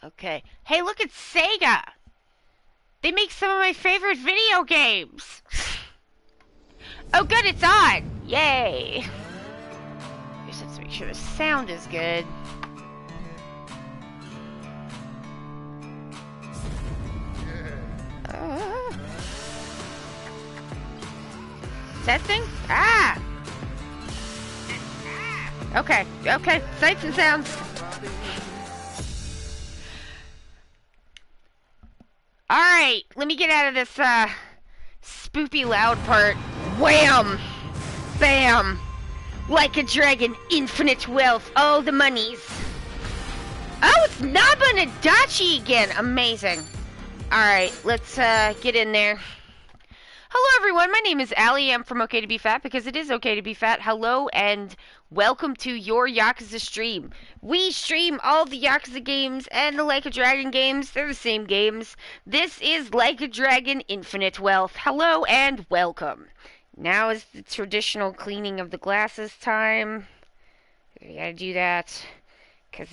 Okay. Hey, look, it's Sega! They make some of my favorite video games! Oh, good, it's on! Yay! Just have to make sure the sound is good. That thing? Ah! Okay, okay. Sights and sounds. Alright, let me get out of this, spoopy loud part. Wham! Bam! Like a dragon, infinite wealth. Oh, the monies. Oh, it's Naba Nadachi again. Amazing. Alright, let's, get in there. Hello everyone, my name is Allie. I'm from Ok2BeFat because it is okay to be fat. Hello and welcome to your Yakuza stream. We stream all the Yakuza games and the Like a Dragon games. They're the same games. This is Like a Dragon Infinite Wealth. Hello and welcome. Now is the traditional cleaning of the glasses time. We gotta do that because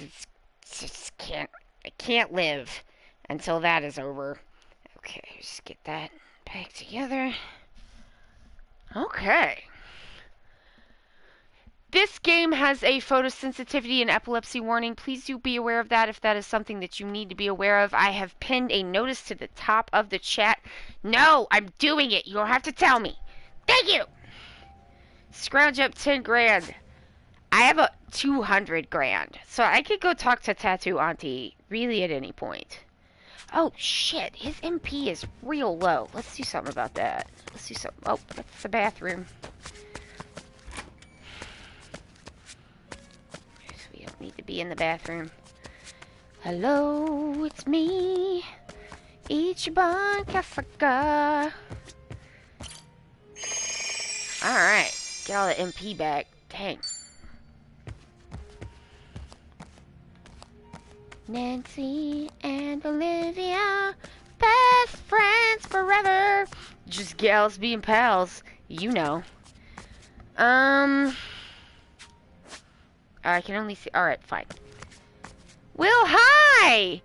I can't live until that is over. Okay, just get that back together. Okay. This game has a photosensitivity and epilepsy warning. Please do be aware of that if that is something that you need to be aware of. I have pinned a notice to the top of the chat. No, I'm doing it. You don't have to tell me. Thank you. Scrounge up 10 grand. I have a 200 grand. So I could go talk to Tattoo Auntie really at any point. Oh, shit. His MP is real low. Let's do something about that. Let's do something. Oh, that's the bathroom. We don't need to be in the bathroom. Hello, it's me. Ichiban Kasaka. Alright. Get all the MP back. Dang. Nancy and Olivia, best friends forever. Just gals being pals, you know. I can only see. All right, fine. Will, hi.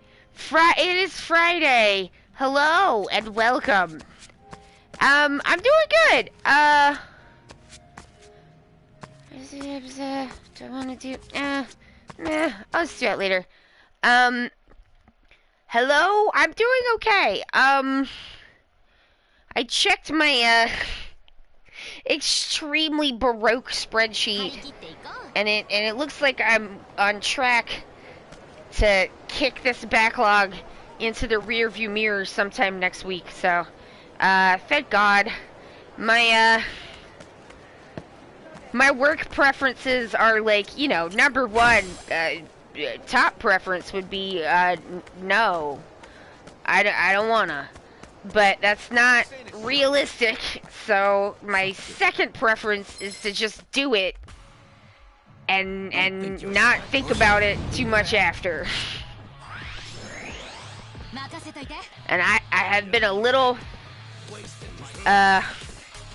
It is Friday. Hello and welcome. I'm doing good. Do I want to do? Nah. I'll just do it later. Hello? I'm doing okay. I checked my, extremely baroque spreadsheet, and it looks like I'm on track to kick this backlog into the rearview mirror sometime next week, so, thank God. My work preferences are like, you know, number one, top preference would be, no. I don't wanna. But that's not realistic, so my second preference is to just do it and not think about it too much after. And I have been a little,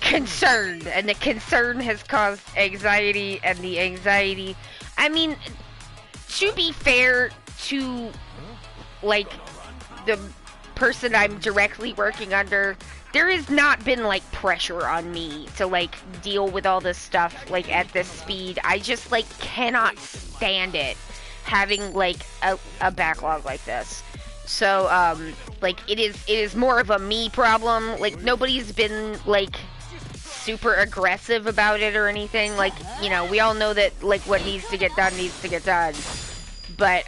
concerned, and the concern has caused anxiety, and the anxiety, I mean, to be fair to, like, the person I'm directly working under, there has not been, like, pressure on me to, like, deal with all this stuff, like, at this speed. I just, like, cannot stand it, having, like, a backlog like this. So, like, it is more of a me problem. Like, nobody's been, like, super aggressive about it or anything. Like, you know, we all know that, like, what needs to get done needs to get done. But,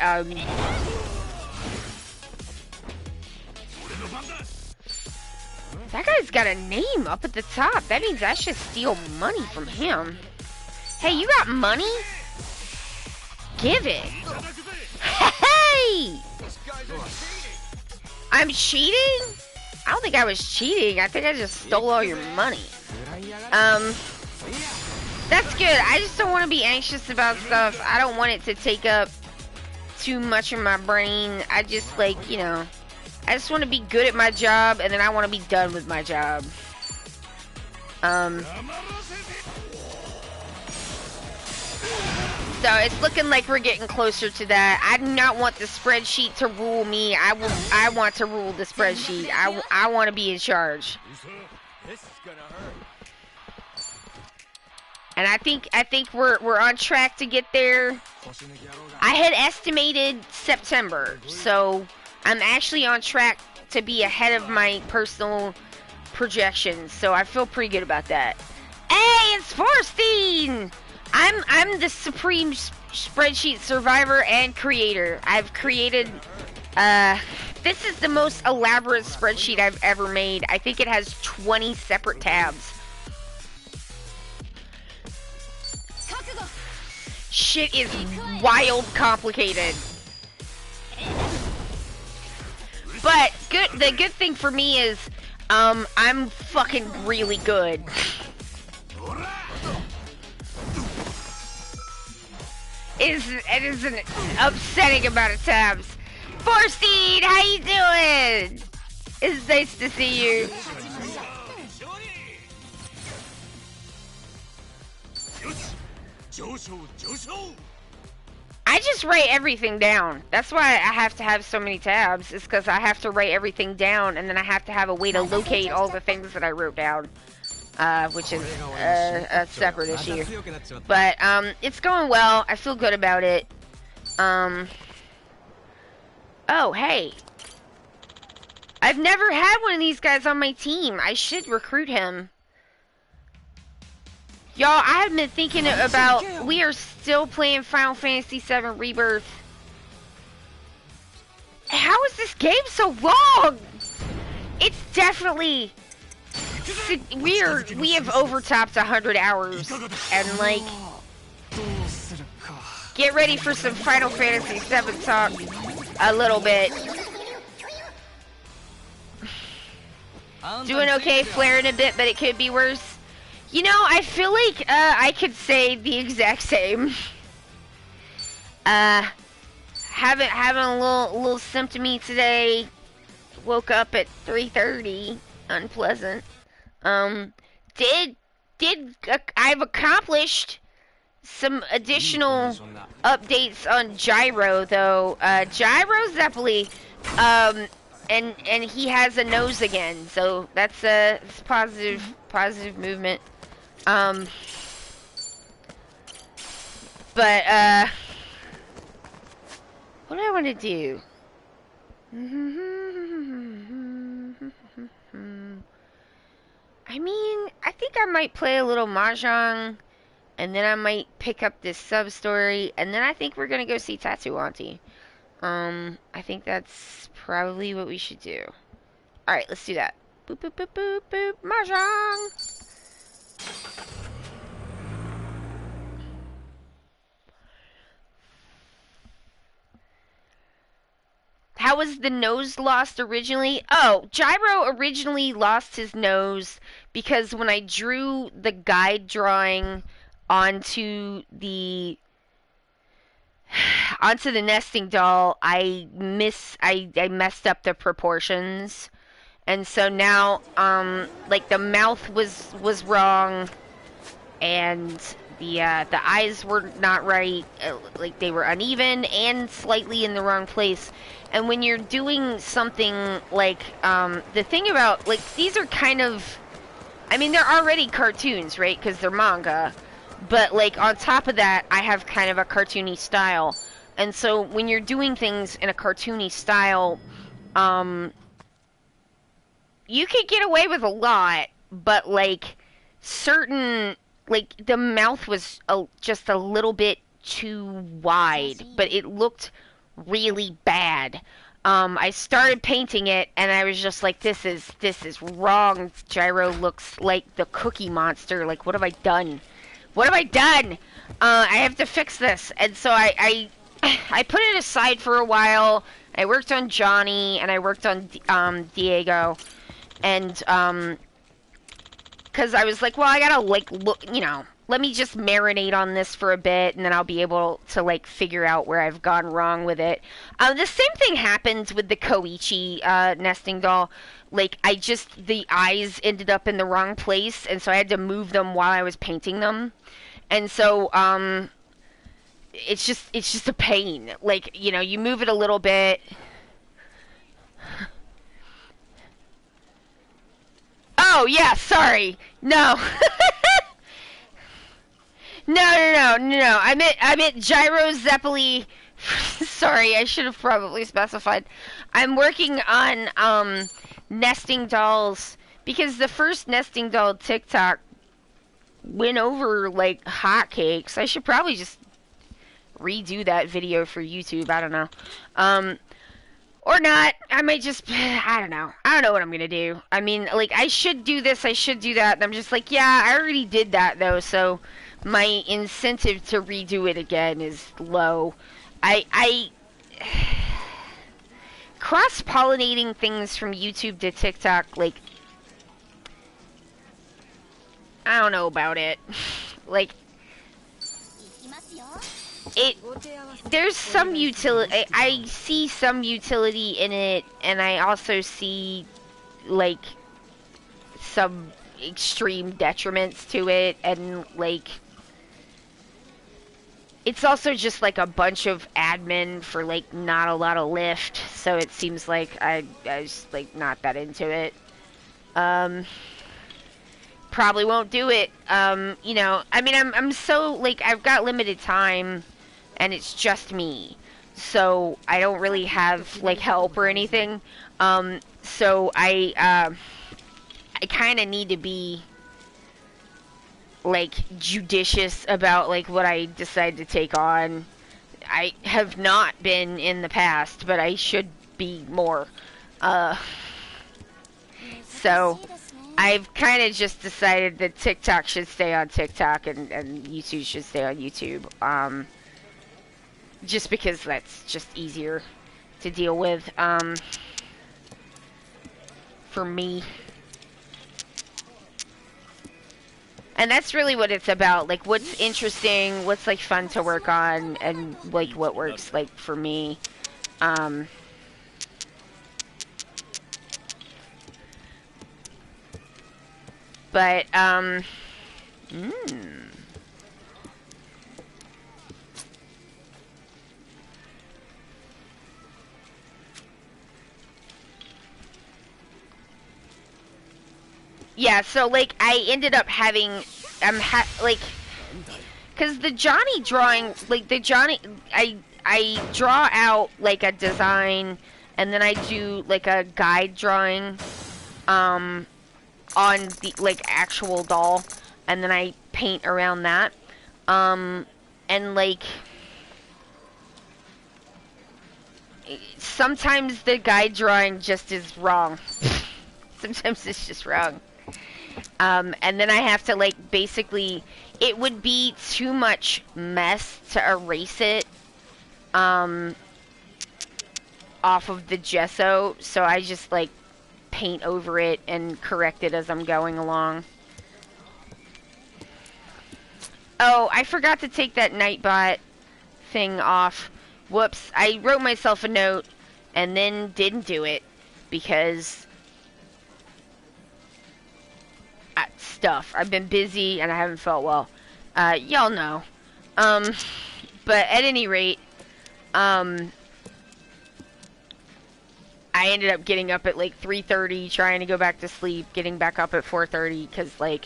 that guy's got a name up at the top. That means I should steal money from him. Hey, you got money? Give it. Hey! I'm cheating? I don't think I was cheating. I think I just stole all your money. That's good. I just don't want to be anxious about stuff. I don't want it to take up too much of my brain. I just, like, you know, I just want to be good at my job, and then I want to be done with my job. So it's looking like we're getting closer to that. I do not want the spreadsheet to rule me. I want to rule the spreadsheet. I want to be in charge. And I think we're on track to get there. I had estimated September, so I'm actually on track to be ahead of my personal projections. So I feel pretty good about that. Hey, it's Forstein! I'm the supreme spreadsheet survivor and creator. I've created, this is the most elaborate spreadsheet I've ever made. I think it has 20 separate tabs. Shit is wild complicated. But the good thing for me is, I'm fucking really good. It is an upsetting amount of tabs. Forstein, how you doing? It's nice to see you. I just write everything down. That's why I have to have so many tabs. It's because I have to write everything down, and then I have to have a way to locate all the things that I wrote down. Which is a separate issue. But, it's going well. I feel good about it. Oh, hey. I've never had one of these guys on my team. I should recruit him. Y'all, I have been thinking about, we are still playing Final Fantasy VII Rebirth. How is this game so long? It's definitely... We have overtopped 100 hours, and like, get ready for some Final Fantasy VII talk a little bit. Doing okay, flaring a bit, but it could be worse. You know, I feel like I could say the exact same. Having a little symptomy today. Woke up at 3:30. Unpleasant. I've accomplished some additional updates on Gyro, though. Gyro Zeppeli, and he has a nose again, so that's it's positive movement. But, what do I want to do? I mean, I think I might play a little Mahjong, and then I might pick up this sub-story, and then I think we're gonna go see Tattoo Auntie. I think that's probably what we should do. Alright, let's do that. Boop, boop, boop, boop, boop, Mahjong! How was the nose lost originally? Oh, Gyro originally lost his nose because when I drew the guide drawing onto the nesting doll, I messed up the proportions. And so now like the mouth was wrong, and the eyes were not right, like they were uneven and slightly in the wrong place. And when you're doing something like, the thing about, like, these are kind of, I mean, they're already cartoons, right, because they're manga, but, like, on top of that, I have kind of a cartoony style. And so when you're doing things in a cartoony style, you could get away with a lot, but, like, certain, like, the mouth was just a little bit too wide, but it looked really bad. I started painting it, and I was just like, this is wrong. Gyro looks like the Cookie Monster. Like, what have I done? What have I done? I have to fix this. And so I put it aside for a while. I worked on Johnny, and I worked on Diego, and because I was like, well, I gotta, like, look, you know, let me just marinate on this for a bit, and then I'll be able to, like, figure out where I've gone wrong with it. The same thing happens with the Koichi nesting doll. Like, the eyes ended up in the wrong place, and so I had to move them while I was painting them. And so, it's just a pain. Like, you know, you move it a little bit. Oh, yeah, sorry. No. No. I meant Gyro Zeppeli. Sorry, I should have probably specified. I'm working on nesting dolls because the first nesting doll TikTok went over like hotcakes. I should probably just redo that video for YouTube. I don't know. Or not. I might just, I don't know. I don't know what I'm going to do. I mean, like, I should do this, I should do that. And I'm just like, yeah, I already did that, though. So my incentive to redo it again is low. I cross-pollinating things from YouTube to TikTok, like, I don't know about it. Like, there's some utility. I see some utility in it, and I also see like some extreme detriments to it, and like it's also just like a bunch of admin for like not a lot of lift. So it seems like I was like not that into it. Probably won't do it. You know, I mean, I'm so like I've got limited time. And it's just me, so I don't really have like help or anything. So I kind of need to be like judicious about like what I decide to take on. I have not been in the past, but I should be more. So I've kind of just decided that TikTok should stay on TikTok and YouTube should stay on YouTube. Just because that's just easier to deal with, for me. And that's really what it's about, like, what's interesting, what's, like, fun to work on, and, like, what works, like, for me. But, yeah, so, like, I ended up having, like, because the Johnny drawing, like, I draw out, like, a design, and then I do, like, a guide drawing, on the, like, actual doll, and then I paint around that, and, like, sometimes the guide drawing just is wrong. Sometimes it's just wrong. And then I have to, like, basically, it would be too much mess to erase it, off of the gesso, so I just, like, paint over it and correct it as I'm going along. Oh, I forgot to take that Nightbot thing off. Whoops, I wrote myself a note and then didn't do it because stuff. I've been busy and I haven't felt well. Y'all know. But at any rate, I ended up getting up at like 3:30, trying to go back to sleep, getting back up at 4:30 because like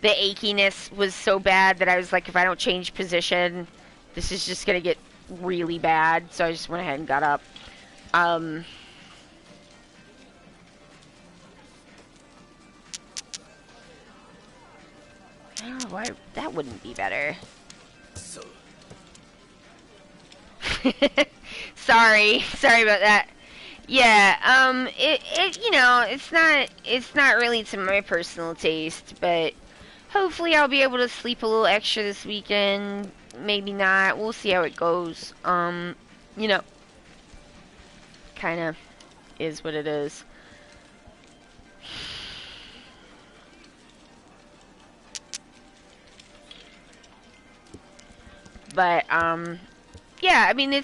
the achiness was so bad that I was like, if I don't change position, this is just gonna get really bad. So I just went ahead and got up. Oh, why that wouldn't be better. Sorry about that. Yeah, you know, it's not really to my personal taste, but hopefully I'll be able to sleep a little extra this weekend. Maybe not. We'll see how it goes. You know, kind of is what it is. But, yeah, I mean, you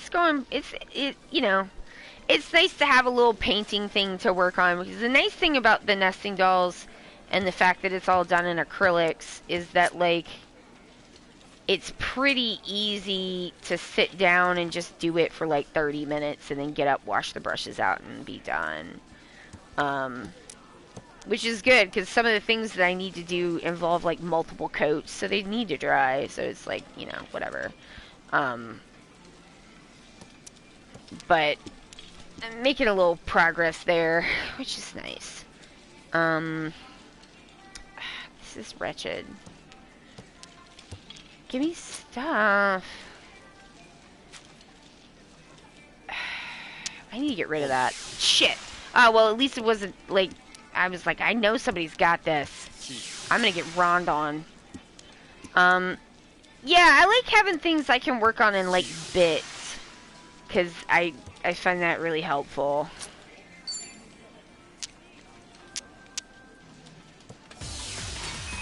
know, it's nice to have a little painting thing to work on, because the nice thing about the nesting dolls and the fact that it's all done in acrylics is that, like, it's pretty easy to sit down and just do it for like 30 minutes and then get up, wash the brushes out, and be done. Which is good, because some of the things that I need to do involve like multiple coats, so they need to dry, so it's like, you know, whatever. But I'm making a little progress there, which is nice. This is wretched. Give me stuff. I need to get rid of that. Shit. Oh, well, at least it wasn't, like, I was like, I know somebody's got this. I'm gonna get roned on. Yeah, I like having things I can work on in, like, bits. Because I find that really helpful.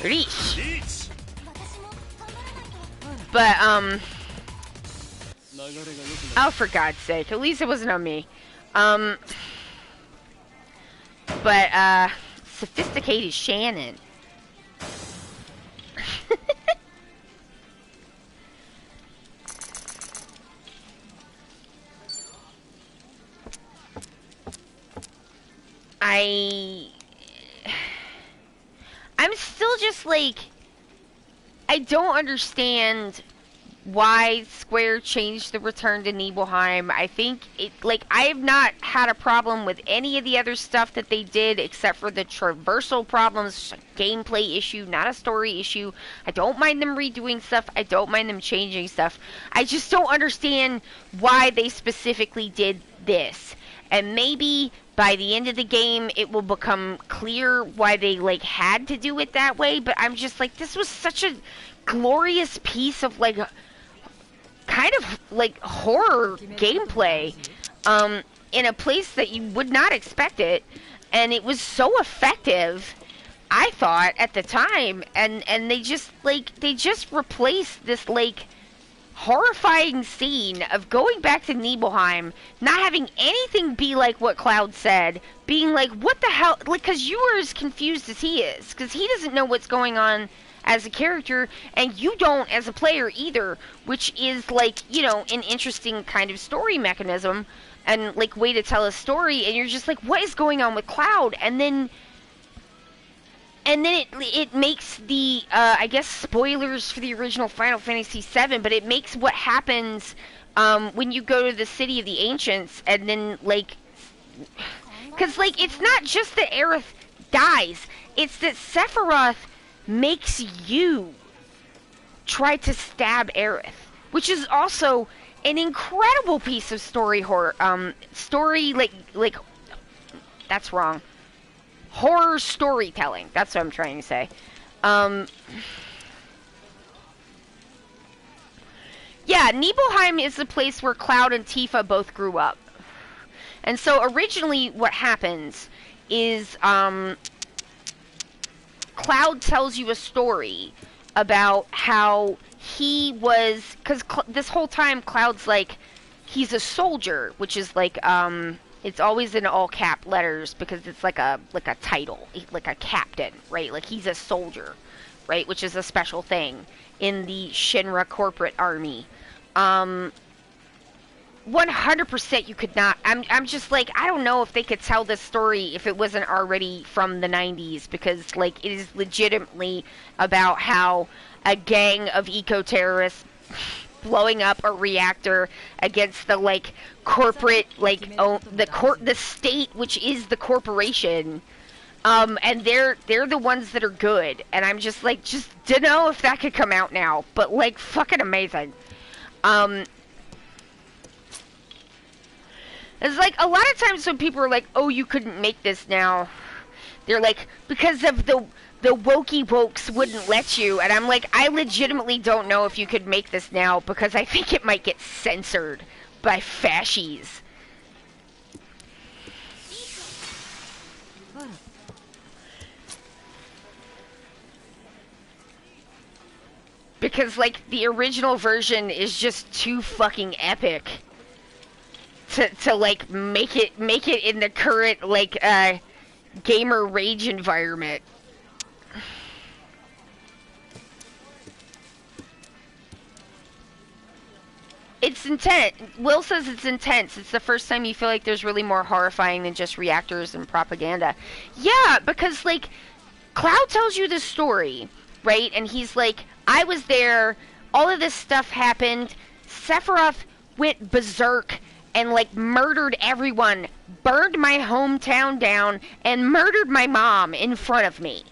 Reach. But, oh, for God's sake. At least it wasn't on me. But, sophisticated Shannon. I'm still just like, I don't understand why Square changed the return to Nibelheim. I think it, like, I have not had a problem with any of the other stuff that they did except for the traversal problems, gameplay issue, not a story issue. I don't mind them redoing stuff. I don't mind them changing stuff. I just don't understand why they specifically did this. And maybe by the end of the game, it will become clear why they, like, had to do it that way. But I'm just like, this was such a glorious piece of, like, kind of, like, horror gameplay, in a place that you would not expect it. And it was so effective, I thought, at the time. And they just, like, they just replaced this, like, horrifying scene of going back to Nibelheim, not having anything be like what Cloud said, being like, what the hell, like, because you are as confused as he is, because he doesn't know what's going on as a character, and you don't as a player either, which is, like, you know, an interesting kind of story mechanism, and, like, way to tell a story, and you're just like, what is going on with Cloud? And then it makes the, I guess, spoilers for the original Final Fantasy VII, but it makes what happens when you go to the City of the Ancients, and then, like, because, like, it's not just that Aerith dies, it's that Sephiroth makes you try to stab Aerith, which is also an incredible piece of story horror, that's wrong. Horror storytelling. That's what I'm trying to say. Yeah, Nibelheim is the place where Cloud and Tifa both grew up. And so originally what happens is Cloud tells you a story about how he was... Because this whole time Cloud's like, he's a soldier, which is like... it's always in all cap letters because it's like a title, like a captain, right? Like he's a soldier, right? Which is a special thing in the Shinra corporate army. 100% you could not. I'm just like, I don't know if they could tell this story if it wasn't already from the 90s, because, like, it is legitimately about how a gang of eco-terrorists blowing up a reactor against the, like, corporate, like, the state, which is the corporation, and they're the ones that are good, and I'm just like, just don't know if that could come out now, but, like, fucking amazing. It's like, a lot of times when people are like, oh, you couldn't make this now, they're like, because of the wokey wokes wouldn't let you, and I'm like, I legitimately don't know if you could make this now, because I think it might get censored by fascies. Because, like, the original version is just too fucking epic to like, make it in the current, like, gamer rage environment. it's intense. Will says it's intense. It's the first time you feel like there's really more horrifying than just reactors and propaganda. Yeah, because, like, Cloud tells you this story, right? And he's like, I was there, all of this stuff happened, Sephiroth went berserk and, like, murdered everyone, burned my hometown down, and murdered my mom in front of me.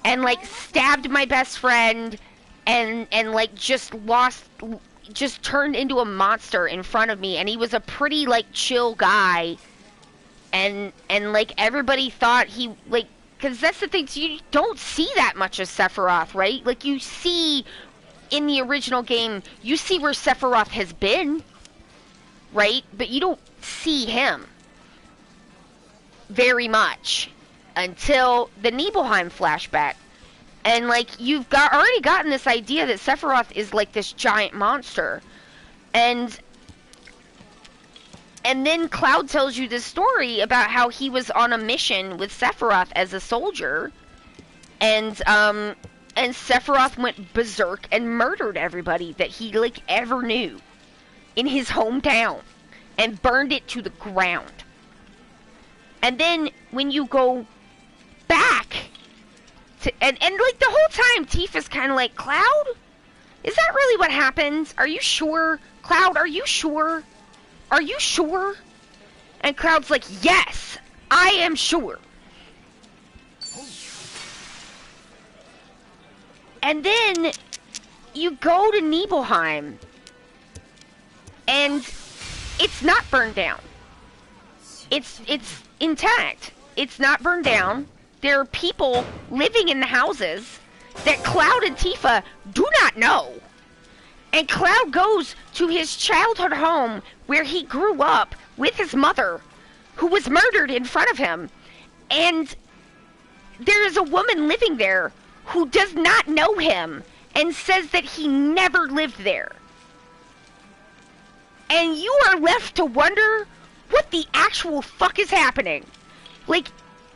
And, like, stabbed my best friend, and like, just turned into a monster in front of me. And he was a pretty, like, chill guy. And like, everybody thought he, like, because that's the thing, you don't see that much of Sephiroth, right? Like, you see, in the original game, you see where Sephiroth has been, right? But you don't see him very much until the Nibelheim flashback. And, like, you've already gotten this idea that Sephiroth is, like, this giant monster. And then Cloud tells you this story about how he was on a mission with Sephiroth as a soldier. And Sephiroth went berserk and murdered everybody that he, like, ever knew in his hometown. And burned it to the ground. And then, when you go back... And like, the whole time, Tifa's kind of like, Cloud? Is that really what happened? Are you sure? Cloud, are you sure? Are you sure? And Cloud's like, yes, I am sure. And then, you go to Nibelheim, and it's not burned down. It's intact. It's not burned down. There are people living in the houses that Cloud and Tifa do not know. And Cloud goes to his childhood home where he grew up with his mother, who was murdered in front of him. And there is a woman living there who does not know him and says that he never lived there. And you are left to wonder what the actual fuck is happening. Like...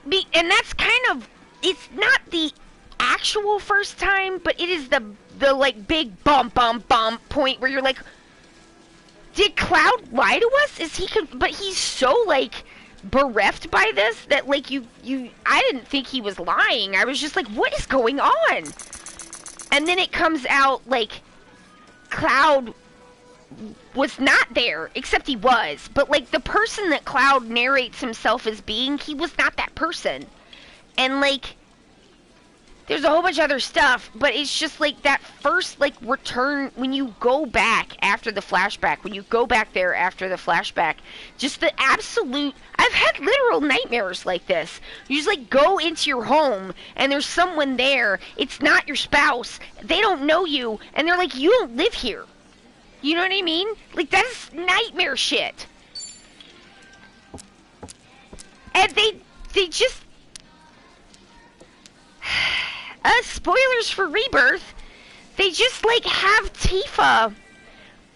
And that's kind of, it's not the actual first time, but it is the like, big bump point where you're like, did Cloud lie to us? Is he, but he's so, like, bereft by this that, like, I didn't think he was lying. I was just like, what is going on? And then it comes out, like, Cloud was not there, except he was. But, like, the person that Cloud narrates himself as being, he was not that person. And, like, there's a whole bunch of other stuff, but it's just, like, that first, like, return, when you go back after the flashback, when you go back there after the flashback, just the absolute, I've had literal nightmares like this. You just, like, go into your home, and there's someone there, it's not your spouse, they don't know you, and they're like, you don't live here. You know what I mean? Like, that's nightmare shit. And they just... spoilers for Rebirth. They just, like, have Tifa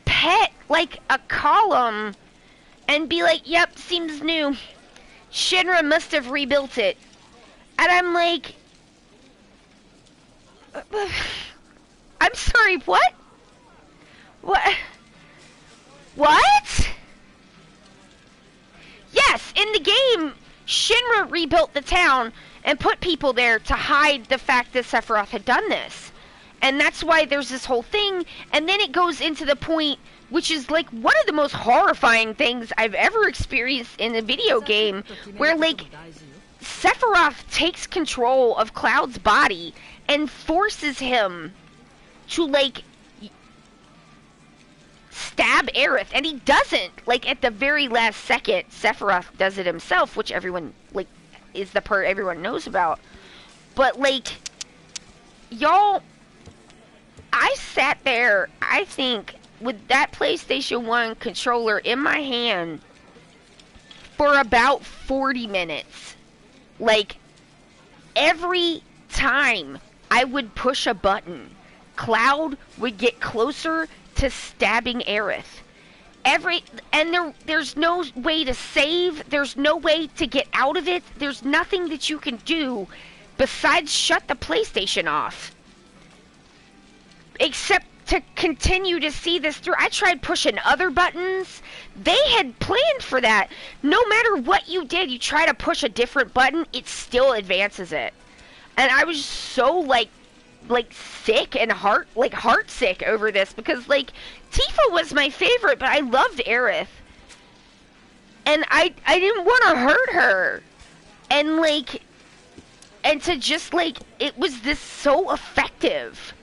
pet, like, a column and be like, yep, seems new. Shinra must have rebuilt it. And I'm like... I'm sorry, what? What? Yes, in the game, Shinra rebuilt the town and put people there to hide the fact that Sephiroth had done this. And that's why there's this whole thing, and then it goes into the point, which is, like, one of the most horrifying things I've ever experienced in a video game, where, like, Sephiroth takes control of Cloud's body and forces him to, like, stab Aerith, and he doesn't. Like, at the very last second, Sephiroth does it himself, which everyone, like, is the part everyone knows about. But, like, y'all, I sat there, I think, with that PlayStation 1 controller in my hand for about 40 minutes. Like, every time I would push a button, Cloud would get closer to stabbing Aerith. There's no way to save, there's no way to get out of it, there's nothing that you can do besides shut the PlayStation off. Except to continue to see this through. I tried pushing other buttons. They had planned for that. No matter what you did, you try to push a different button, it still advances it. And I was so like sick and heart sick over this because like Tifa was my favorite, but I loved Aerith. And I didn't want to hurt her. And like, and to just like, it was this so effective.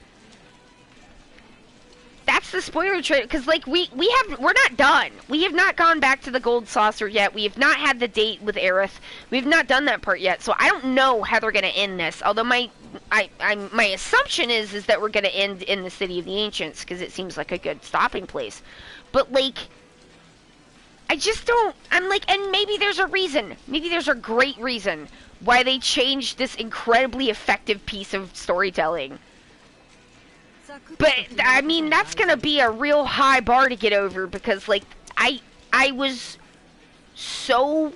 That's the spoiler trailer, because like we're not done. We have not gone back to the gold saucer yet. We have not had the date with Aerith. We've not done that part yet, so I don't know how they're gonna end this. Although my assumption is that we're gonna end in the City of the Ancients, because it seems like a good stopping place. But like, I just don't. I'm like, and maybe there's a reason. Maybe there's a great reason why they changed this incredibly effective piece of storytelling. But, I mean, that's gonna be a real high bar to get over, because, like, I was so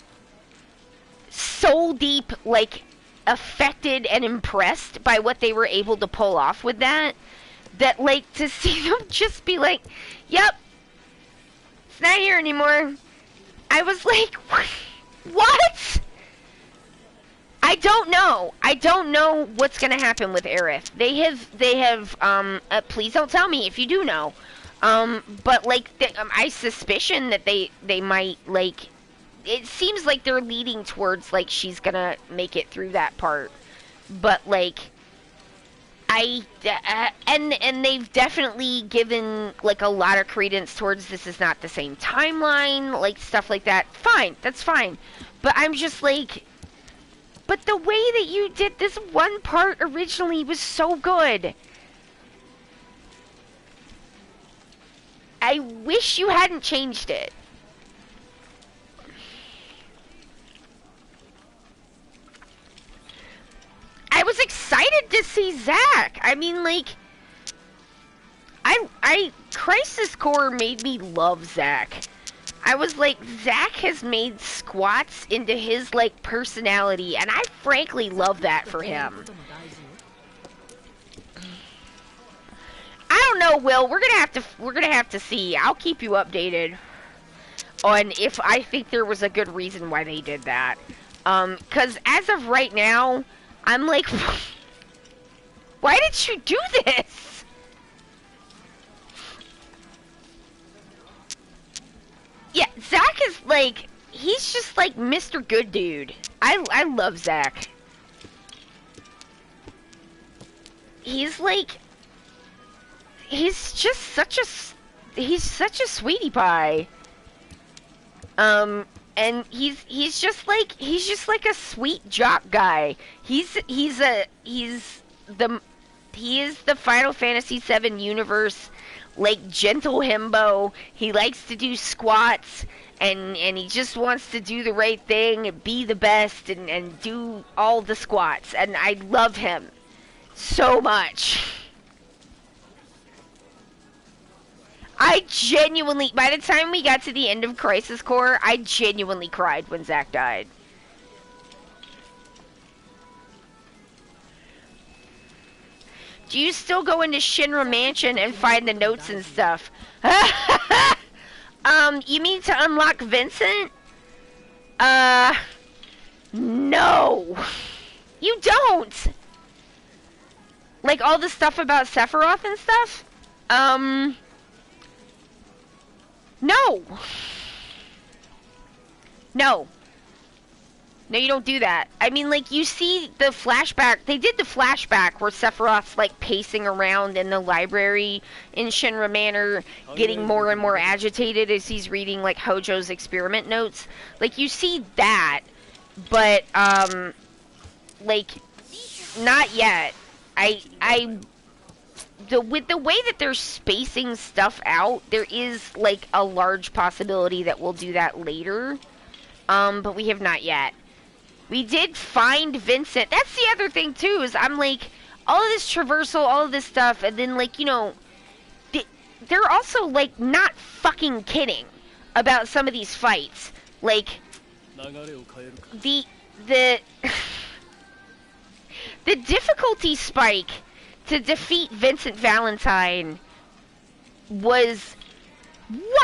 deep, like, affected and impressed by what they were able to pull off with that, like, to see them just be like, yep, it's not here anymore. I was like, what? I don't know. I don't know what's gonna happen with Aerith. They have, please don't tell me if you do know. But like, I suspicion that they might, like, it seems like they're leading towards, like, she's gonna make it through that part. But like, and they've definitely given, like, a lot of credence towards this is not the same timeline, like, stuff like that. Fine, that's fine. But I'm just like, but the way that you did this one part originally was so good. I wish you hadn't changed it. I was excited to see Zack. I mean, like, Crisis Core made me love Zack. I was like, Zack has made squats into his, like, personality, and I frankly love that for him. I don't know, Will. We're gonna have to see. I'll keep you updated on if I think there was a good reason why they did that. 'Cause as of right now, I'm like, why did you do this? Yeah, Zack is like, he's just like Mr. Good Dude. I love Zack. He's like, he's just such a sweetie pie. And he's just like a sweet jock guy. He is the Final Fantasy VII universe, like, gentle himbo. He likes to do squats, and he just wants to do the right thing and be the best and do all the squats, and I love him so much. I genuinely, by the time we got to the end of Crisis Core, I genuinely cried when Zack died. Do you still go into Shinra Mansion and find the notes and stuff? You mean to unlock Vincent? No. You don't. Like, all the stuff about Sephiroth and stuff? No. No. No, you don't do that. I mean, like, you see the flashback. They did the flashback where Sephiroth's, like, pacing around in the library in Shinra Manor, getting more and more agitated as he's reading, like, Hojo's experiment notes. Like, you see that, but, like, not yet. With the way that they're spacing stuff out, there is, like, a large possibility that we'll do that later. But we have not yet. We did find Vincent. That's the other thing, too, is I'm like, all of this traversal, all of this stuff, and then, like, you know, they're also, like, not fucking kidding about some of these fights. Like, the difficulty spike to defeat Vincent Valentine was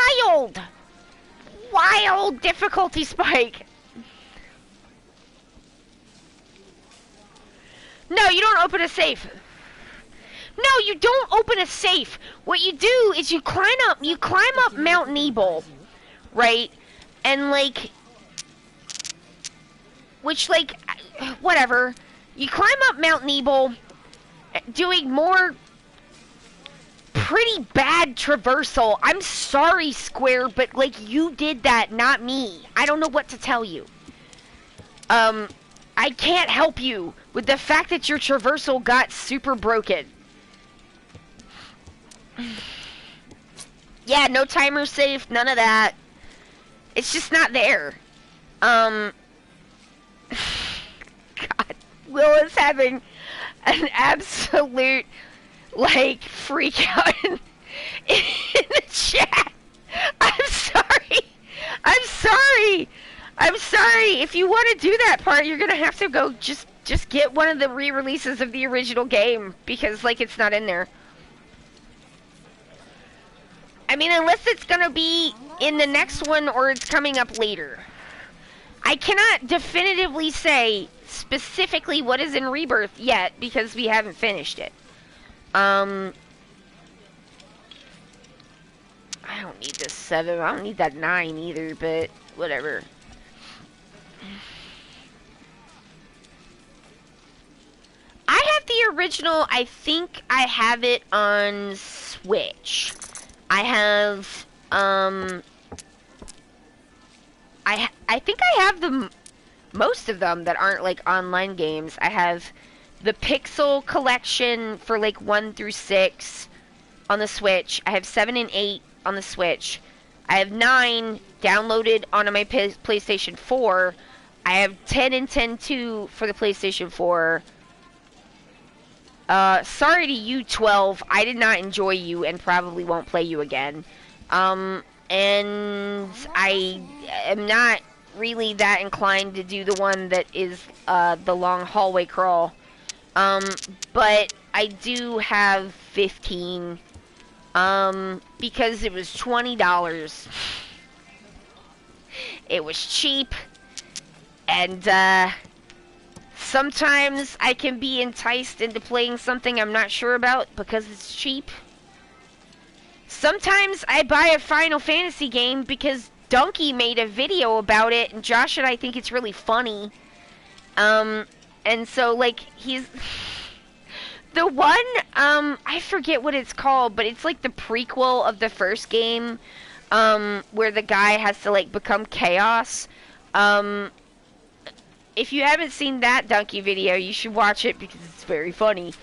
wild difficulty spike. No, you don't open a safe. No, you don't open a safe. What you do is you climb up Mount Nebel, right? And like, which like, whatever. You climb up Mount Nebel, doing more pretty bad traversal. I'm sorry, Square, but like you did that, not me. I don't know what to tell you. I can't help you with the fact that your traversal got super broken. Yeah, no timer safe, none of that. It's just not there. God, Will is having an absolute, like, freak out in the chat. I'm sorry. If you want to do that part, you're gonna have to go just get one of the re-releases of the original game, because, like, it's not in there. I mean, unless it's gonna be in the next one or it's coming up later. I cannot definitively say specifically what is in Rebirth yet, because we haven't finished it. I don't need this 7. I don't need that 9 either, but whatever. I have the original. I think I have it on Switch. I have, I think I have most of them that aren't, like, online games. I have the Pixel collection for, like, 1 through 6 on the Switch. I have 7 and 8 on the Switch. I have 9 downloaded onto my PlayStation 4. I have 10 and 10-2 for the PlayStation 4. Sorry to you, 12. I did not enjoy you and probably won't play you again. And I am not really that inclined to do the one that is, the long hallway crawl. But I do have 15, because it was $20. It was cheap, and, sometimes I can be enticed into playing something I'm not sure about because it's cheap. Sometimes I buy a Final Fantasy game because Donkey made a video about it, and Josh and I think it's really funny. And so, like, he's... The one, I forget what it's called, but it's like the prequel of the first game, where the guy has to, like, become Chaos. If you haven't seen that Donkey video, you should watch it because it's very funny.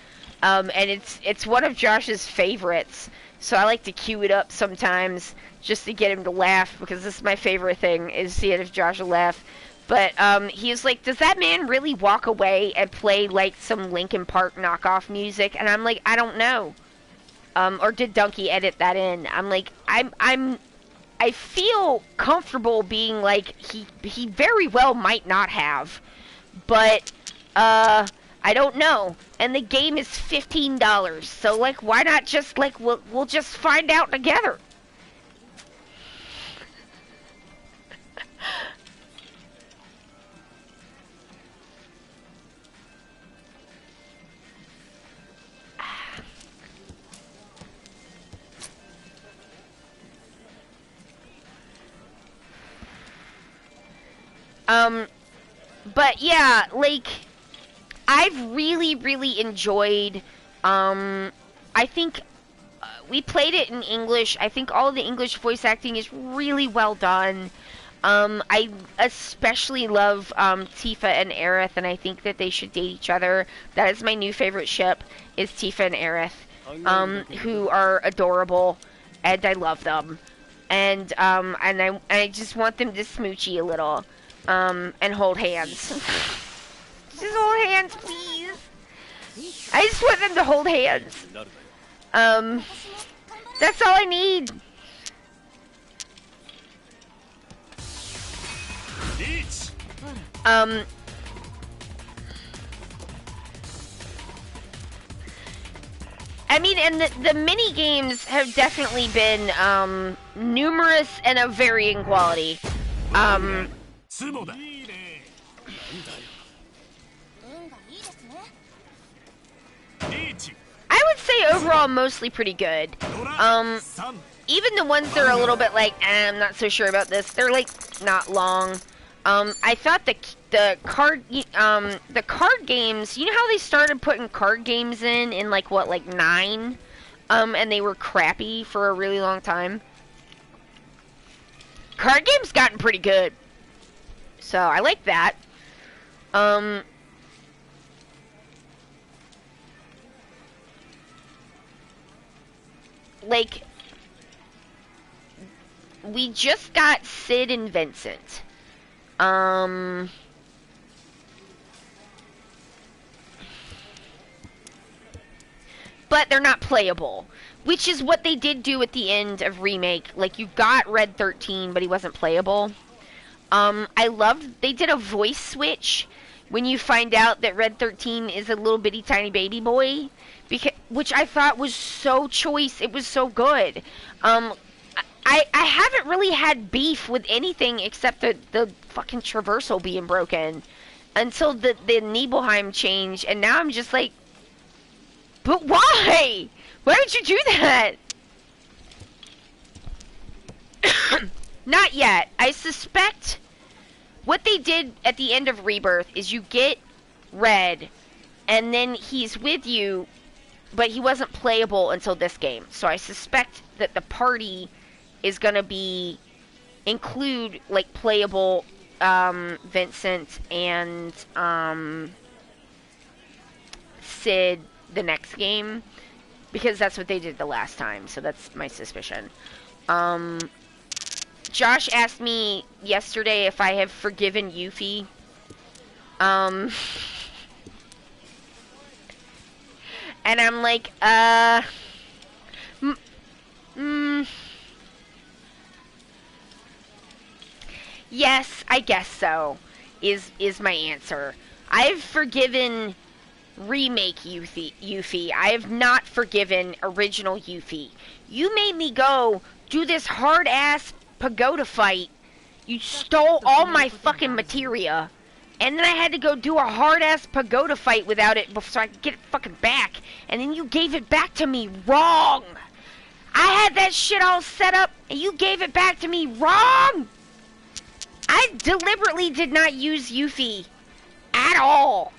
And it's one of Josh's favorites. So I like to cue it up sometimes just to get him to laugh, because this is my favorite thing, is seeing if Josh will laugh. But he's like, does that man really walk away and play like some Linkin Park knockoff music? And I'm like, I don't know. Or did Donkey edit that in? I'm like, I feel comfortable being like, he very well might not have, but I don't know. And the game is $15, so like, why not just like, we'll just find out together. But yeah, like, I've really enjoyed, I think, we played it in English. I think all of the English voice acting is really well done. I especially love, Tifa and Aerith, and I think that they should date each other. That is my new favorite ship, is Tifa and Aerith, who are adorable, and I love them. And I just want them to smoochy a little. And hold hands. Just hold hands, please. I just want them to hold hands. That's all I need. I mean, and the mini games have definitely been numerous and of varying quality. I would say overall mostly pretty good. Even the ones that are a little bit like, I'm not so sure about this, they're like not long. I thought the card games, you know how they started putting card games in like what, like 9? And they were crappy for a really long time. Card games gotten pretty good. So I like that. Like, we just got Sid and Vincent. But they're not playable, which is what they did do at the end of Remake. Like, you got Red 13, but he wasn't playable. I loved, they did a voice switch when you find out that Red 13 is a little bitty tiny baby boy, which I thought was so choice. It was so good. I haven't really had beef with anything except the fucking traversal being broken until the Nibelheim change, and now I'm just like, but why? Why would you do that? Not yet. I suspect what they did at the end of Rebirth is you get Red, and then he's with you, but he wasn't playable until this game. So I suspect that the party is gonna include like playable Vincent and Sid the next game, because that's what they did the last time. So that's my suspicion. Josh asked me yesterday if I have forgiven Yuffie. And I'm like, yes, I guess so, is my answer. I've forgiven remake Yuffie. I have not forgiven original Yuffie. You made me go do this hard-ass pagoda fight. You stole all my fucking materia. And then I had to go do a hard-ass pagoda fight without it so I could get it fucking back. And then you gave it back to me wrong. I had that shit all set up, and you gave it back to me wrong. I deliberately did not use Yuffie at all,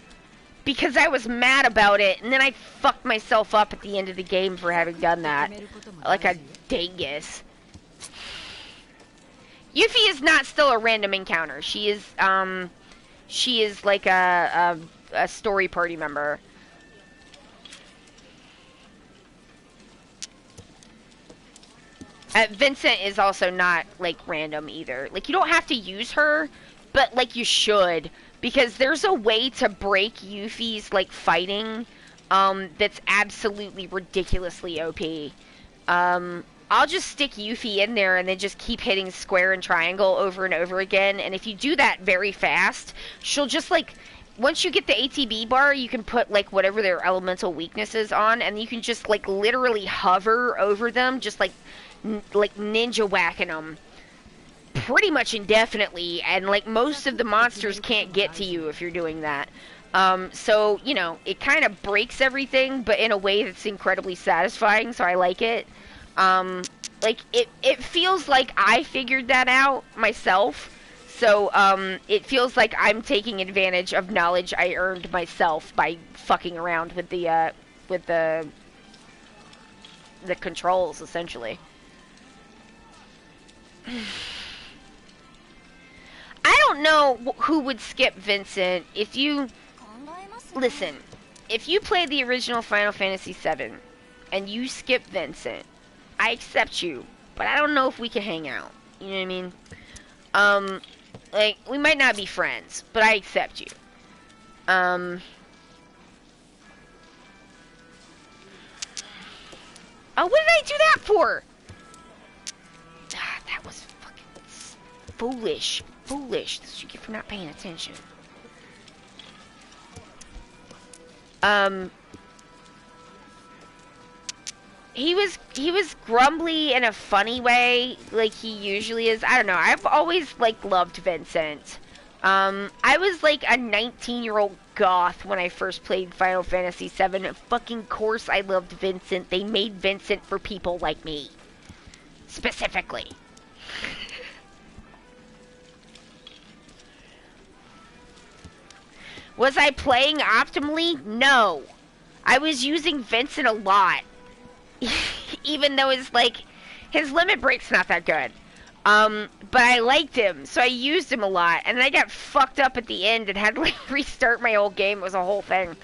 because I was mad about it, and then I fucked myself up at the end of the game for having done that. Like a dingus. Yuffie is not still a random encounter. She is like a story party member. Vincent is also not, like, random either. Like, you don't have to use her, but, like, you should. Because there's a way to break Yuffie's, like, fighting, that's absolutely ridiculously OP. I'll just stick Yuffie in there and then just keep hitting square and triangle over and over again. And if you do that very fast, she'll just, like, once you get the ATB bar, you can put, like, whatever their elemental weakness is on, and you can just, like, literally hover over them, just, like ninja whacking them pretty much indefinitely, and like most of the monsters can't get to you if you're doing that. So, you know, it kind of breaks everything, but in a way that's incredibly satisfying, so I like it. Like, it feels like I figured that out myself, so it feels like I'm taking advantage of knowledge I earned myself by fucking around with the controls, essentially. I don't know who would skip Vincent. If you listen, if you play the original Final Fantasy VII and you skip Vincent, I accept you, but I don't know if we can hang out. You know what I mean? Like, we might not be friends, but I accept you. Oh, what did I do that for? Ah, that was fucking foolish. Foolish. This is what you get for not paying attention. he was grumbly in a funny way, like he usually is. I don't know. I've always like loved Vincent. I was like a 19-year-old goth when I first played Final Fantasy VII. Fucking course I loved Vincent. They made Vincent for people like me. Specifically. Was I playing optimally? No. I was using Vincent a lot. Even though it's like, his limit break's not that good. But I liked him, so I used him a lot. And then I got fucked up at the end and had to like restart my whole game. It was a whole thing.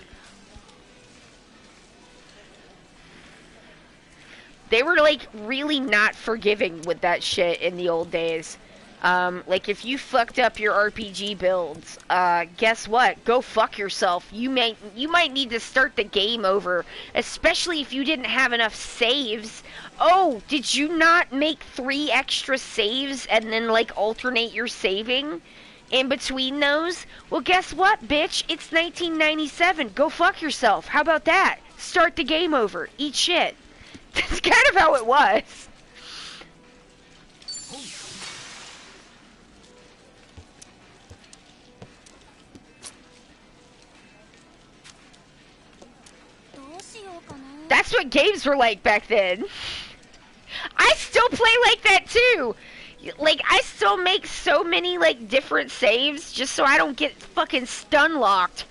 They were like really not forgiving with that shit in the old days. Like if you fucked up your RPG builds, guess what? Go fuck yourself. You might need to start the game over, especially if you didn't have enough saves. Oh, did you not make 3 extra saves and then like alternate your saving in between those? Well, guess what, bitch? It's 1997. Go fuck yourself. How about that? Start the game over. Eat shit. That's kind of how it was. That's what games were like back then. I still play like that too. Like, I still make so many, like, different saves just so I don't get fucking stun locked.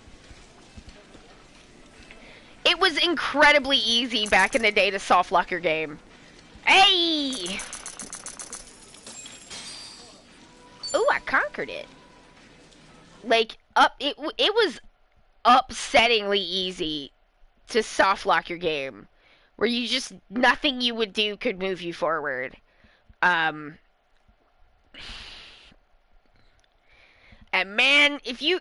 It was incredibly easy back in the day to soft lock your game. Hey! Ooh, I conquered it. Like, it was upsettingly easy to soft lock your game, where you just, nothing you would do could move you forward. And man, if you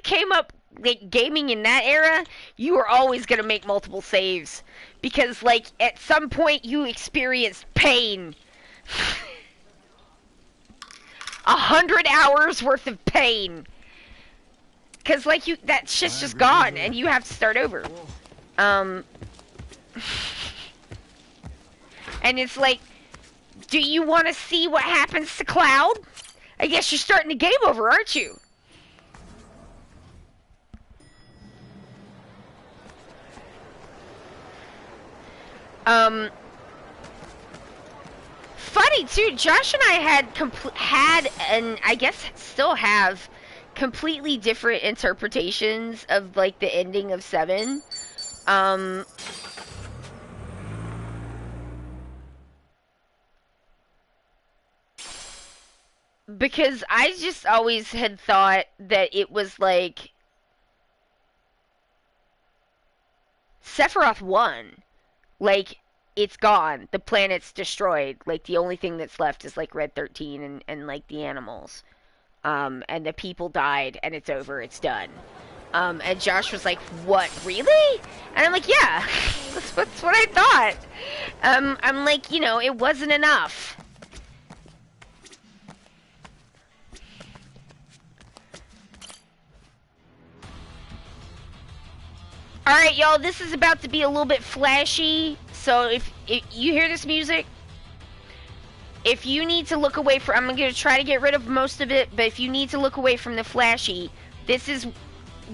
came up like gaming in that era, you were always gonna make multiple saves, because like at some point you experienced pain. 100 hours worth of pain. Cause like that shit's just gone and you have to start over. And it's like, do you want to see what happens to Cloud? I guess you're starting the game over, aren't you? Funny too, Josh and I had and I guess still have completely different interpretations of like the ending of 7. Because I just always had thought that it was like Sephiroth won. Like, it's gone. The planet's destroyed. Like, the only thing that's left is like Red 13 and like the animals. And the people died and it's over, it's done. And Josh was like, what, really? And I'm like, yeah, that's what I thought. I'm like, you know, it wasn't enough. Alright, y'all, this is about to be a little bit flashy, so if you hear this music, if you need to look away from, I'm going to try to get rid of most of it, but if you need to look away from the flashy,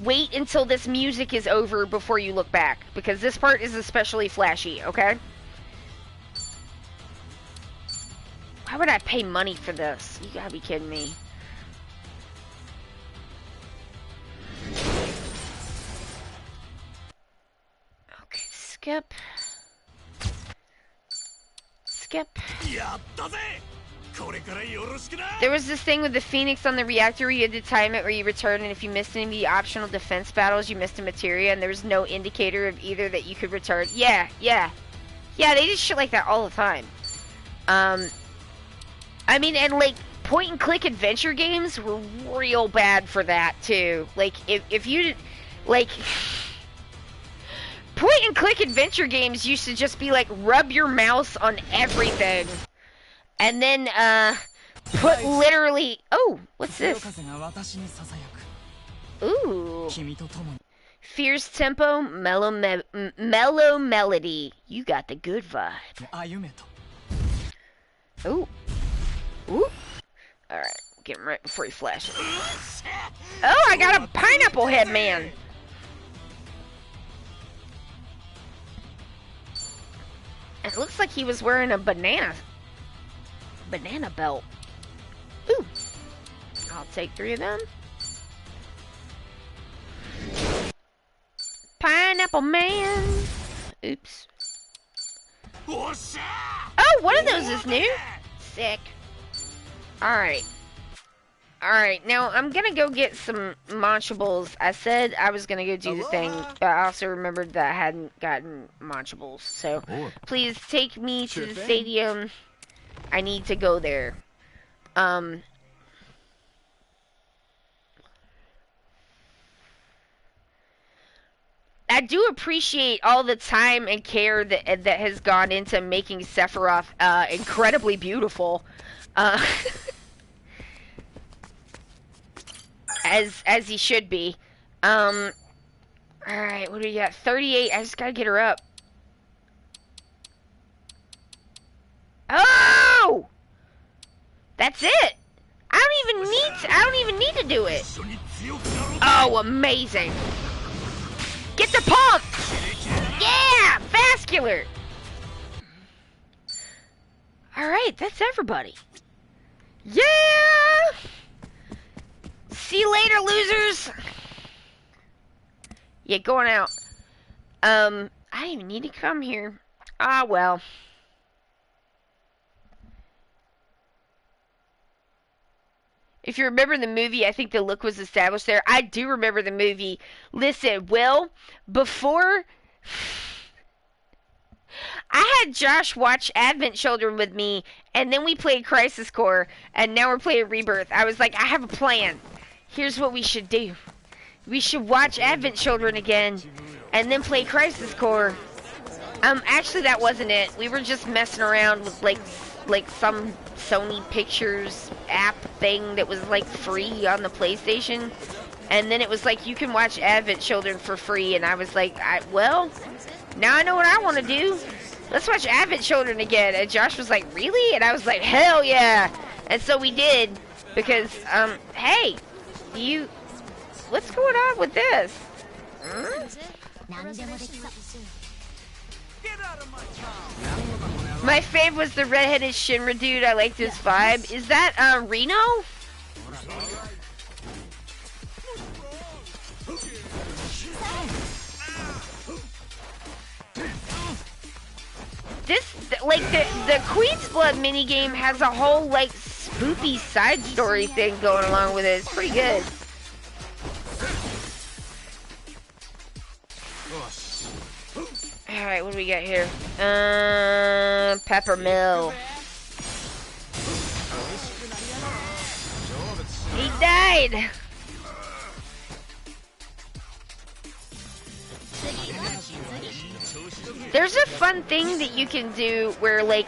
wait until this music is over before you look back, because this part is especially flashy, okay? Why would I pay money for this? You gotta be kidding me. Okay, skip. Skip. There was this thing with the Phoenix on the reactor where you had to time it where you return, and if you missed any of the optional defense battles, you missed a materia, and there was no indicator of either that you could return. Yeah, they did shit like that all the time. I mean, and like, point-and-click adventure games were real bad for that, too. Like, if you, like, point-and-click adventure games used to just be like, rub your mouse on everything. And then, put literally... Oh, what's this? Ooh. Fierce tempo, mellow melody. You got the good vibe. Ooh. Ooh. Alright, get him right before he flashes. Oh, I got a pineapple head man. It looks like he was wearing a banana belt. Ooh. I'll take 3 of them. Pineapple man. Oops. Oh, one of those is new. Sick. Alright. Alright, now I'm gonna go get some Munchables. I said I was gonna go do the thing, but I also remembered that I hadn't gotten Munchables. So, please take me to the stadium. I need to go there. I do appreciate all the time and care that has gone into making Sephiroth incredibly beautiful. As he should be. Alright, what do we got? 38. I just gotta get her up. Oh! That's it! I don't even need to do it. Oh, amazing. Get the pump! Yeah! Vascular! Alright, that's everybody. Yeah! See you later, losers! Yeah, going out. I didn't even need to come here. Ah, well. If you remember the movie, I think the look was established there. I do remember the movie. Listen, Will, before... I had Josh watch Advent Children with me, and then we played Crisis Core, and now we're playing Rebirth. I was like, I have a plan. Here's what we should do. We should watch Advent Children again, and then play Crisis Core. Actually, that wasn't it. We were just messing around with, like some Sony Pictures app thing that was, like, free on the PlayStation. And then it was like, you can watch Advent Children for free, and I was like, well, now I know what I want to do. Let's watch Advent Children again. And Josh was like, really? And I was like, hell yeah. And so we did, because, hey, what's going on with this? My fave was the redheaded Shinra dude. I liked his vibe. Is that, Reno? This, like, the Queen's Blood minigame has a whole, like, spoopy side story thing going along with it. It's pretty good. Alright, what do we got here? Peppermill. He died! There's a fun thing that you can do where, like,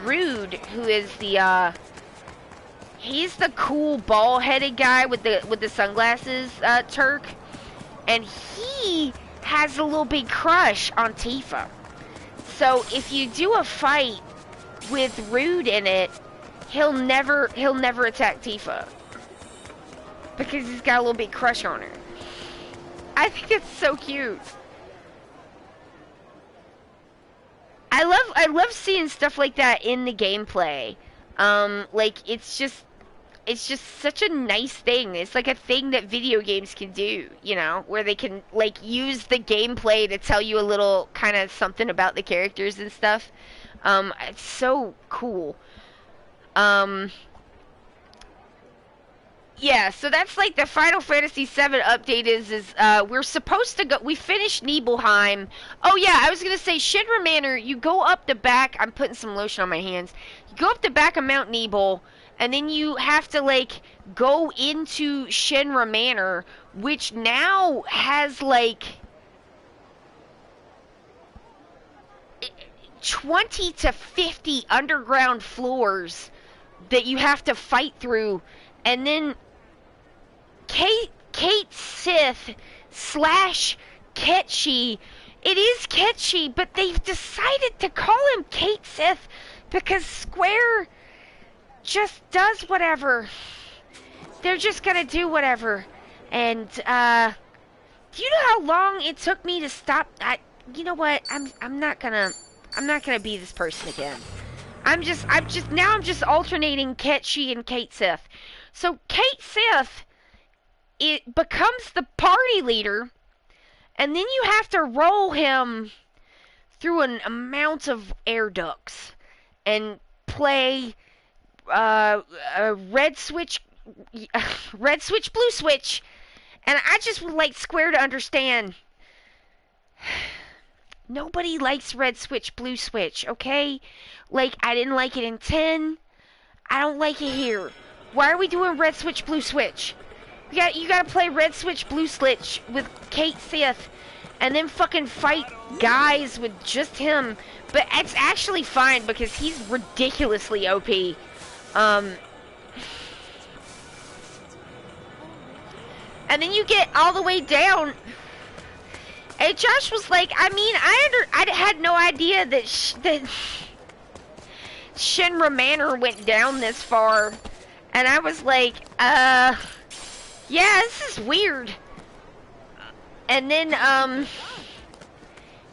Rude, who is the, he's the cool ball-headed guy with the sunglasses, Turk, and he has a little big crush on Tifa. So if you do a fight with Rude in it, he'll never attack Tifa because he's got a little big crush on her. I think it's so cute. I love seeing stuff like that in the gameplay. Like, it's just such a nice thing. It's like a thing that video games can do, you know, where they can, like, use the gameplay to tell you a little kind of something about the characters and stuff. It's so cool. Yeah, so that's like the Final Fantasy VII update is we're supposed to go, we finished Nibelheim. Oh yeah, I was gonna say, Shinra Manor, you go up the back, I'm putting some lotion on my hands. You go up the back of Mount Nibel, and then you have to, like, go into Shinra Manor, which now has, like, 20 to 50 underground floors that you have to fight through. And then Kate Sith, slash Ketchy. It is Ketchy, but they've decided to call him Kate Sith because Square just does whatever. They're just gonna do whatever. And, do you know how long it took me to stop? You know what? I'm not gonna be this person again. I'm just alternating Ketchy and Kate Sith. So Kate Sith, it becomes the party leader, and then you have to roll him through an amount of air ducts and play red switch, blue switch. And I just would like Square to understand, nobody likes red switch, blue switch, okay? Like, I didn't like it in 10. I don't like it here. Why are we doing red switch, blue switch? You gotta play red switch, blue switch with Kate Sith, and then fucking fight guys with just him. But it's actually fine because he's ridiculously OP. And then you get all the way down, and Josh was like, I mean, I had no idea that Shinra Manor went down this far. And I was like, yeah, this is weird. And then,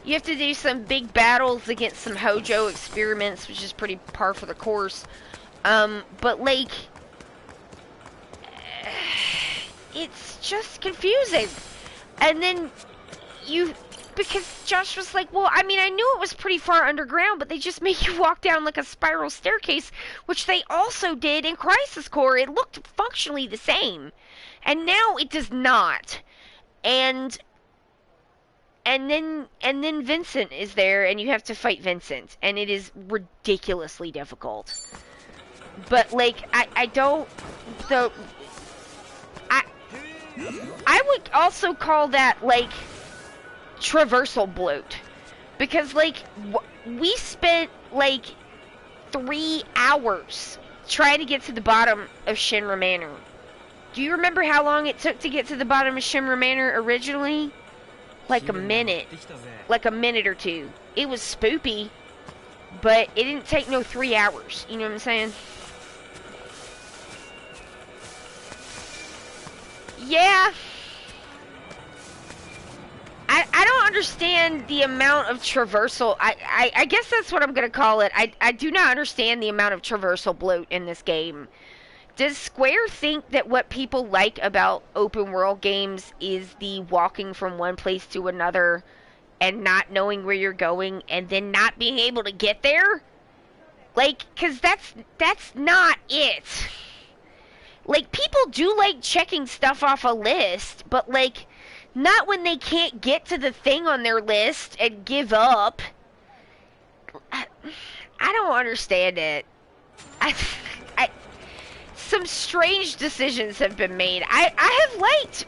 you have to do some big battles against some Hojo experiments, which is pretty par for the course. But like, it's just confusing. And then because Josh was like, well, I mean, I knew it was pretty far underground, but they just make you walk down like a spiral staircase, which they also did in Crisis Core. It looked functionally the same. And now it does not. And then Vincent is there, and you have to fight Vincent, and it is ridiculously difficult. But like, I would also call that, like, traversal bloat. Because, like, we spent, like, 3 hours trying to get to the bottom of Shinra Manor. Do you remember how long it took to get to the bottom of Shinra Manor originally? Like a minute. Like a minute or two. It was spoopy, but it didn't take no 3 hours. You know what I'm saying? Yeah. I don't understand the amount of traversal. I guess that's what I'm going to call it. I do not understand the amount of traversal bloat in this game. Does Square think that what people like about open world games is the walking from one place to another and not knowing where you're going and then not being able to get there? Like, 'cause that's not it. Like, people do like checking stuff off a list, but like, not when they can't get to the thing on their list and give up. I don't understand it. Some strange decisions have been made. I have liked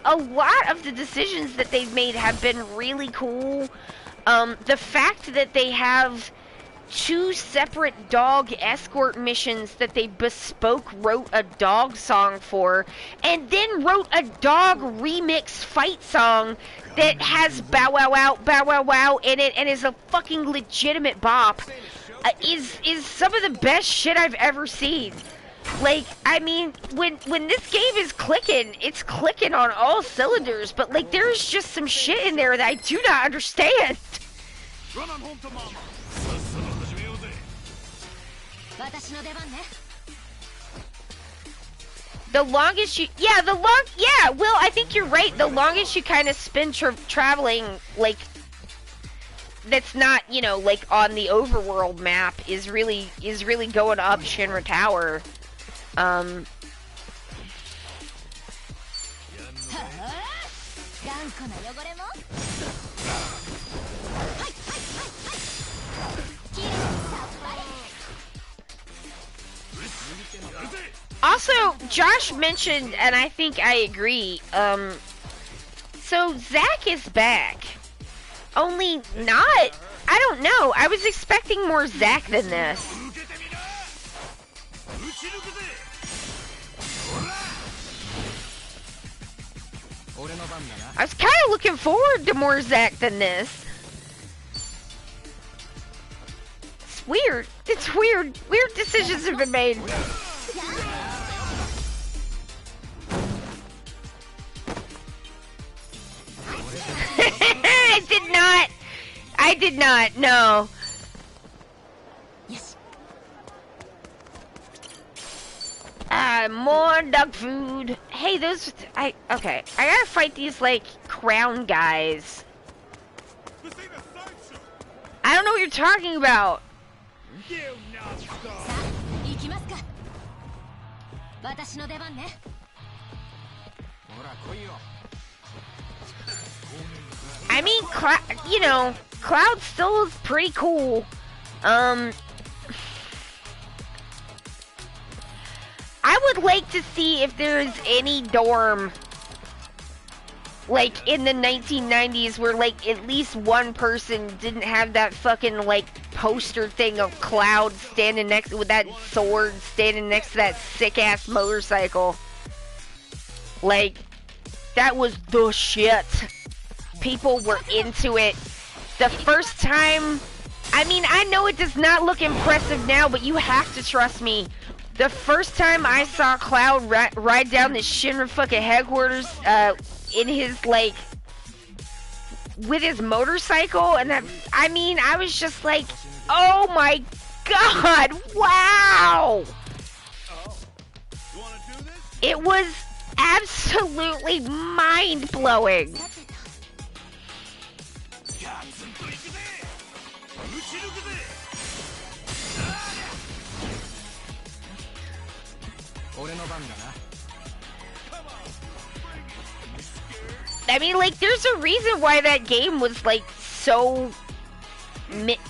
a lot of the decisions that they've made have been really cool. The fact that they have 2 separate dog escort missions that they bespoke wrote a dog song for, and then wrote a dog remix fight song that has bow wow in it and is a fucking legitimate bop, is some of the best shit I've ever seen. Like, I mean, when this game is clicking, it's clicking on all cylinders, but like, there's just some shit in there that I do not understand. Run on home to mama. The longest you, Will, I think you're right. The longest you kind of spend traveling, like, that's not, you know, like on the overworld map is really going up Shinra Tower. Also, Josh mentioned, and I think I agree, so Zack is back. Only not, I don't know, I was expecting more Zack than this. I was kind of looking forward to more Zack than this. It's weird. It's weird. Weird decisions have been made. I did not, no. More dog food. Hey, okay. I gotta fight these, like, crown guys. I don't know what you're talking about. I mean, you know, Cloud still is pretty cool. I would like to see if there's any dorm, like, in the 1990s where, like, at least one person didn't have that fucking, like, poster thing of Cloud standing next with that sword, standing next to that sick-ass motorcycle. Like, that was the shit. People were into it. The first time, I mean, I know it does not look impressive now, but you have to trust me. The first time I saw Cloud ride down the Shinra fucking headquarters, in his, like, with his motorcycle, and that, I mean, I was just like, oh my god, wow! It was absolutely mind-blowing. I mean, like, there's a reason why that game was, like, so,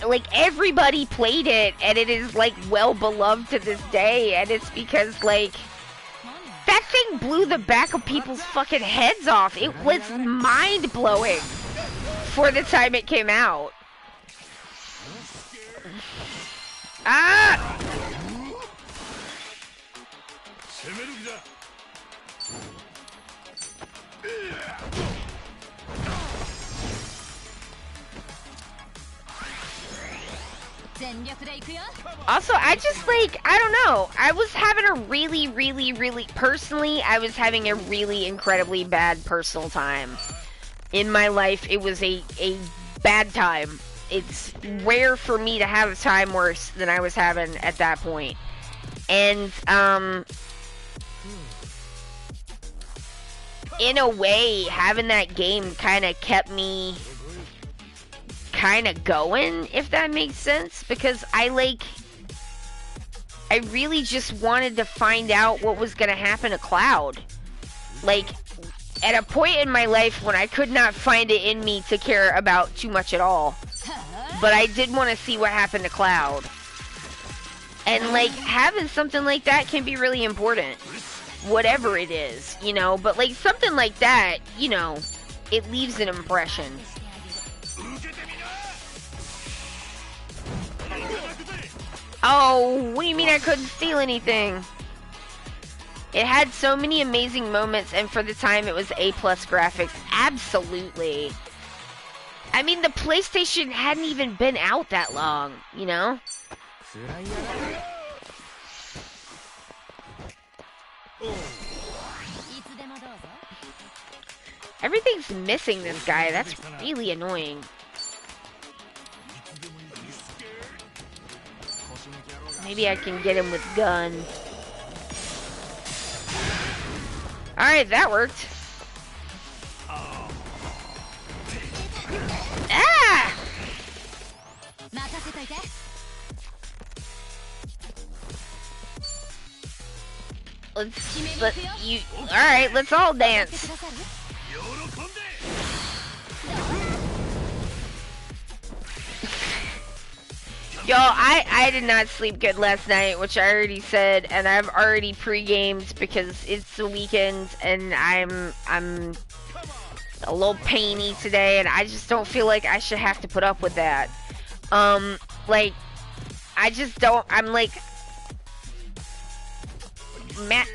like, everybody played it, and it is, like, well beloved to this day, and it's because, like, that thing blew the back of people's fucking heads off. It was mind-blowing for the time it came out. Ah! Also, I just, like, I don't know. I was having a personally, I was having a really incredibly bad personal time. In my life, it was a bad time. It's rare for me to have a time worse than I was having at that point. And, in a way, having that game kind of kept me kind of going, if that makes sense, because I really just wanted to find out what was going to happen to Cloud. Like, at a point in my life when I could not find it in me to care about too much at all. But I did want to see what happened to Cloud. And, like, having something like that can be really important. Whatever it is, you know, but, like, something like that, you know, it leaves an impression. Oh, what do you mean I couldn't steal anything? It had so many amazing moments, and for the time it was A+ graphics. Absolutely. I mean, the PlayStation hadn't even been out that long, you know? Everything's missing this guy. That's really annoying. Maybe I can get him with gun. Alright, that worked. Ah! Alright, let's all dance. Yo, I did not sleep good last night, which I already said, and I've already pre-gamed because it's the weekend and I'm a little painy today, and I just don't feel like I should have to put up with that. Like, I just don't, I'm like,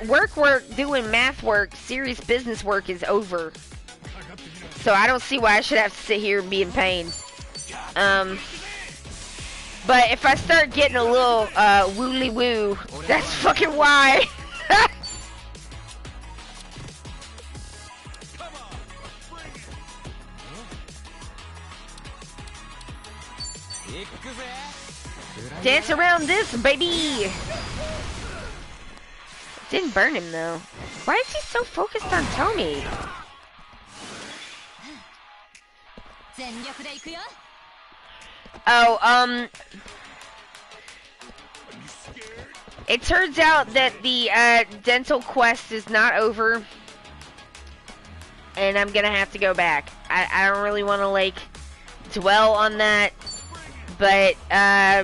work, doing math work, serious business work is over. So I don't see why I should have to sit here and be in pain. But if I start getting a little woolly woo, that's fucking why. Dance around this, baby. Didn't burn him though. Why is he so focused on Tommy? Oh, it turns out that the dental quest is not over, and I'm gonna have to go back. I don't really want to like dwell on that, but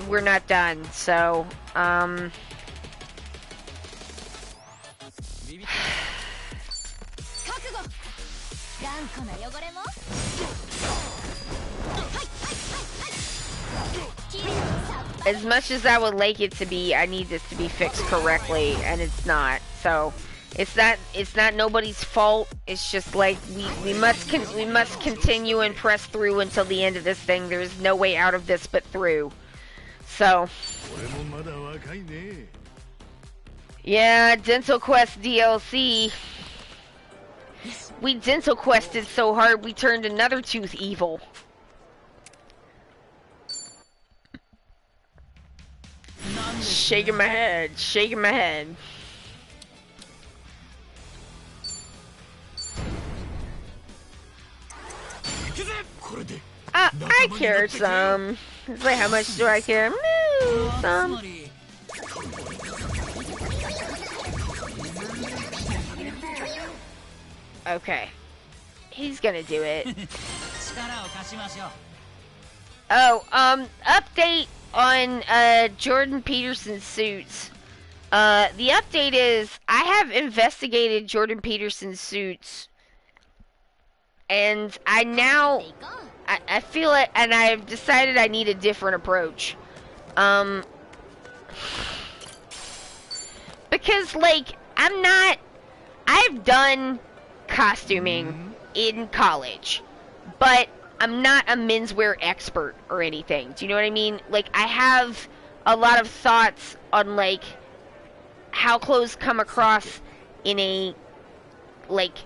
we're not done. So as much as I would like it to be, I need this to be fixed correctly, and it's not. So it's not nobody's fault. It's just like we must continue and press through until the end of this thing. There's no way out of this but through. So yeah, Dental Quest DLC. We Dental Quested so hard we turned another tooth evil. Shaking my head, shaking my head. I care some. It's like, how much do I care? No, some. Okay. He's gonna do it. Oh, update on Jordan Peterson's suits. The update is I have investigated Jordan Peterson's suits, and I feel it, and I've decided I need a different approach. Because like I've done costuming in college, but I'm not a menswear expert or anything. Do you know what I mean? Like, I have a lot of thoughts on, like, how clothes come across in a, like,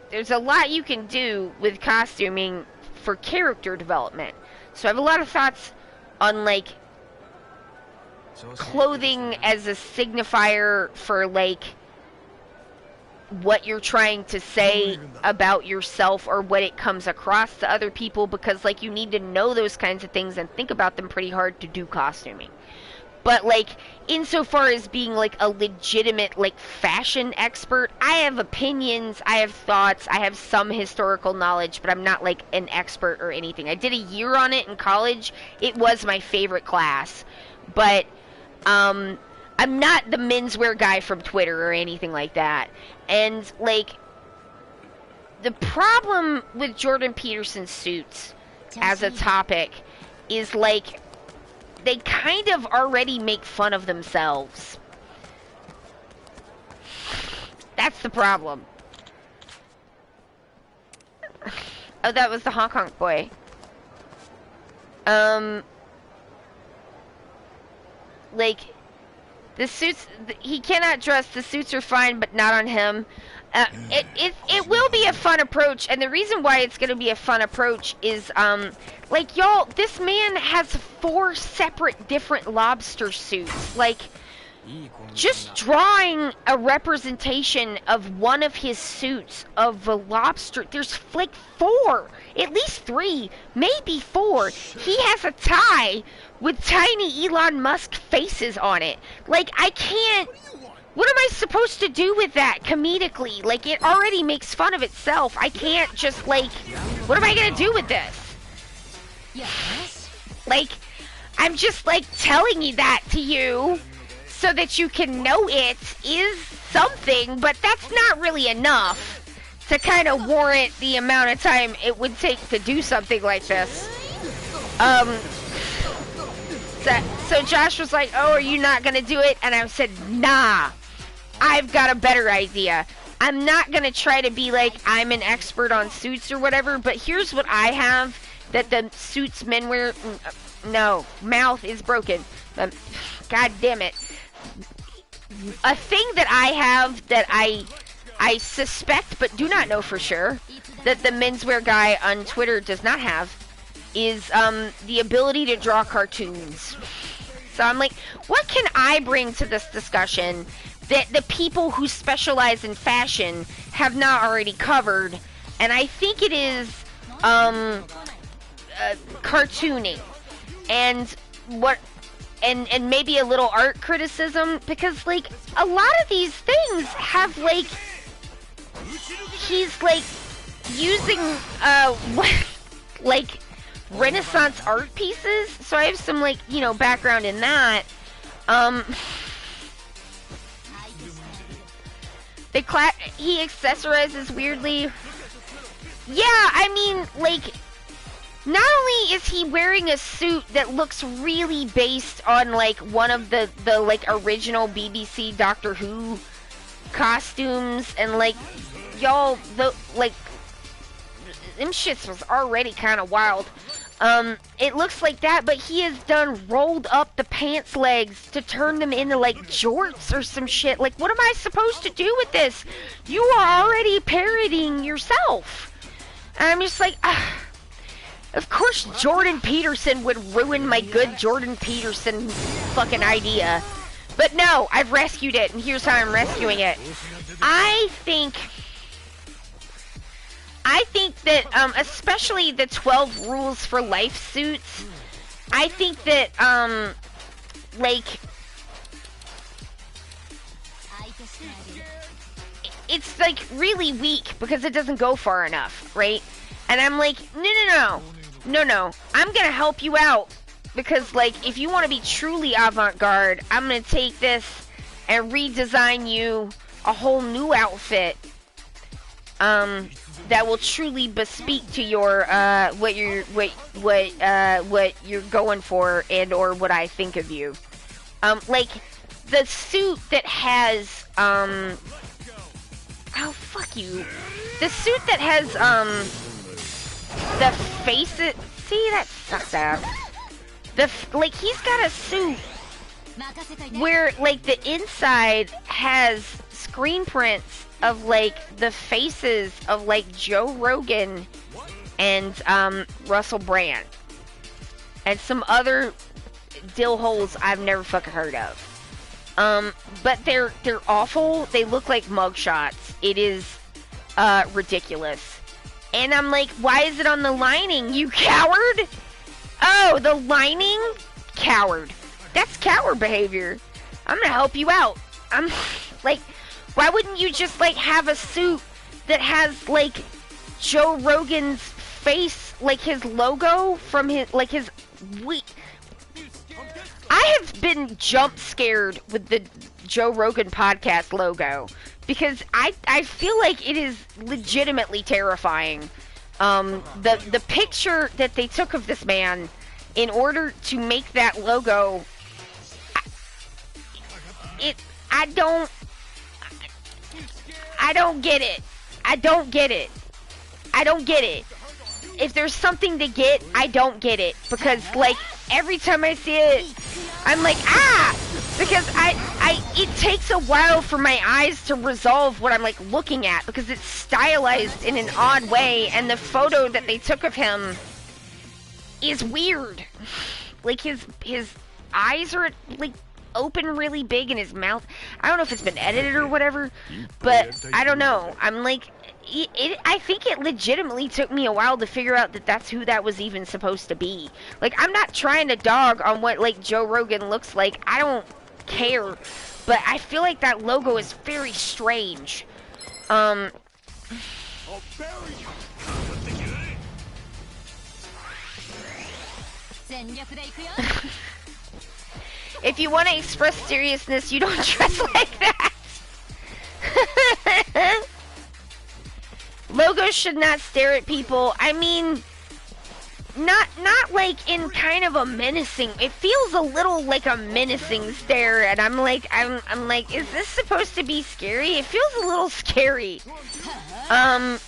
there's a lot you can do with costuming for character development. So I have a lot of thoughts on, like, clothing as a signifier for, like, what you're trying to say about yourself or what it comes across to other people, because like you need to know those kinds of things and think about them pretty hard to do costuming. But like insofar as being like a legitimate like fashion expert, I have opinions, I have thoughts, I have some historical knowledge, but I'm not like an expert or anything. I did a year on it in college. It was my favorite class, but I'm not the menswear guy from Twitter or anything like that. And, like, the problem with Jordan Peterson's suits as a topic is, like, they kind of already make fun of themselves. That's the problem. Oh, that was the Hong Kong boy. Like, the suits, he cannot dress, the suits are fine, but not on him. It will be a fun approach, and the reason why it's going to be a fun approach is, like, y'all, this man has 4 separate different lobster suits. Like, just drawing a representation of one of his suits of a lobster, there's like 4, at least 3, maybe 4. He has a tie with tiny Elon Musk faces on it. Like, I can't, what am I supposed to do with that comedically? Like, it already makes fun of itself. I can't just, like, what am I gonna do with this? Yes. Like, I'm just, like, telling you that to you so that you can know it is something, but that's not really enough to kind of warrant the amount of time it would take to do something like this. So Josh was like, oh, are you not gonna do it? And I said, nah, I've got a better idea. I'm not gonna try to be like I'm an expert on suits or whatever, but here's what I have that the suits men wear. No, mouth is broken. God damn it. A thing that I have that I suspect but do not know for sure that the menswear guy on Twitter does not have is the ability to draw cartoons. So I'm like, what can I bring to this discussion that the people who specialize in fashion have not already covered? And I think it is cartooning and and maybe a little art criticism, because like a lot of these things have like he's like using like Renaissance art pieces, so I have some like, you know, background in that. He accessorizes weirdly. Yeah, I mean, like, not only is he wearing a suit that looks really based on like one of the like original BBC Doctor Who costumes, and like y'all, the like them shits was already kind of wild. It looks like that, but he has done rolled up the pants legs to turn them into like jorts or some shit. Like, what am I supposed to do with this? You are already parodying yourself. And I'm just like, of course Jordan Peterson would ruin my good Jordan Peterson fucking idea. But no, I've rescued it, and here's how I'm rescuing it. I think that, especially the 12 rules for life suits, I think that, like, it's, like, really weak because it doesn't go far enough, right? And I'm like, no, I'm gonna help you out, because, like, if you want to be truly avant-garde, I'm gonna take this and redesign you a whole new outfit, that will truly bespeak to your what you're going for, and or what I think of you. Like the suit that has oh fuck you. The suit that has the faces. See, that sucks out. Like he's got a suit where like the inside has screen prints of like the faces of like Joe Rogan and Russell Brand and some other dill holes I've never fucking heard of. But they're awful. They look like mugshots. It is ridiculous. And I'm like, why is it on the lining, you coward? Oh, the lining? Coward. That's coward behavior. I'm gonna help you out. I'm like, why wouldn't you just, like, have a suit that has, like, Joe Rogan's face, like, his logo from his, like, his... I have been jump scared with the Joe Rogan podcast logo, because I feel like it is legitimately terrifying. The picture that they took of this man in order to make that logo, I don't get it. I don't get it. If there's something to get, I don't get it. Because, like, every time I see it, I'm like, ah! Because it takes a while for my eyes to resolve what I'm, like, looking at. Because it's stylized in an odd way. And the photo that they took of him is weird. Like, his eyes are, like, open really big in his mouth. I don't know if it's been edited or whatever, but I don't know. I'm like, I think it legitimately took me a while to figure out that that's who that was even supposed to be. Like, I'm not trying to dog on what, like, Joe Rogan looks like. I don't care, but I feel like that logo is very strange. If you want to express seriousness, you don't dress like that. Logos should not stare at people. I mean, not like in kind of a menacing. It feels a little like a menacing stare, and I'm like, is this supposed to be scary? It feels a little scary. I'm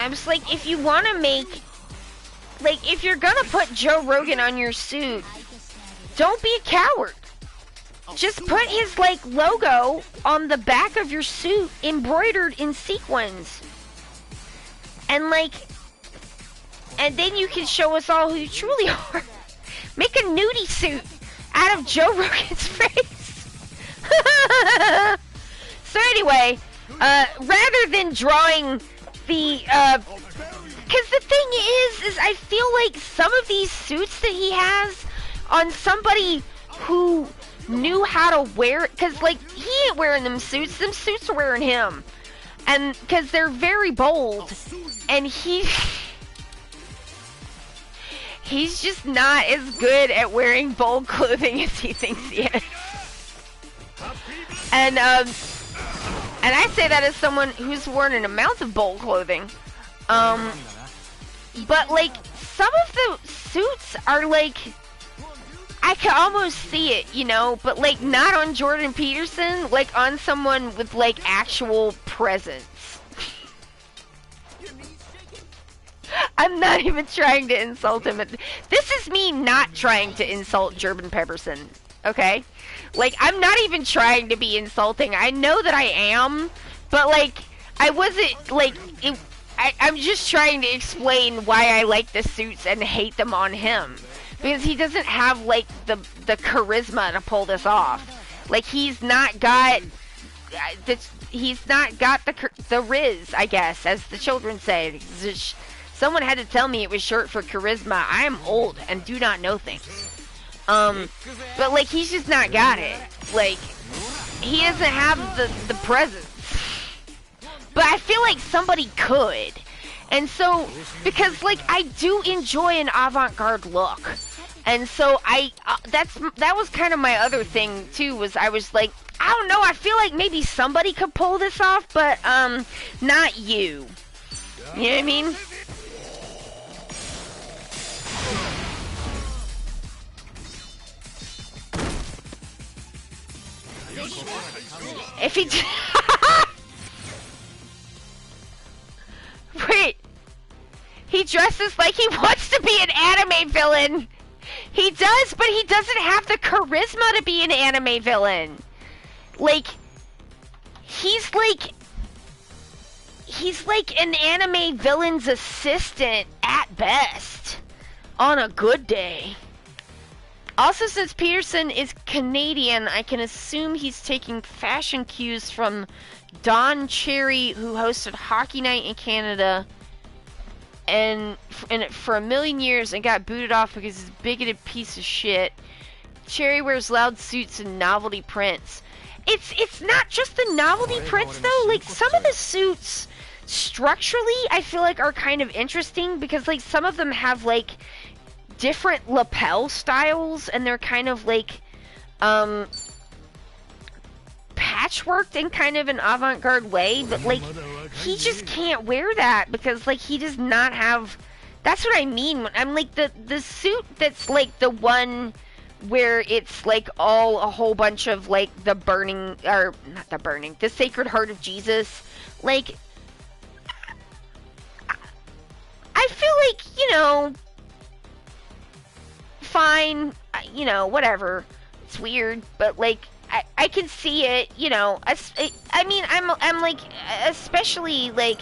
just like, if you want to make, like, if you're gonna put Joe Rogan on your suit, don't be a coward. Just put his, like, logo on the back of your suit, embroidered in sequins. And, like, and then you can show us all who you truly are. Make a nudie suit out of Joe Rogan's face. So anyway, rather than drawing the, because the thing is I feel like some of these suits that he has on somebody who knew how to wear it, because, like, he ain't wearing them suits are wearing him. And, because they're very bold, and he's just not as good at wearing bold clothing as he thinks he is. And I say that as someone who's worn an amount of bold clothing. But, like, some of the suits are, like, I can almost see it, you know, but, like, not on Jordan Peterson, like, on someone with, like, actual presence. I'm not even trying to insult him. This is me not trying to insult Jordan Pepperson, okay? Like, I'm not even trying to be insulting. I know that I am, but, like, I wasn't, like, I'm just trying to explain why I like the suits and hate them on him. Because he doesn't have, like, the charisma to pull this off. Like, he's not got the riz, I guess, as the children say. Someone had to tell me it was short for charisma. I am old and do not know things. But, like, he's just not got it. Like, he doesn't have the presence. But I feel like somebody could. And so, because, like, I do enjoy an avant-garde look. And so that was kind of my other thing too, was I was like, I don't know, I feel like maybe somebody could pull this off, but not you. You know what I mean? If he Wait. He dresses like he wants to be an anime villain. He does, but he doesn't have the charisma to be an anime villain. Like, he's like an anime villain's assistant at best, on a good day. Also, since Peterson is Canadian, I can assume he's taking fashion cues from Don Cherry, who hosted Hockey Night in Canada and for a million years and got booted off because he's a bigoted piece of shit. Cherry wears loud suits and novelty prints. It's not just the novelty prints though. Like, some of the suits structurally I feel like are kind of interesting, because like some of them have like different lapel styles and they're kind of like patchworked in kind of an avant-garde way, but like he just can't wear that because like he does not have. That's what I mean when I'm like the suit that's like the one where it's like all a whole bunch of like the burning, or not the burning, the Sacred Heart of Jesus. Like, I feel like, you know, fine, you know, whatever. It's weird, but like I can see it, you know. I mean, I'm like, especially like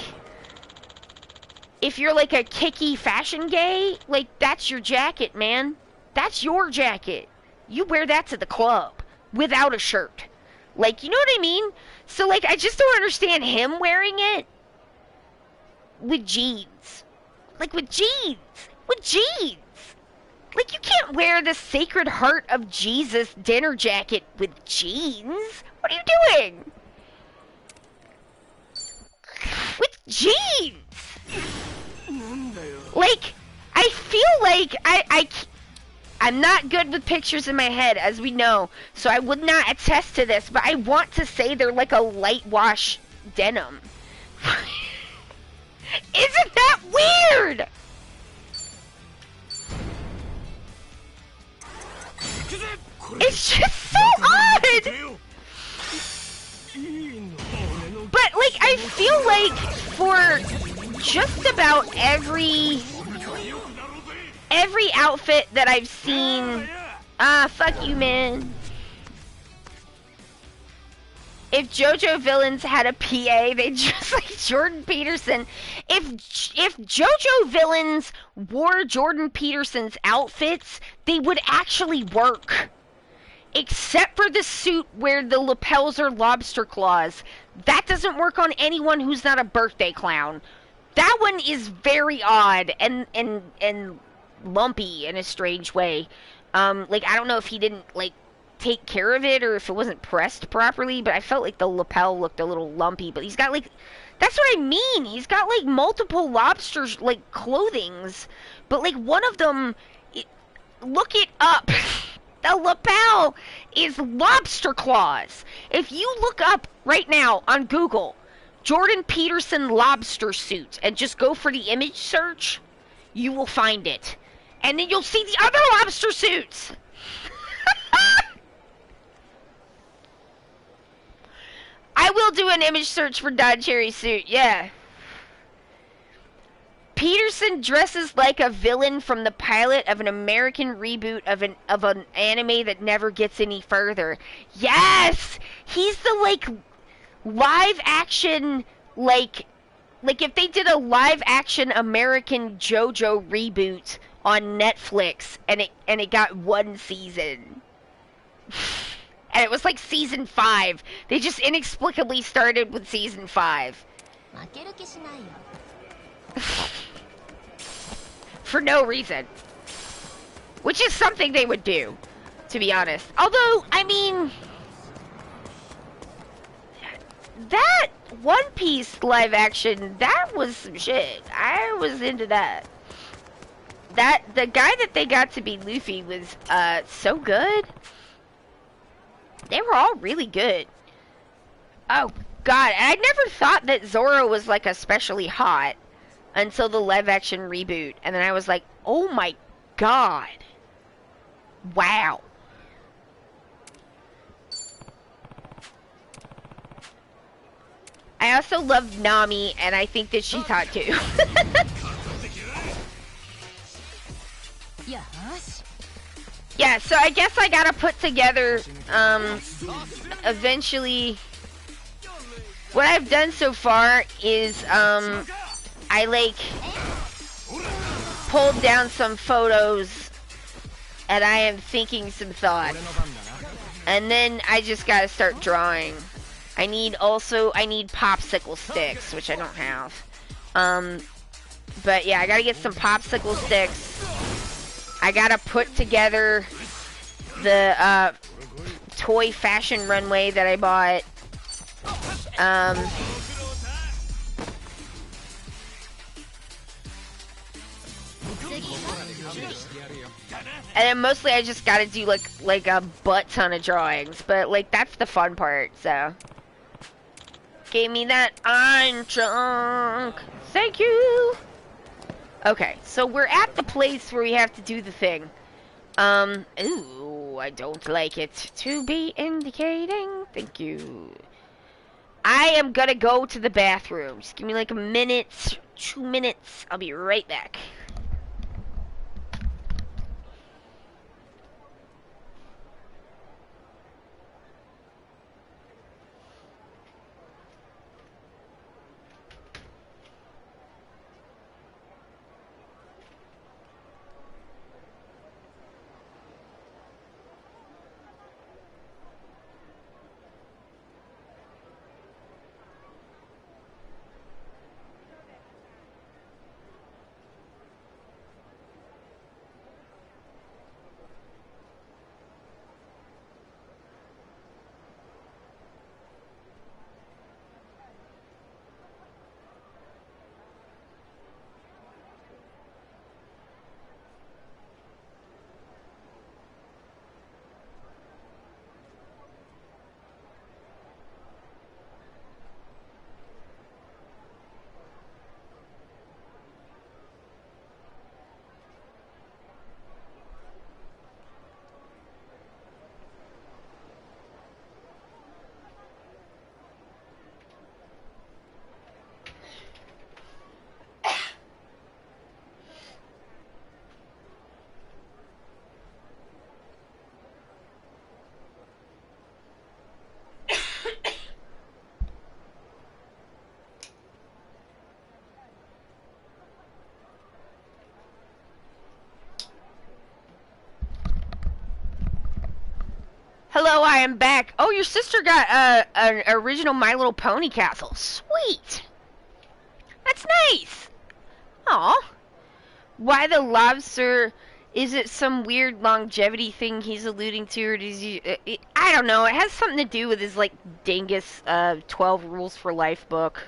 if you're like a kicky fashion gay, like that's your jacket, man. That's your jacket. You wear that to the club without a shirt. Like, you know what I mean? So like, I just don't understand him wearing it with jeans. Like, with jeans. With jeans. Like, you can't wear the Sacred Heart of Jesus dinner jacket with jeans. What are you doing? With jeans. Like, I feel like I'm not good with pictures in my head, as we know, so I would not attest to this, but I want to say they're like a light wash denim. Isn't that weird? It's just so odd! But, like, I feel like for just about every outfit that I've seen... fuck you, man. If JoJo villains had a PA, they'd just like Jordan Peterson. If JoJo villains wore Jordan Peterson's outfits, they would actually work. Except for the suit where the lapels are lobster claws. That doesn't work on anyone who's not a birthday clown. That one is very odd and lumpy in a strange way. Like, I don't know if he didn't, like, take care of it or if it wasn't pressed properly, but I felt like the lapel looked a little lumpy. But he's got, like, that's what I mean. He's got, like, multiple lobsters, like, clothings. But, like, one of them, look it up. The lapel is lobster claws. If you look up right now on Google, Jordan Peterson lobster suit, and just go for the image search, you will find it. And then you'll see the other lobster suits. I will do an image search for Don Cherry's suit, yeah. Peterson dresses like a villain from the pilot of an American reboot of an anime that never gets any further. Yes! He's the, like, live action, like if they did a live action American JoJo reboot on Netflix and it got one season. And it was like season 5. They just inexplicably started with season 5. For no reason. Which is something they would do, to be honest. Although, I mean, that One Piece live action, that was some shit. I was into that. The guy that they got to be Luffy was so good. They were all really good. Oh god, I never thought that Zoro was like especially hot until the live action reboot, and then I was like, oh my god. Wow. I also love Nami, and I think that she's hot too. Yeah, so I guess I gotta put together, eventually, what I've done so far is, I, like, pulled down some photos, and I am thinking some thoughts, and then I just gotta start drawing. I need popsicle sticks, which I don't have, but yeah, I gotta get some popsicle sticks. I gotta put together the toy fashion runway that I bought. And then mostly I just gotta do like a butt ton of drawings, but like that's the fun part. So give me that iron chunk. Thank you. Okay, so we're at the place where we have to do the thing. Ooh, I don't like it to be indicating. Thank you. I am gonna go to the bathroom. Just give me like a minute, 2 minutes. I'll be right back. am back. Oh, your sister got an original My Little Pony castle. Sweet. That's nice. Aw. Why the lobster? Is it some weird longevity thing he's alluding to, or does he? I don't know. It has something to do with his like dingus 12 Rules for Life book.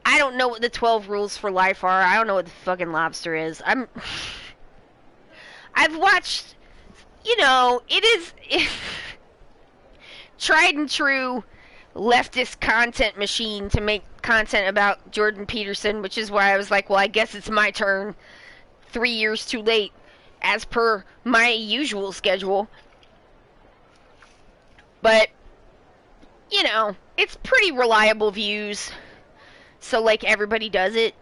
I don't know what the 12 Rules for Life are. I don't know what the fucking lobster is. I've watched. You know, it is tried and true leftist content machine to make content about Jordan Peterson, which is why I was like, well, I guess it's my turn 3 years too late, as per my usual schedule. But, you know, it's pretty reliable views, so, like, everybody does it.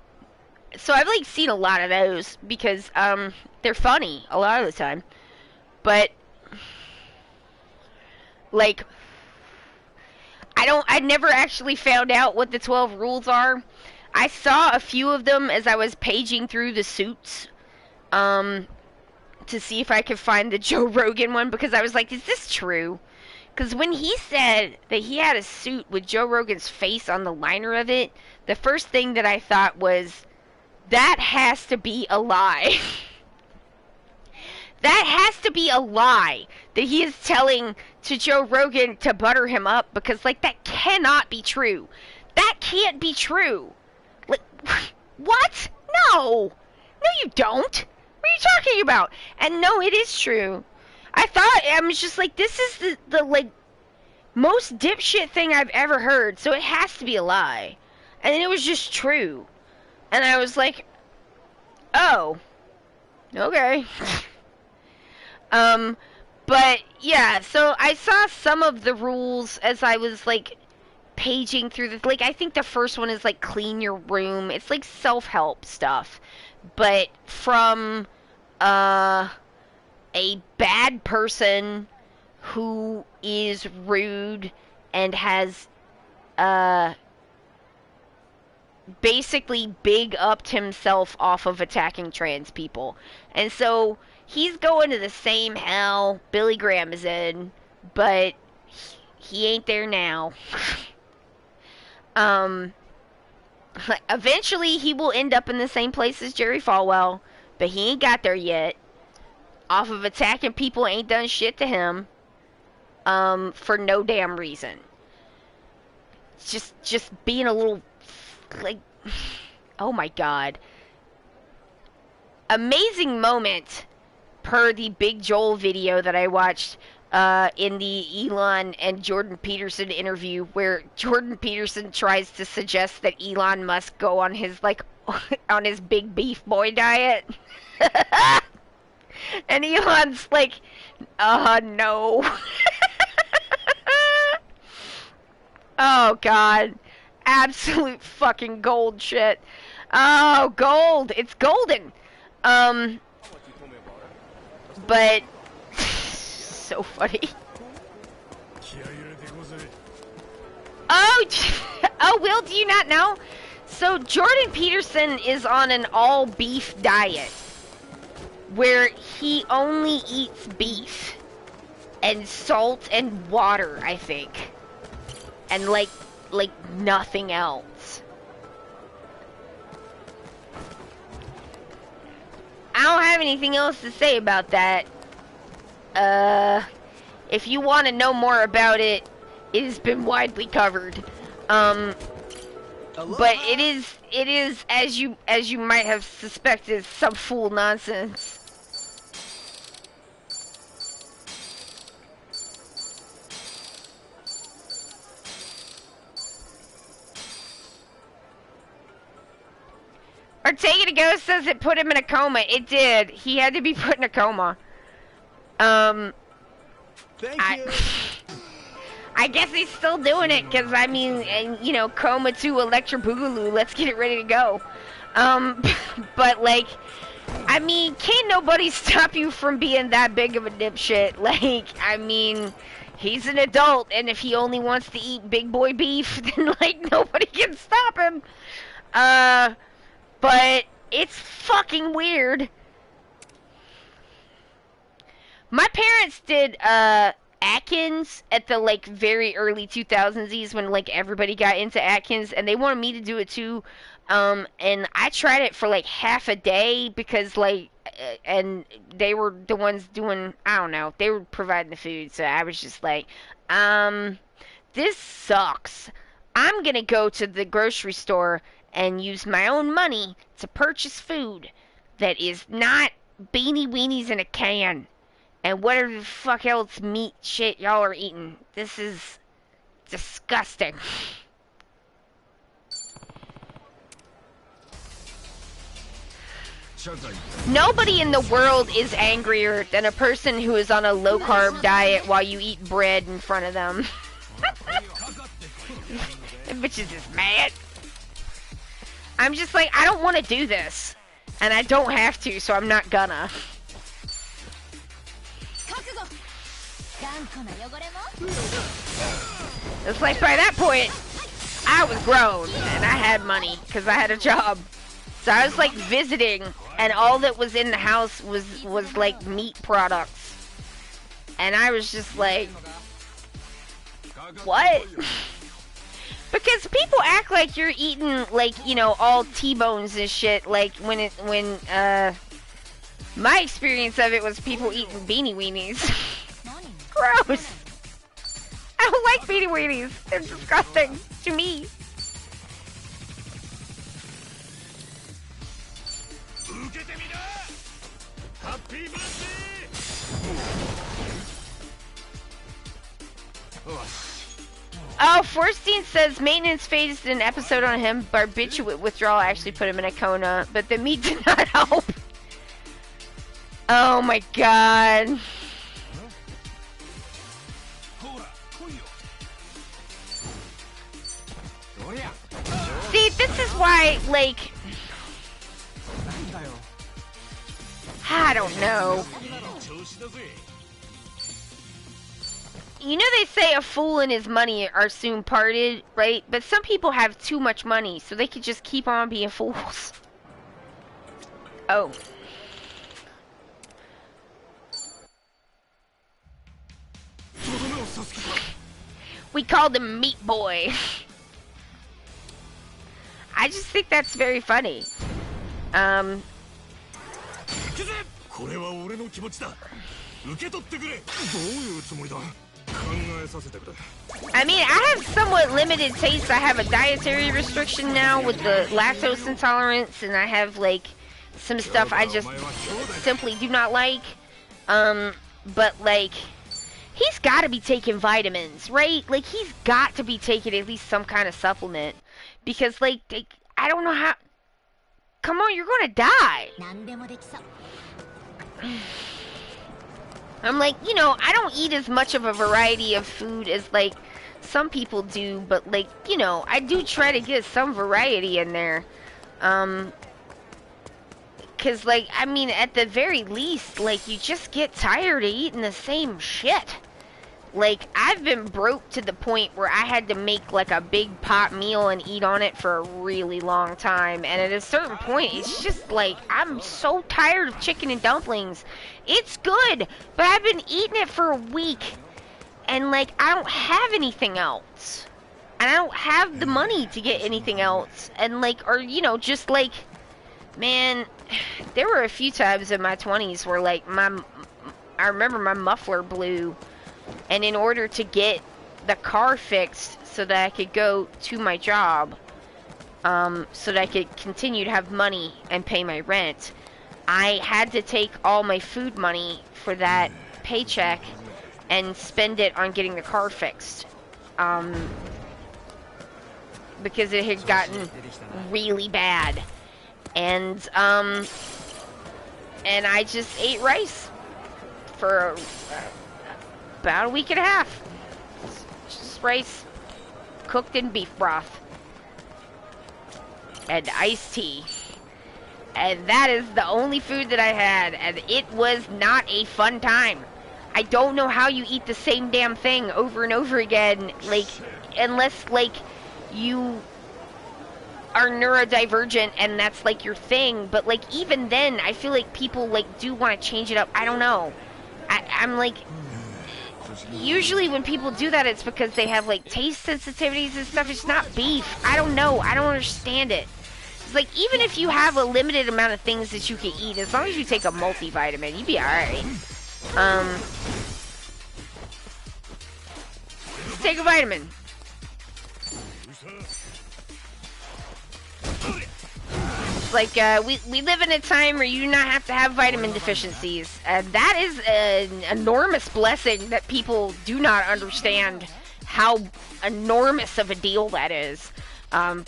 So I've, like, seen a lot of those, because, they're funny a lot of the time. But, like, I never actually found out what the 12 rules are. I saw a few of them as I was paging through the suits, to see if I could find the Joe Rogan one, because I was like, is this true? Because when he said that he had a suit with Joe Rogan's face on the liner of it, the first thing that I thought was, that has to be a lie. That has to be a lie that he is telling to Joe Rogan to butter him up, because, like, that cannot be true. That can't be true. Like, what? No. No, you don't. What are you talking about? And no, it is true. I was just like, this is the like, most dipshit thing I've ever heard, so it has to be a lie. And then it was just true. And I was like, oh, okay. But, yeah, so I saw some of the rules as I was, like, paging through the, like, I think the first one is, like, clean your room. It's, like, self-help stuff. But from, a bad person who is rude and has, basically big-upped himself off of attacking trans people. And so he's going to the same hell Billy Graham is in, but he ain't there now. Eventually he will end up in the same place as Jerry Falwell, but he ain't got there yet. Off of attacking people ain't done shit to him, for no damn reason. Just being a little, like, oh my god. Amazing moment, per the Big Joel video that I watched, in the Elon and Jordan Peterson interview, where Jordan Peterson tries to suggest that Elon Musk go on his, like, on his big beef boy diet. And Elon's like, no. Oh, God. Absolute fucking gold shit. Oh, gold. It's golden. But, so funny. Oh, oh, Will, do you not know? So, Jordan Peterson is on an all-beef diet, where he only eats beef and salt and water, I think, and like nothing else. I don't have anything else to say about that. If you want to know more about it, it has been widely covered. But it is as you might have suspected, some fool nonsense. Ortega to Go says it put him in a coma. It did. He had to be put in a coma. Thank you. I guess he's still doing it, because, I mean, and, you know, coma to Electra Boogaloo. Let's get it ready to go. But, like, I mean, can't nobody stop you from being that big of a dipshit. Like, I mean, he's an adult, and if he only wants to eat big boy beef, then, like, nobody can stop him. But it's fucking weird. My parents did, Atkins at the like very early 2000s when like everybody got into Atkins, and they wanted me to do it too. And I tried it for like half a day because like, and they were the ones doing, I don't know, they were providing the food, so I was just like, this sucks. I'm gonna go to the grocery store and use my own money to purchase food that is not beanie weenies in a can and whatever the fuck else meat shit y'all are eating. This is disgusting. Nobody in the world is angrier than a person who is on a low-carb diet while you eat bread in front of them. That bitch is just mad. I'm just like, I don't want to do this. And I don't have to, so I'm not gonna. It's like by that point, I was grown and I had money because I had a job. So I was like visiting, and all that was in the house was like meat products. And I was just like, what? Because people act like you're eating like, you know, all T-bones and shit, like when my experience of it was people eating beanie weenies. Gross. I don't like beanie weenies. They're disgusting to me. Oh, Forstein says maintenance phased an episode on him. Barbiturate withdrawal actually put him in a Kona, but the meat did not help. Oh my god. See, this is why, like, I don't know. You know they say a fool and his money are soon parted, right? But some people have too much money, so they could just keep on being fools. Oh. We called him Meat Boy. I just think that's very funny. I mean, I have somewhat limited taste. I have a dietary restriction now with the lactose intolerance, and I have like some stuff I just simply do not like. But like, he's got to be taking vitamins, right? Like, he's got to be taking at least some kind of supplement. Because, like, I don't know how... Come on, you're gonna die. I'm like, you know, I don't eat as much of a variety of food as, like, some people do. But, like, you know, I do try to get some variety in there. Because, like, I mean, at the very least, like, you just get tired of eating the same shit. Like, I've been broke to the point where I had to make, like, a big pot meal and eat on it for a really long time. And at a certain point, it's just, like, I'm so tired of chicken and dumplings. It's good, but I've been eating it for a week. And, like, I don't have anything else. And I don't have the money to get anything else. And, like, or, you know, just, like, man, there were a few times in my 20s where, like, I remember my muffler blew. And in order to get the car fixed so that I could go to my job, so that I could continue to have money and pay my rent, I had to take all my food money for that paycheck and spend it on getting the car fixed. Because it had gotten really bad. And I just ate rice for about a week and a half. Just rice cooked in beef broth and iced tea, and that is the only food that I had, and it was not a fun time. I don't know how you eat the same damn thing over and over again, like, unless, like, you are neurodivergent and that's, like, your thing. But, like, even then, I feel like people, like, do want to change it up. I don't know. I'm like, usually when people do that, it's because they have like taste sensitivities and stuff. It's not beef. I don't know. I don't understand it. It's like, even if you have a limited amount of things that you can eat, as long as you take a multivitamin, you'd be alright. Take a vitamin. Like, we live in a time where you do not have to have vitamin deficiencies. And that is an enormous blessing that people do not understand how enormous of a deal that is.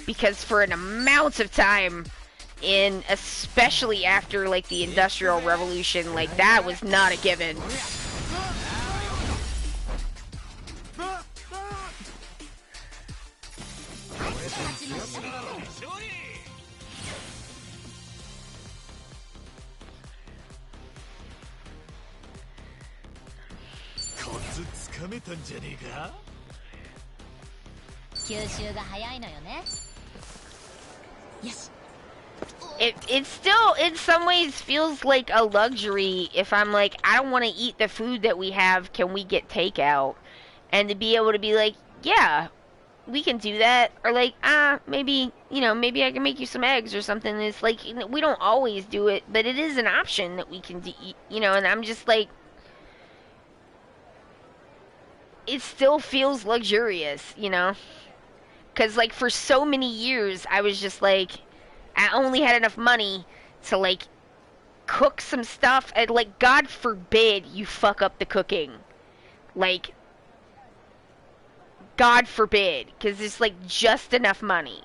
Because for an amount of time, especially after, like, the Industrial Revolution, like, that was not a given. It still, in some ways, feels like a luxury if I'm like, I don't want to eat the food that we have, can we get takeout? And to be able to be like, yeah, we can do that. Or like, maybe, maybe I can make you some eggs or something. It's like, we don't always do it, but it is an option that we can do, and I'm just like, it still feels luxurious, Because, like, for so many years, I was just like, I only had enough money to, like, cook some stuff. And, like, God forbid you fuck up the cooking. Like, God forbid. Because it's, like, just enough money,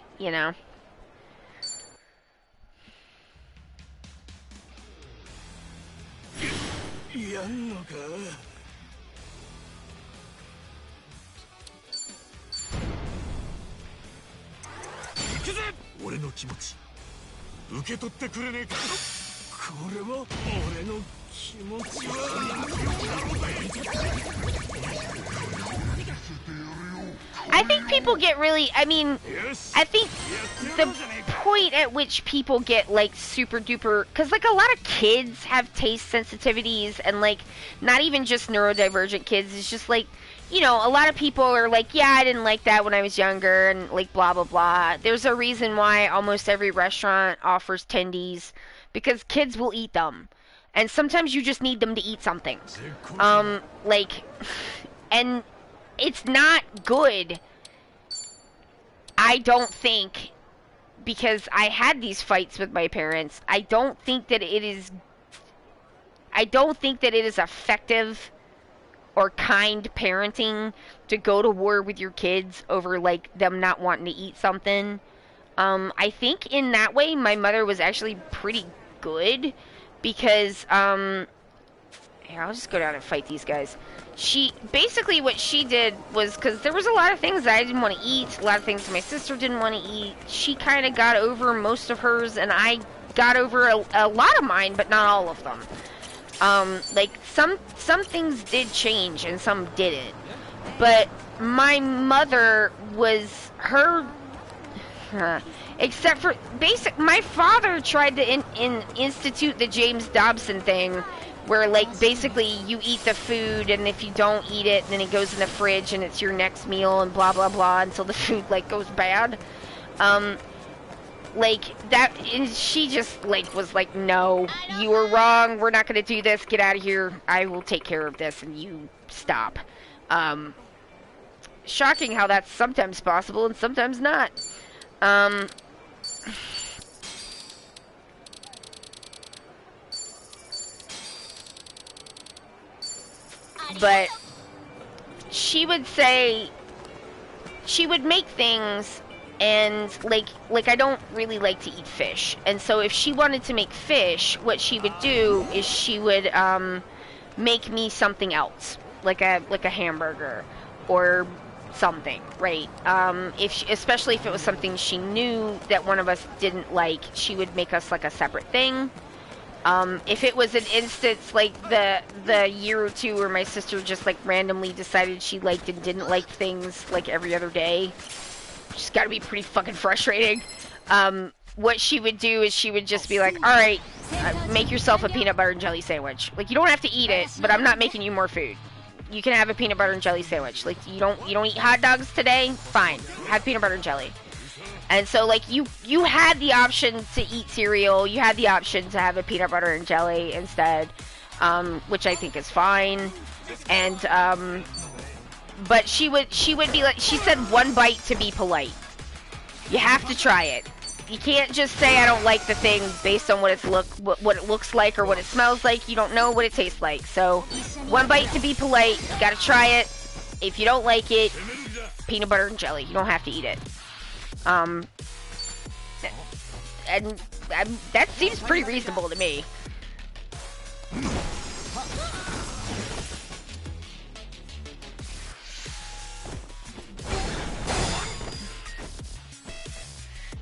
I think people get really, I think the point at which people get, like, super duper, because, like, a lot of kids have taste sensitivities, and, like, not even just neurodivergent kids, it's just, like, a lot of people are like, yeah, I didn't like that when I was younger, and, like, blah, blah, blah. There's a reason why almost every restaurant offers tendies, because kids will eat them. And sometimes you just need them to eat something. And it's not good, I don't think, because I had these fights with my parents. I don't think that it is effective or kind parenting to go to war with your kids over, like, them not wanting to eat something. I think in that way, my mother was actually pretty good, because, here, I'll just go down and fight these guys. Basically what she did was, because there was a lot of things that I didn't want to eat, a lot of things my sister didn't want to eat, she kind of got over most of hers, and I got over a lot of mine, but not all of them. Like, some things did change, and some didn't. But my mother was, except for, my father tried to institute the James Dobson thing, where, like, basically you eat the food, and if you don't eat it, then it goes in the fridge, and it's your next meal, and blah, blah, blah, until the food, like, goes bad. Like, that, and she just, like, was like, no, you were wrong, we're not gonna do this, get out of here, I will take care of this, and you stop. Shocking how that's sometimes possible, and sometimes not. But she would say, she would make things, and like I don't really like to eat fish, and so if she wanted to make fish, what she would do is she would make me something else, like a hamburger or something, right? Especially if it was something she knew that one of us didn't like, she would make us like a separate thing. If it was an instance like the year or two where my sister just like randomly decided she liked and didn't like things like every other day, which has got to be pretty fucking frustrating. What she would do is she would just be like, all right, make yourself a peanut butter and jelly sandwich. Like, you don't have to eat it, but I'm not making you more food. you can have a peanut butter and jelly sandwich. Like, you don't eat hot dogs today? Fine. Have peanut butter and jelly. And so, like, you had the option to eat cereal. You had the option to have a peanut butter and jelly instead, which I think is fine. And, but she would be like, she said 1 bite to be polite. You have to try it. You can't just say I don't like the thing based on what it looks like or what it smells like. You don't know what it tastes like. So 1 bite to be polite. You gotta try it. If you don't like it, peanut butter and jelly. You don't have to eat it. And that seems pretty reasonable to me.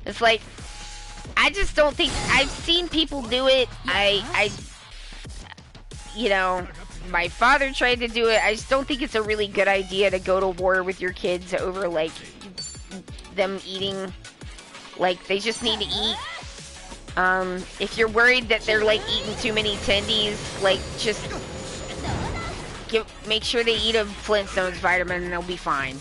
It's like, I just don't think, I've seen people do it. You know, my father tried to do it. I just don't think it's a really good idea to go to war with your kids over, like, them eating. Like, they just need to eat. If you're worried that they're, like, eating too many tendies, like, just make sure they eat a Flintstones vitamin and they'll be fine.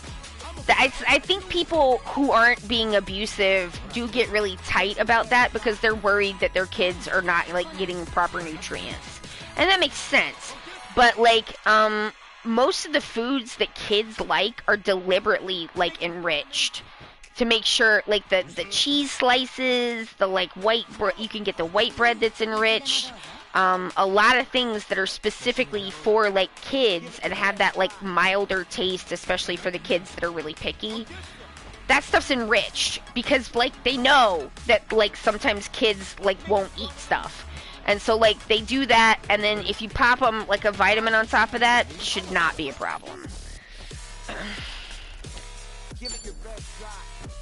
I think people who aren't being abusive do get really tight about that because they're worried that their kids are not, like, getting proper nutrients. And that makes sense. But, like, most of the foods that kids like are deliberately, like, enriched to make sure, like, the cheese slices, the, like, you can get the white bread that's enriched. A lot of things that are specifically for, like, kids and have that, like, milder taste, especially for the kids that are really picky. That stuff's enriched because, like, they know that, like, sometimes kids, like, won't eat stuff. And so, like, they do that, and then if you pop them, like, a vitamin on top of that, it should not be a problem.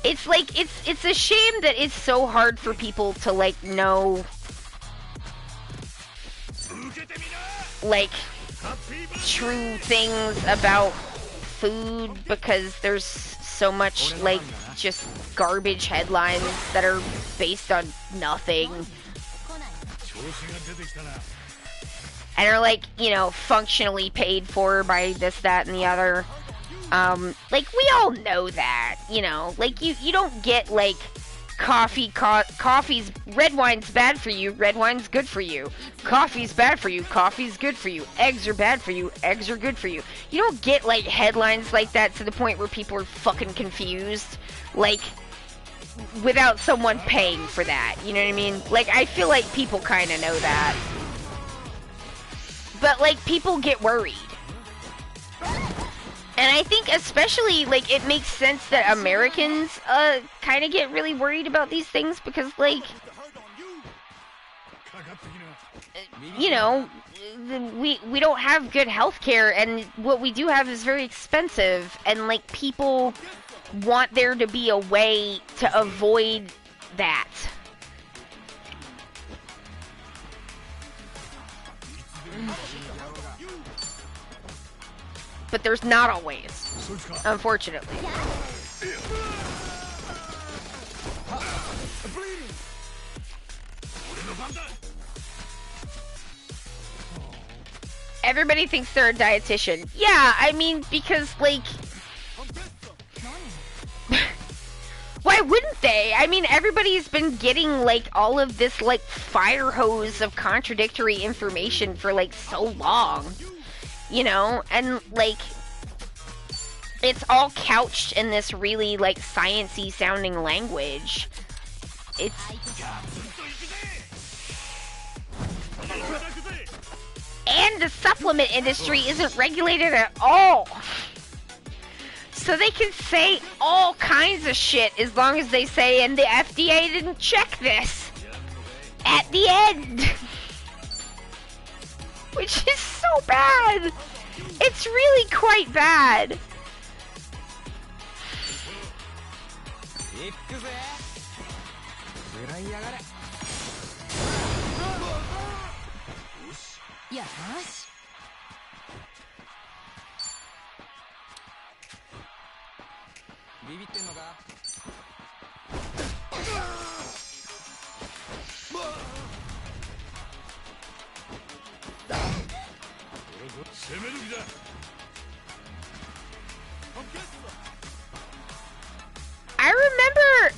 It's, like, it's a shame that it's so hard for people to, like, know, like, true things about food because there's so much, like, just garbage headlines that are based on nothing and are, like, you know, functionally paid for by this, that, and the other. Like, we all know that, you know, like, you don't get, like, coffee's, red wine's bad for you, red wine's good for you. Coffee's bad for you, coffee's good for you. Eggs are bad for you, eggs are good for you. You don't get, like, headlines like that to the point where people are fucking confused, like, without someone paying for that, you know what I mean? Like, I feel like people kind of know that. But, like, people get worried. And I think especially, like, it makes sense that Americans, kind of get really worried about these things because, like, you know, we don't have good health care, and what we do have is very expensive, and, like, people want there to be a way to avoid that. But there's not always, unfortunately. Everybody thinks they're a dietitian. Yeah, I mean, because, like, why wouldn't they? I mean, everybody's been getting, like, all of this, like, fire hose of contradictory information for, like, so long. You know, and, like, it's all couched in this really, like, science-y sounding language. And the supplement industry isn't regulated at all. So they can say all kinds of shit as long as they say, and the FDA didn't check this at the end. Which is so bad. It's really quite bad. I remember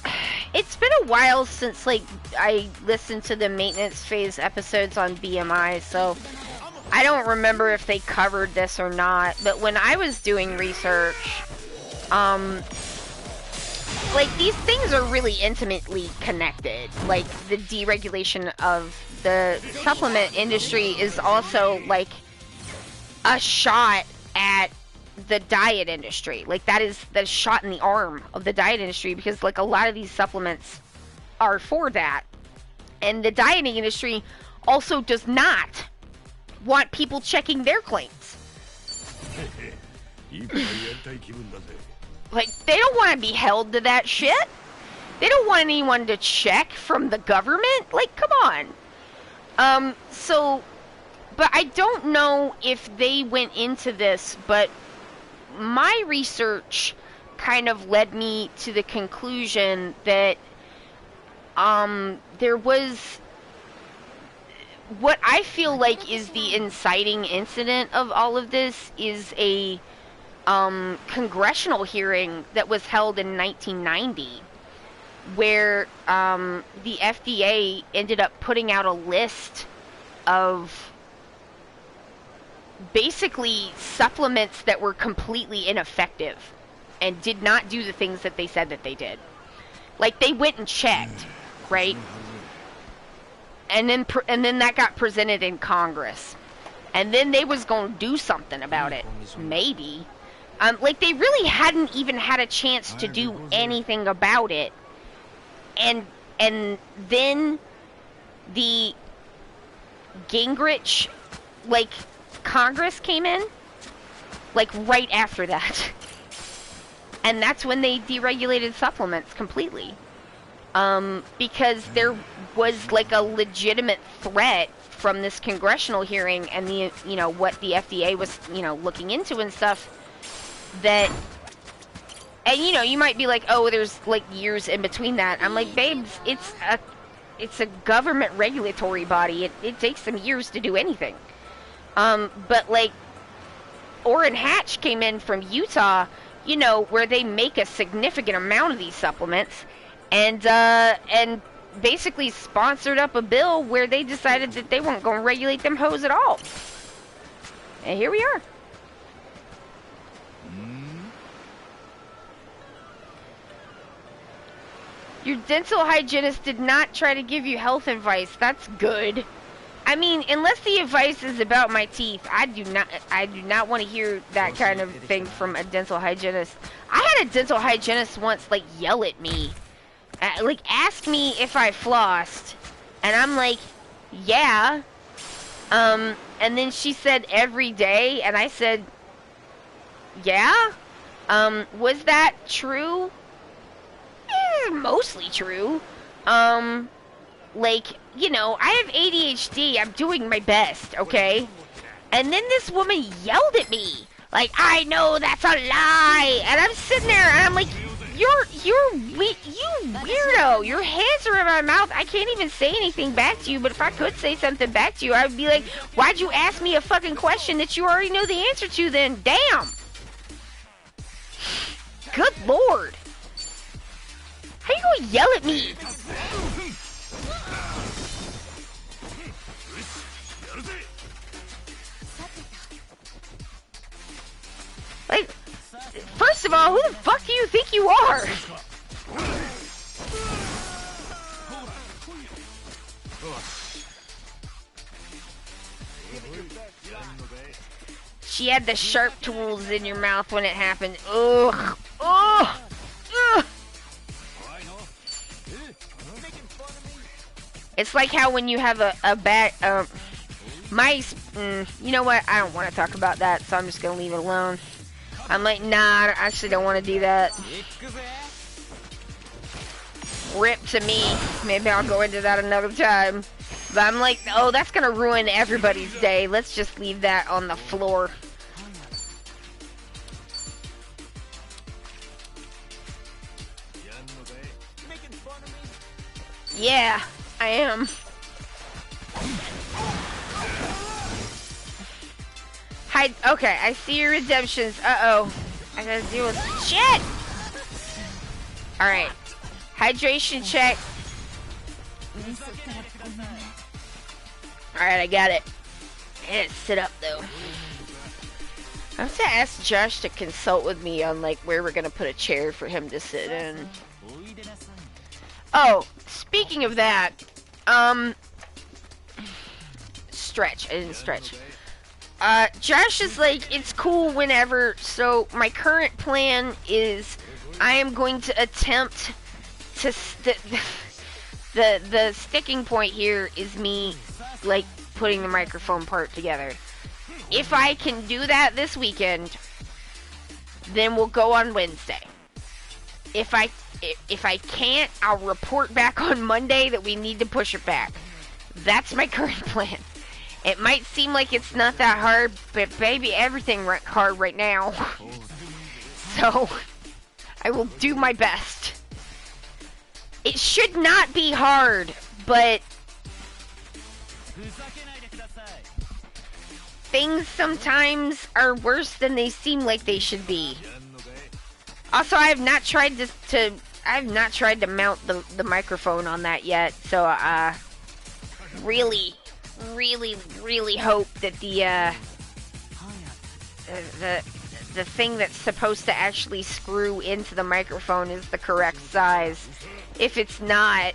it's been a while since like I listened to the maintenance phase episodes on BMI, so I don't remember if they covered this or not, but when I was doing research, like these things are really intimately connected. Like the deregulation of the supplement industry is also like a shot at the diet industry. Like that is the shot in the arm of the diet industry, because like a lot of these supplements are for that. And the dieting industry also does not want people checking their claims. Like they don't want to be held to that shit. They don't want anyone to check from the government. Like come on. But I don't know if they went into this, but my research kind of led me to the conclusion that there was what I feel like is the inciting incident of all of this is a congressional hearing that was held in 1990 where the FDA ended up putting out a list of basically supplements that were completely ineffective and did not do the things that they said that they did. Like they went and checked, right? And then that got presented in Congress. And then they was going to do something about it. Maybe. Like they really hadn't even had a chance to do anything about it. And then the Gingrich like Congress came in like right after that. And that's when they deregulated supplements completely. Because there was like a legitimate threat from this congressional hearing and the, you know, what the FDA was, you know, looking into and stuff that, and you know, you might be like, oh, there's like years in between that. I'm like, babes, it's a government regulatory body. It takes some years to do anything. But like Orrin Hatch came in from Utah, you know, where they make a significant amount of these supplements, and basically sponsored up a bill where they decided that they weren't going to regulate them hoes at all. And here we are. Your dental hygienist did not try to give you health advice. That's good. I mean, unless the advice is about my teeth, I do not want to hear that kind of thing from a dental hygienist. I had a dental hygienist once, like, yell at me. Like, ask me if I flossed. And I'm like, yeah. And then she said every day, and I said, yeah? Was that true? Mostly true. Like, you know, I have ADHD. I'm doing my best, okay? And then this woman yelled at me. Like, I know that's a lie. And I'm sitting there, and I'm like, you weirdo. Your hands are in my mouth. I can't even say anything back to you. But if I could say something back to you, I would be like, why'd you ask me a fucking question that you already know the answer to then? Damn. Good Lord. How you gonna yell at me? Like, first of all, who the fuck do you think you are? She had the sharp tools in your mouth when it happened. Ugh. Ugh. Ugh. It's like how when you have a bad, mice, you know what, I don't want to talk about that, so I'm just going to leave it alone. I'm like, nah, I actually don't want to do that. Rip to me. Maybe I'll go into that another time. But I'm like, oh, that's going to ruin everybody's day. Let's just leave that on the floor. Yeah, I am. Okay, I see your redemptions. Uh-oh. I gotta deal with shit! Alright. Hydration check. Alright, I got it. I gotta sit up though. I have to ask Josh to consult with me on like where we're gonna put a chair for him to sit in. Oh, speaking of that, stretch. I didn't stretch. Josh is like, it's cool whenever, so my current plan is I am going to attempt to, the sticking point here is me, like, putting the microphone part together. If I can do that this weekend, then we'll go on Wednesday. If I can't, I'll report back on Monday that we need to push it back. That's my current plan. It might seem like it's not that hard, but baby, everything hard right now. So, I will do my best. It should not be hard, but things sometimes are worse than they seem like they should be. Also, I have not tried to mount the microphone on that yet, so really hope that the thing that's supposed to actually screw into the microphone is the correct size. If it's not,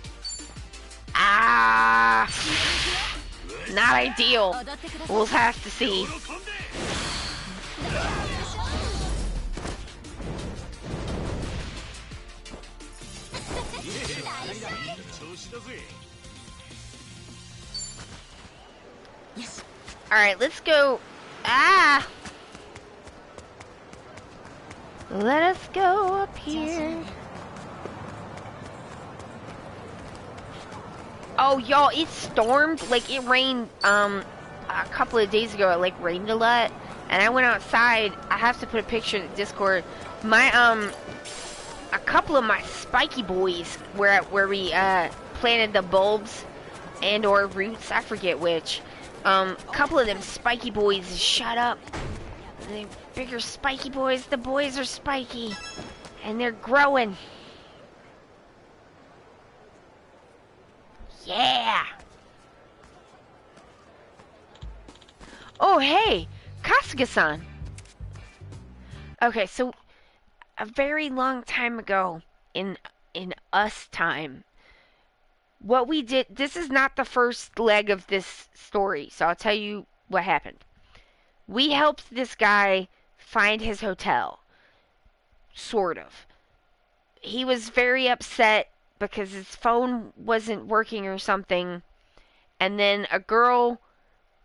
not ideal. We'll have to see. Alright, let's go. Let us go up here. Oh, y'all, it stormed. Like, it rained, a couple of days ago. It, like, rained a lot. And I went outside. I have to put a picture in the Discord. My, a couple of my spiky boys, where we, planted the bulbs and or roots, I forget which. A couple of them spiky boys shut up. The bigger spiky boys, the boys are spiky. And they're growing. Yeah! Oh, hey! Kasuga-san! Okay, so a very long time ago, in us time, what we did, this is not the first leg of this story, so I'll tell you what happened. We helped this guy find his hotel. Sort of. He was very upset because his phone wasn't working or something, and then a girl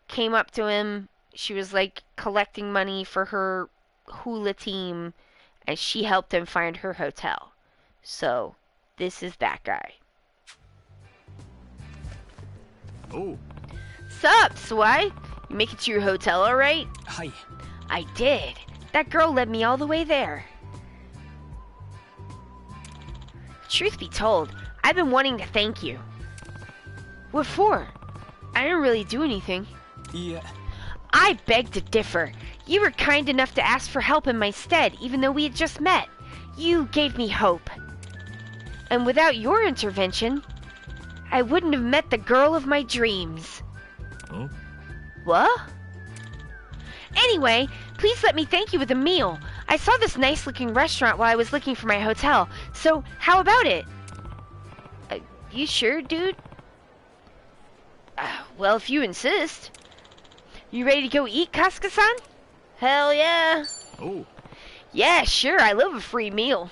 came up to him. She was like collecting money for her hula team, and she helped him find her hotel. So, this is that guy. Oh. Sup, Swai? You make it to your hotel alright? Hi. I did. That girl led me all the way there. Truth be told, I've been wanting to thank you. What for? I didn't really do anything. Yeah. I beg to differ. You were kind enough to ask for help in my stead, even though we had just met. You gave me hope. And without your intervention, I wouldn't have met the girl of my dreams. Oh? What? Anyway, please let me thank you with a meal. I saw this nice-looking restaurant while I was looking for my hotel, so how about it? You sure, dude? Well, if you insist. You ready to go eat, Kasuga-san? Hell yeah. Oh. Yeah, sure, I love a free meal.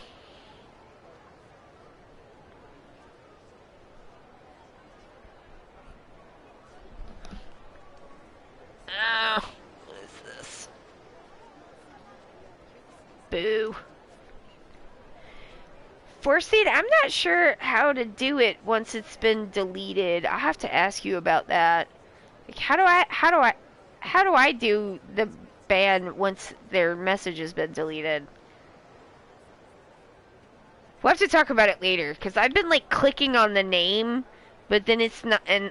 Oh, what is this? Boo. Force feed, I'm not sure how to do it once it's been deleted. I'll have to ask you about that. Like, how do I do the ban once their message has been deleted? We'll have to talk about it later, because I've been like clicking on the name, but then it's not, and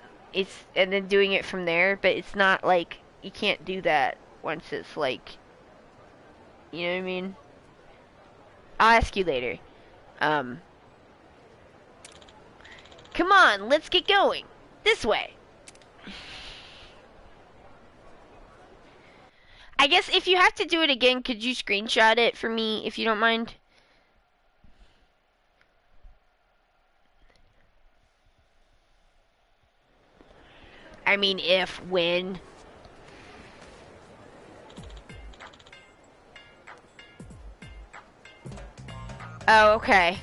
then doing it from there, but it's not like, you can't do that once it's like, you know what I mean? I'll ask you later. Come on, let's get going. This way. I guess if you have to do it again, could you screenshot it for me, if you don't mind? I mean, when. Oh, okay.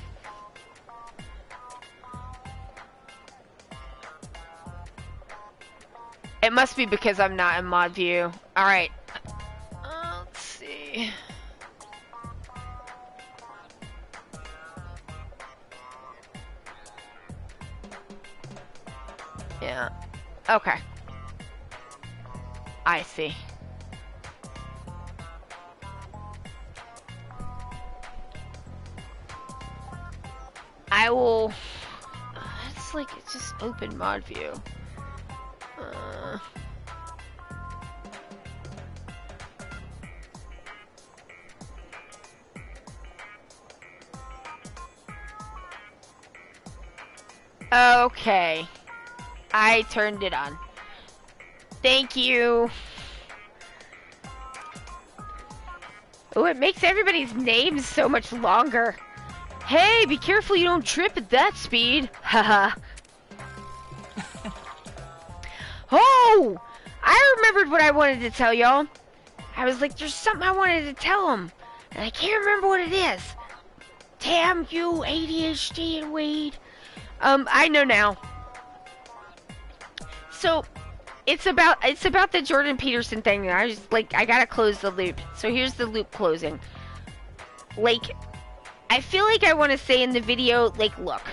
It must be because I'm not in mod view. Alright. Let's see. Yeah. Okay. I see. I will... It's like, it's just open mod view. Okay. I turned it on. Thank you. Oh, it makes everybody's names so much longer. Hey, be careful you don't trip at that speed. Haha. Oh! I remembered what I wanted to tell y'all. I was like, there's something I wanted to tell them. And I can't remember what it is. Damn you, ADHD and weed. I know now. So, it's about the Jordan Peterson thing. I was like, I gotta close the loop. So here's the loop closing. Like, I feel like I want to say in the video, like, look,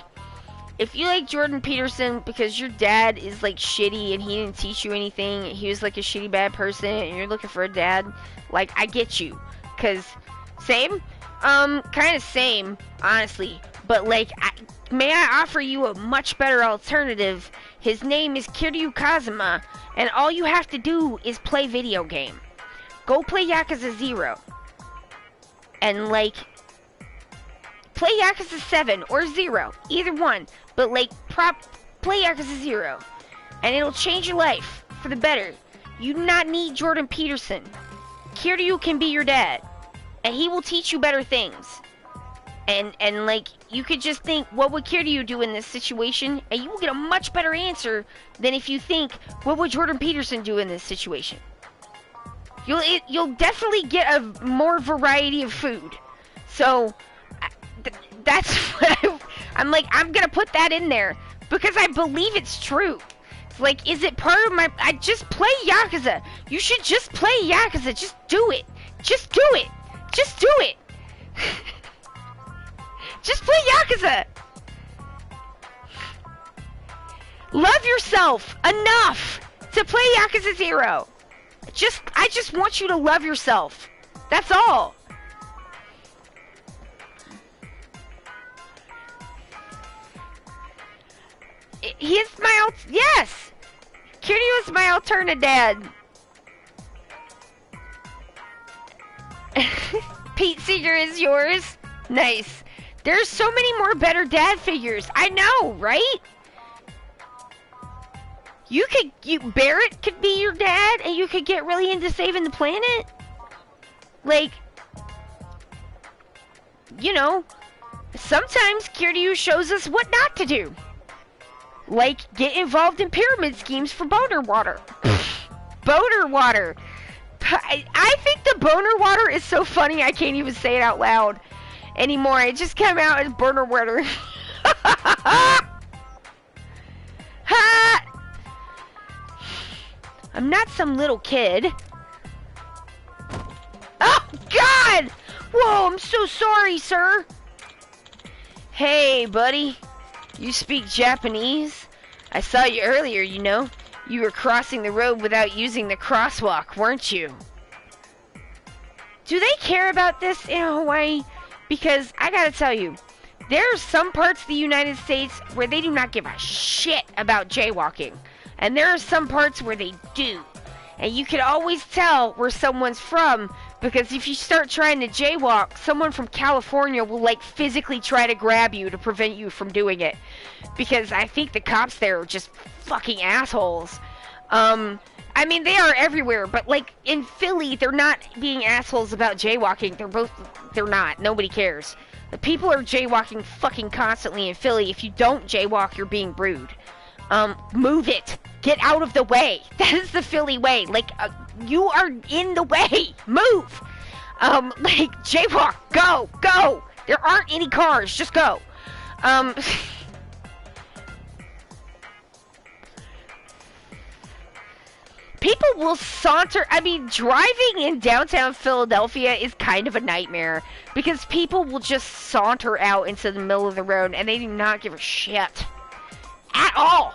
if you like Jordan Peterson because your dad is like shitty and he didn't teach you anything, he was like a shitty bad person, and you're looking for a dad, like, I get you. Cause same, kind of same, honestly. But like, may I offer you a much better alternative? His name is Kiryu Kazuma, and all you have to do is play video game. Go play Yakuza 0. And like, play Yakuza 7 or 0, either one. But like, play Yakuza 0, and it'll change your life for the better. You do not need Jordan Peterson. Kiryu can be your dad, and he will teach you better things. And like, you could just think, what would Kiryu do in this situation? And you will get a much better answer than if you think, what would Jordan Peterson do in this situation? You'll definitely get a more variety of food. So, that's what I'm like, I'm gonna put that in there, because I believe it's true. It's like, is it part of I just play Yakuza. You should just play Yakuza. Just do it. Just do it. Just do it. Just play Yakuza. Love yourself enough to play Yakuza 0. I just want you to love yourself. That's all. He's my yes. Kiryu is my alternate dad. Pete Seeger is yours. Nice. There's so many more better dad figures. I know, right? Barrett could be your dad, and you could get really into saving the planet. Like, you know, sometimes Kiryu shows us what not to do. Like, get involved in pyramid schemes for boner water. Boner water. I think the boner water is so funny I can't even say it out loud anymore. It just came out as burner water. I'm not some little kid. Oh, God! Whoa, I'm so sorry, sir. Hey, buddy. You speak Japanese? I saw you earlier, you know. You were crossing the road without using the crosswalk, weren't you? Do they care about this in Hawaii? Because I gotta tell you, there are some parts of the United States where they do not give a shit about jaywalking. And there are some parts where they do. And you can always tell where someone's from Because if you start trying to jaywalk, someone from California will, like, physically try to grab you to prevent you from doing it. Because I think the cops there are just fucking assholes. I mean, they are everywhere, but, like, in Philly, they're not being assholes about jaywalking. They're not. Nobody cares. The people are jaywalking fucking constantly in Philly. If you don't jaywalk, you're being rude. Move it. Get out of the way. That is the Philly way. Like, you are in the way. Move. Like, jaywalk. Go. Go. There aren't any cars. Just go. People will saunter. I mean, driving in downtown Philadelphia is kind of a nightmare. Because people will just saunter out into the middle of the road and they do not give a shit. At all.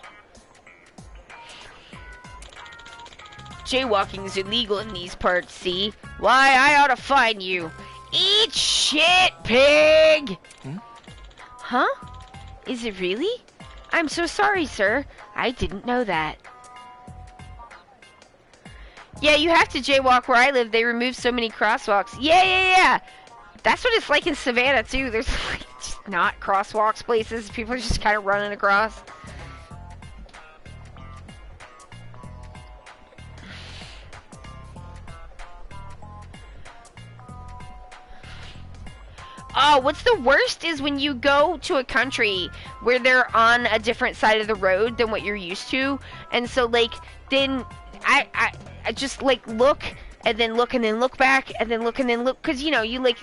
Jaywalking is illegal in these parts, see? Why, I ought to fine you. Eat shit, pig! Huh? Is it really? I'm so sorry, sir. I didn't know that. Yeah, you have to jaywalk where I live. They removed so many crosswalks. Yeah. That's what it's like in Savannah, too. There's, like, just not crosswalks places. People are just kind of running across. Oh, what's the worst is when you go to a country where they're on a different side of the road than what you're used to. And so, like, then I just, like, look and then look and then look back and then look and then look. Because, you know, you look.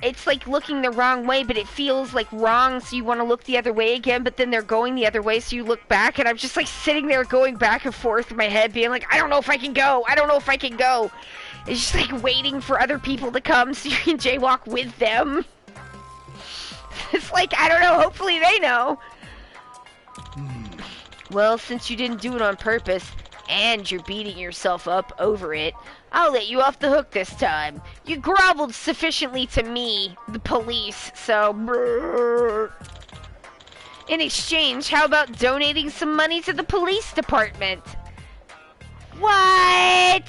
It's like looking the wrong way, but it feels like wrong, so you want to look the other way again, but then they're going the other way, so you look back, and I'm just, like, sitting there going back and forth in my head, being like, I don't know if I can go. I don't know if I can go. It's just like waiting for other people to come so you can jaywalk with them. It's like, I don't know, hopefully they know. Well, since you didn't do it on purpose, and you're beating yourself up over it, I'll let you off the hook this time. You groveled sufficiently to me, the police, so... Brrr. In exchange, how about donating some money to the police department? What?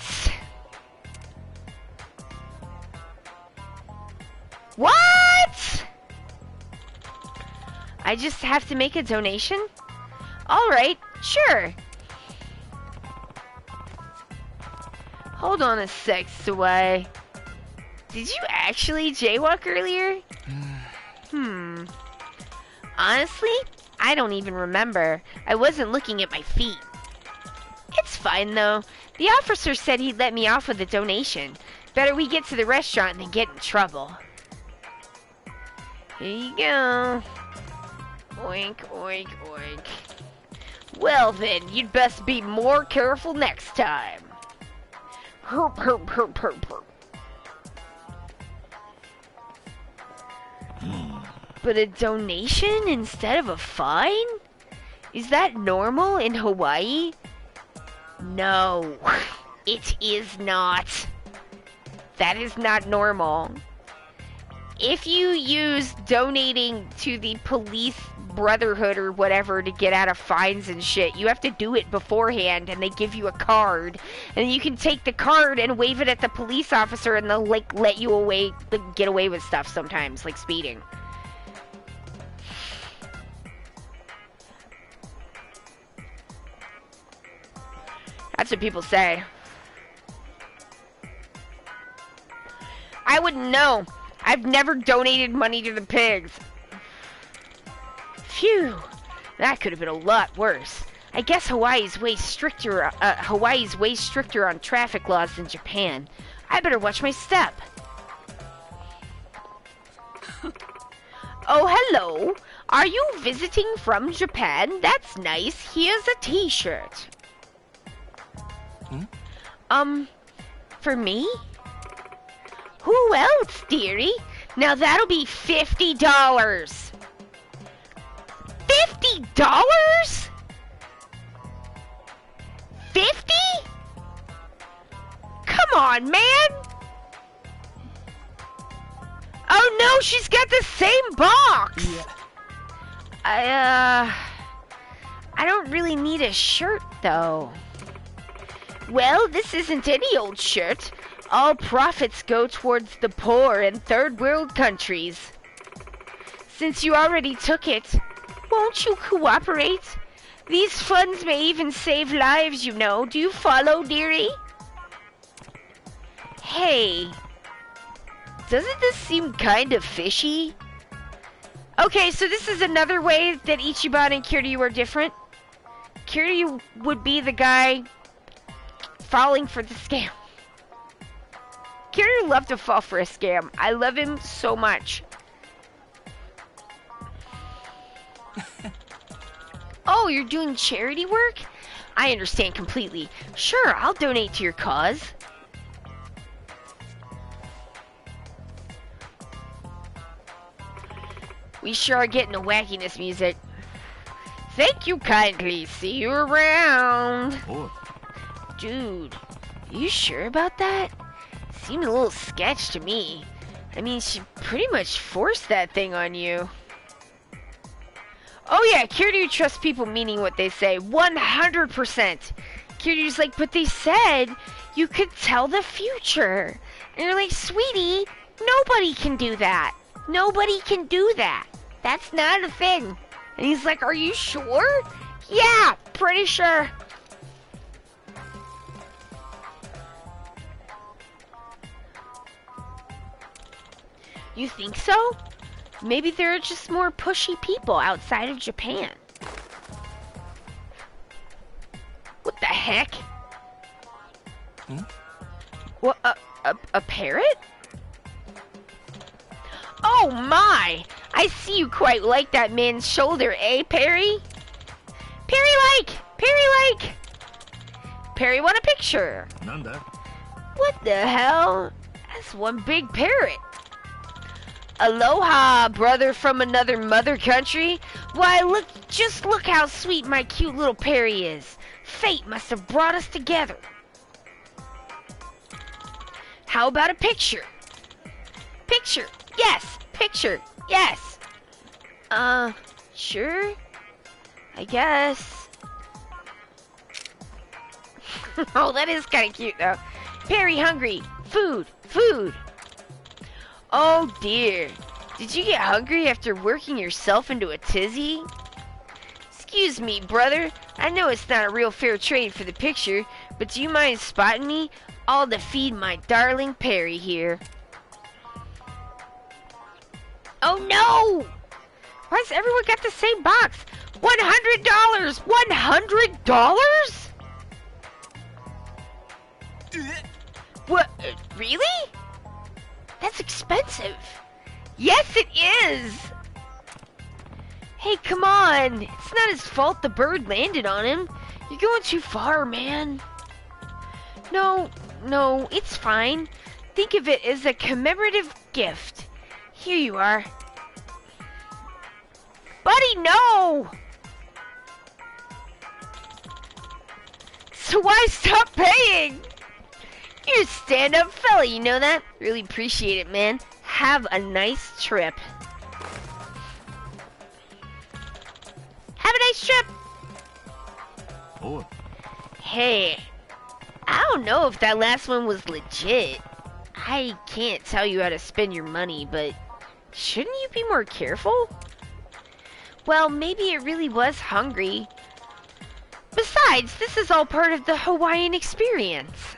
What? I just have to make a donation? Alright, sure. Hold on a sec, Sway. Did you actually jaywalk earlier? Honestly, I don't even remember. I wasn't looking at my feet. It's fine, though. The officer said he'd let me off with a donation. Better we get to the restaurant than get in trouble. Here you go. Oink, oink, oink. Well then, you'd best be more careful next time. Herp, herp, herp, herp, herp. But a donation instead of a fine? Is that normal in Hawaii? No, it is not. That is not normal. If you use donating to the police brotherhood or whatever to get out of fines and shit, you have to do it beforehand, and they give you a card, and you can take the card and wave it at the police officer, and they'll, like, let you away, like, get away with stuff sometimes, like speeding. That's what people say. I wouldn't know. I've never donated money to the pigs. Phew, that could have been a lot worse. I guess Hawaii's way stricter on traffic laws than Japan. I better watch my step. Oh, hello. Are you visiting from Japan? That's nice. Here's a t-shirt. For me? Who else, dearie? Now that'll be $50. $50? $50? Come on, man. Oh no, she's got the same box. Yeah. I don't really need a shirt though. Well, this isn't any old shirt. All profits go towards the poor in third world countries. Since you already took it, won't you cooperate? These funds may even save lives, you know. Do you follow, dearie? Hey, doesn't this seem kind of fishy? Okay, so this is another way that Ichiban and Kiryu are different. Kiryu would be the guy falling for the scam. Kiryu loved to fall for a scam. I love him so much. Oh, you're doing charity work? I understand completely. Sure, I'll donate to your cause. We sure are getting the wackiness music. Thank you kindly. See you around. Oh. Dude, you sure about that? Seemed a little sketch to me. I mean, she pretty much forced that thing on you. Oh yeah, Kiryu trusts people meaning what they say. 100%. Kiryu's like, but they said you could tell the future. And you're like, sweetie, nobody can do that. Nobody can do that. That's not a thing. And he's like, are you sure? Yeah, pretty sure. You think so? Maybe there are just more pushy people outside of Japan. What the heck? Hmm? What, a parrot? Oh my! I see you quite like that man's shoulder, eh, Perry? Perry-like! Perry-like! Perry want a picture. Nanda. What the hell? That's one big parrot. Aloha, brother from another mother country. Why, just look how sweet my cute little Perry is. Fate must have brought us together. How about a picture? Picture, yes. Picture, yes. Sure. I guess. Oh, that is kind of cute, though. Perry hungry. Food, food. Oh dear, did you get hungry after working yourself into a tizzy? Excuse me, brother. I know it's not a real fair trade for the picture, but do you mind spotting me? All to feed my darling Perry here. Oh no! Why's everyone got the same box? $100! $100? What? Really? That's expensive. Yes, it is. Hey, come on. It's not his fault the bird landed on him. You're going too far, man. No, it's fine. Think of it as a commemorative gift. Here you are. Buddy, no! So why stop paying? You're a stand-up fella, you know that? Really appreciate it, man. Have a nice trip. Have a nice trip. Oh. Hey, I don't know if that last one was legit. I can't tell you how to spend your money, but shouldn't you be more careful? Well, maybe it really was hungry. Besides, this is all part of the Hawaiian experience.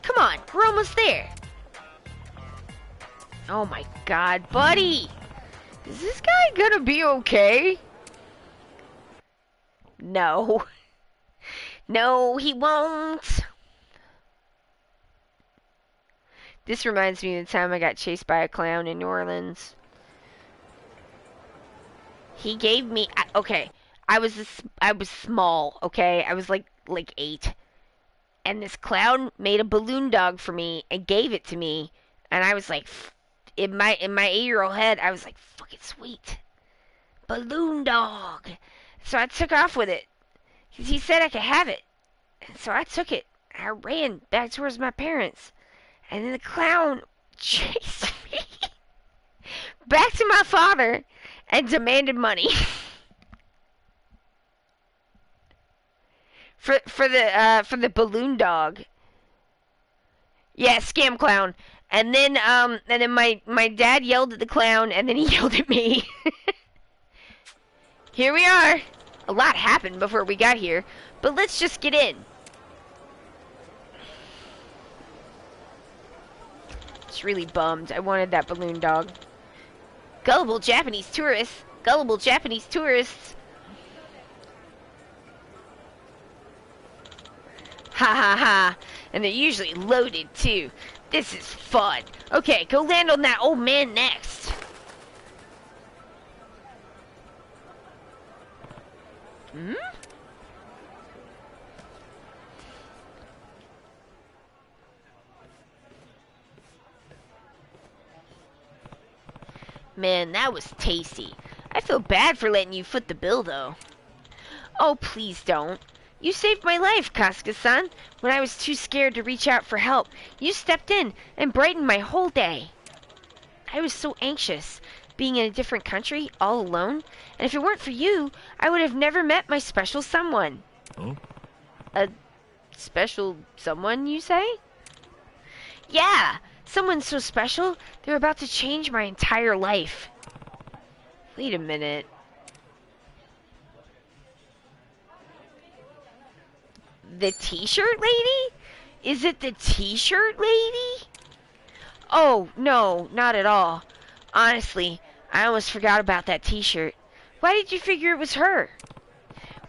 Come on, we're almost there. Oh my god, buddy! Is this guy gonna be okay? No. No, he won't. This reminds me of the time I got chased by a clown in New Orleans. He gave me... Okay, I was small, okay? I was like 8. And this clown made a balloon dog for me and gave it to me, and I was like, in my 8-year-old head, I was like, fucking sweet, balloon dog. So I took off with it. He said I could have it, and so I took it. I ran back towards my parents, and then the clown chased me back to my father and demanded money. for the balloon dog. Yeah, scam clown. And then my dad yelled at the clown, and then he yelled at me. Here we are. A lot happened before we got here, but let's just get in. Just really bummed. I wanted that balloon dog. Gullible Japanese tourists. Gullible Japanese tourists. Ha ha ha. And they're usually loaded too. This is fun. Okay, go land on that old man next. Hmm? Man, that was tasty. I feel bad for letting you foot the bill, though. Oh, please don't. You saved my life, Kasuga-san. When I was too scared to reach out for help, you stepped in and brightened my whole day. I was so anxious, being in a different country, all alone, and if it weren't for you, I would have never met my special someone. Oh? A special someone, you say? Yeah, someone so special, they're about to change my entire life. Wait a minute. The t-shirt lady? Is it the t-shirt lady? Oh, no, not at all. Honestly, I almost forgot about that t-shirt. Why did you figure it was her?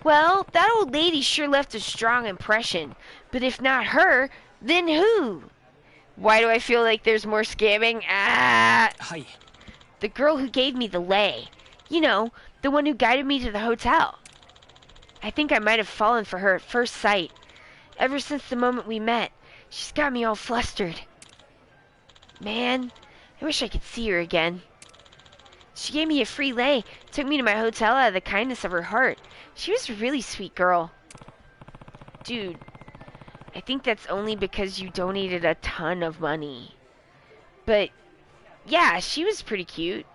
Well, that old lady sure left a strong impression. But if not her, then who? Why do I feel like there's more scamming? Ah! Hi. The girl who gave me the lay. You know, the one who guided me to the hotel. I think I might have fallen for her at first sight. Ever since the moment we met, she's got me all flustered. Man, I wish I could see her again. She gave me a free lay, took me to my hotel out of the kindness of her heart. She was a really sweet girl. Dude, I think that's only because you donated a ton of money. But, yeah, she was pretty cute.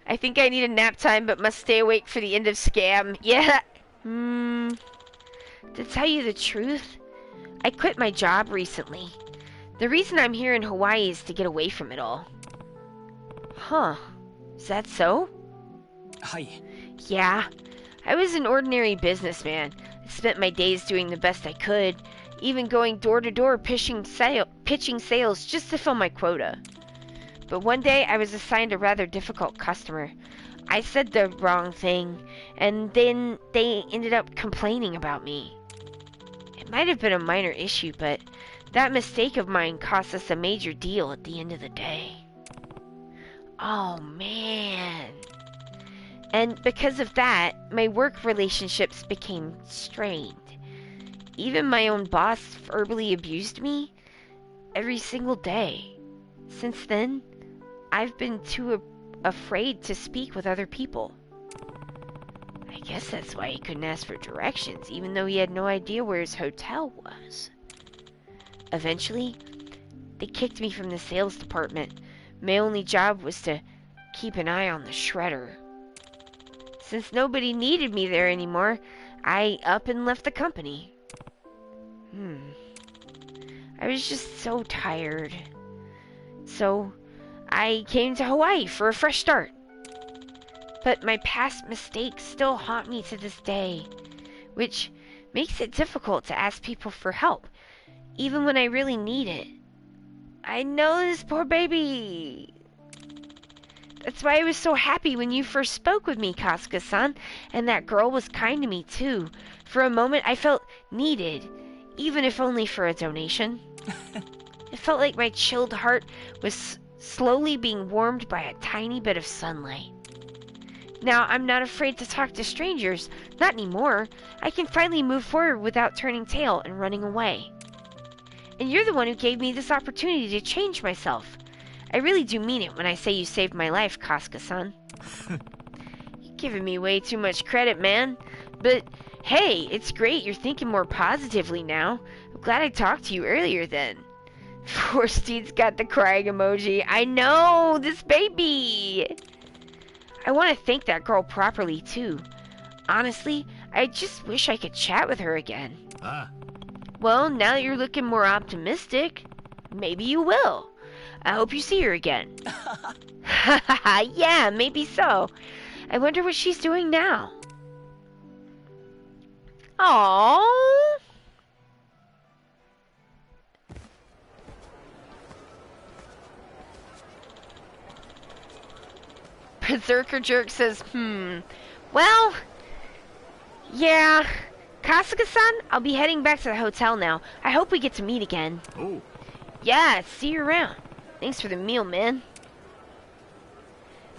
I think I need a nap time, but must stay awake for the end of scam. Yeah. To tell you the truth, I quit my job recently. The reason I'm here in Hawaii is to get away from it all. Huh. Is that so? Hi. Yeah. I was an ordinary businessman. I spent my days doing the best I could, even going door to door pitching sales just to fill my quota. But one day I was assigned a rather difficult customer. I said the wrong thing, and then they ended up complaining about me. It might have been a minor issue, but that mistake of mine cost us a major deal at the end of the day. Oh, man. And because of that, my work relationships became strained. Even my own boss verbally abused me every single day. Since then, I've been too afraid to speak with other people. I guess that's why he couldn't ask for directions, even though he had no idea where his hotel was. Eventually, they kicked me from the sales department. My only job was to keep an eye on the shredder. Since nobody needed me there anymore, I up and left the company. I was just so tired. So, I came to Hawaii for a fresh start. But my past mistakes still haunt me to this day, which makes it difficult to ask people for help, even when I really need it. I know this poor baby. That's why I was so happy when you first spoke with me, Kasuga-san, and that girl was kind to me too. For a moment I felt needed, even if only for a donation. It felt like my chilled heart was slowly being warmed by a tiny bit of sunlight. Now I'm not afraid to talk to strangers, not anymore. I can finally move forward without turning tail and running away. And you're the one who gave me this opportunity to change myself. I really do mean it when I say you saved my life, Kasuga-san. You're giving me way too much credit, man. But hey, it's great you're thinking more positively now. I'm glad I talked to you earlier then. Poor Steed's got the crying emoji. I know, this baby. I want to thank that girl properly too. Honestly, I just wish I could chat with her again. Ah. Well, now that you're looking more optimistic, maybe you will. I hope you see her again. Yeah, maybe so. I wonder what she's doing now. Aww. Berserker Jerk says, well, yeah. Kasuga-san, I'll be heading back to the hotel now. I hope we get to meet again. Oh. Yeah, see you around. Thanks for the meal, man.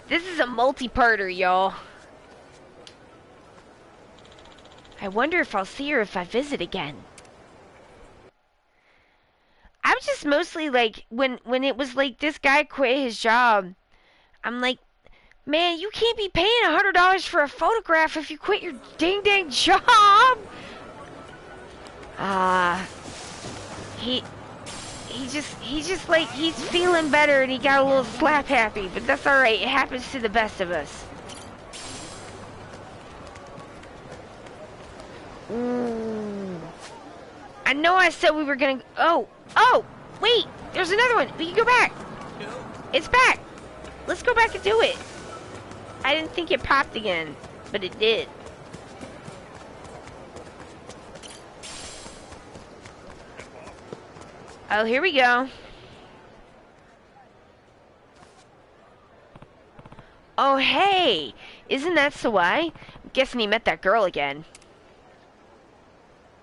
This is a multi-parter, y'all. I wonder if I'll see her if I visit again. I'm just mostly like, when it was like this guy quit his job, I'm like, man, you can't be paying $100 for a photograph if you quit your dang job. He just like, he's feeling better and he got a little slap happy, but that's alright, it happens to the best of us. Ooh. I know I said we were gonna, oh, wait, there's another one, we can go back. It's back. Let's go back and do it. I didn't think it popped again, but it did. Oh, here we go. Oh, hey! Isn't that Sawai? I'm guessing he met that girl again.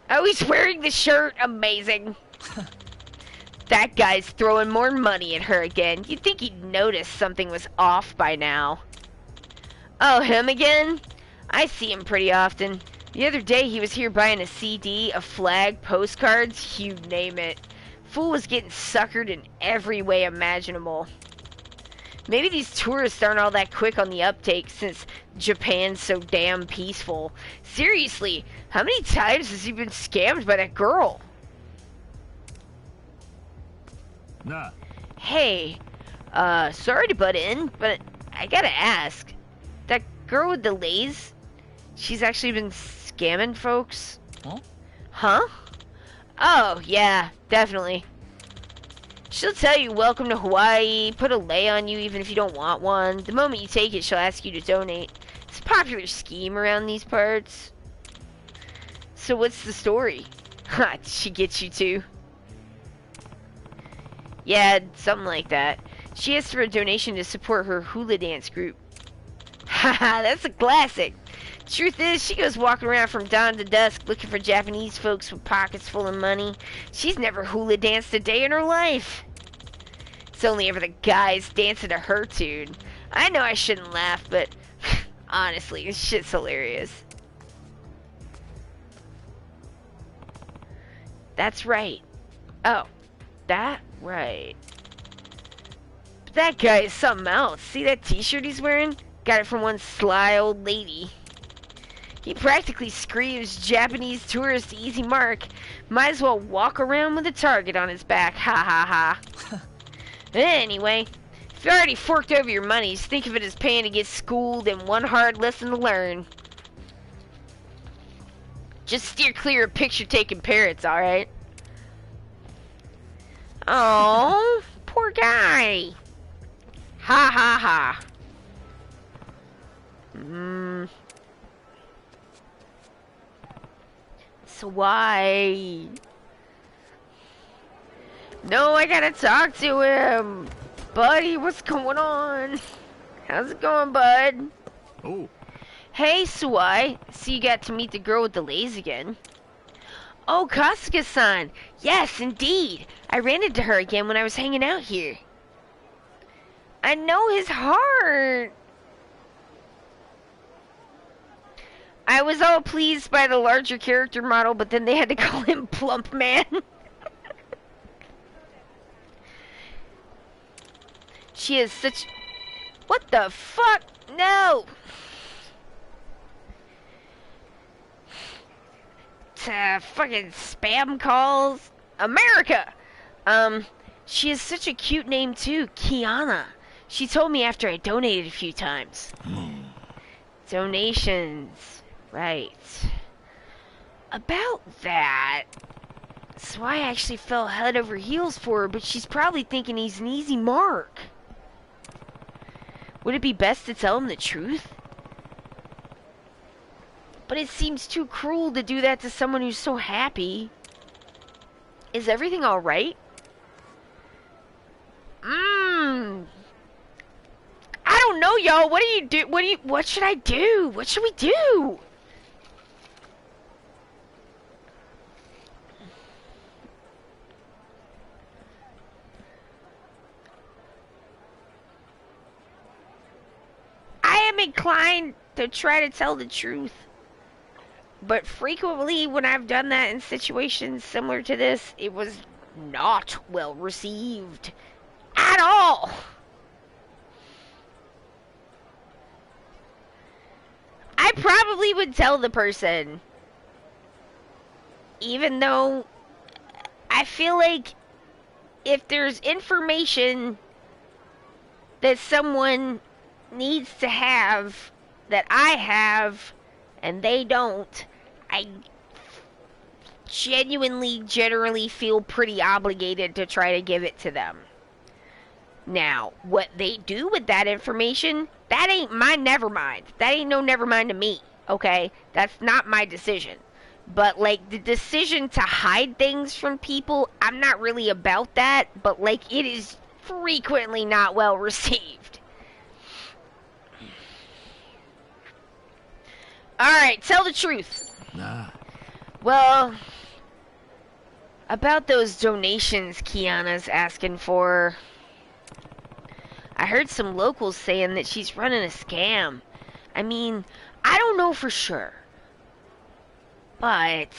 Oh, he's wearing the shirt. Amazing. That guy's throwing more money at her again. You'd think he'd notice something was off by now. Oh, him again? I see him pretty often. The other day he was here buying a CD, a flag, postcards, you name it. Fool was getting suckered in every way imaginable. Maybe these tourists aren't all that quick on the uptake since Japan's so damn peaceful. Seriously, how many times has he been scammed by that girl? Nah. Hey, sorry to butt in, but I gotta ask. That girl with the lays, she's actually been scamming folks? Huh? Huh? Oh, yeah, definitely. She'll tell you welcome to Hawaii, put a lei on you even if you don't want one. The moment you take it, she'll ask you to donate. It's a popular scheme around these parts. So what's the story? Ha, did she get you too? Yeah, something like that. She asked for a donation to support her hula dance group. Haha, that's a classic. Truth is, she goes walking around from dawn to dusk looking for Japanese folks with pockets full of money. She's never hula danced a day in her life. It's only ever the guys dancing to her tune. I know I shouldn't laugh, but honestly, this shit's hilarious. That's right. Oh, that right. But that guy is something else. See that t-shirt he's wearing? Got it from one sly old lady. He practically screams Japanese tourist easy mark. Might as well walk around with a target on his back. Ha ha ha. Anyway, if you already forked over your monies, think of it as paying to get schooled and one hard lesson to learn. Just steer clear of picture-taking parrots, alright? Oh, poor guy. Ha ha ha. So why? No, I gotta talk to him. Buddy, what's going on? How's it going, bud? Oh. Hey, Suai. See you got to meet the girl with the lays again. Oh, Kasuga-san. Yes, indeed. I ran into her again when I was hanging out here. I know his heart. I was all pleased by the larger character model, but then they had to call him Plump Man. She is such... What the fuck? No! Fucking spam calls. America! She has such a cute name too, Kiana. She told me after I donated a few times. Donations. Right. About that, so I actually fell head over heels for her, but she's probably thinking he's an easy mark. Would it be best to tell him the truth? But it seems too cruel to do that to someone who's so happy. Is everything alright? I don't know, y'all. What do you do? What should I do? What should we do? I am inclined to try to tell the truth. But frequently when I've done that in situations similar to this, it was not well received at all. I probably would tell the person, even though I feel like if there's information that someone needs to have that I have and they don't, I genuinely, generally feel pretty obligated to try to give it to them. Now, what they do with that information, that ain't my nevermind. That ain't no nevermind to me, okay? That's not my decision. But, like, the decision to hide things from people, I'm not really about that, but, like, it is frequently not well received. Alright, tell the truth. Nah. Well, about those donations Kiana's asking for, I heard some locals saying that she's running a scam. I mean, I don't know for sure. But,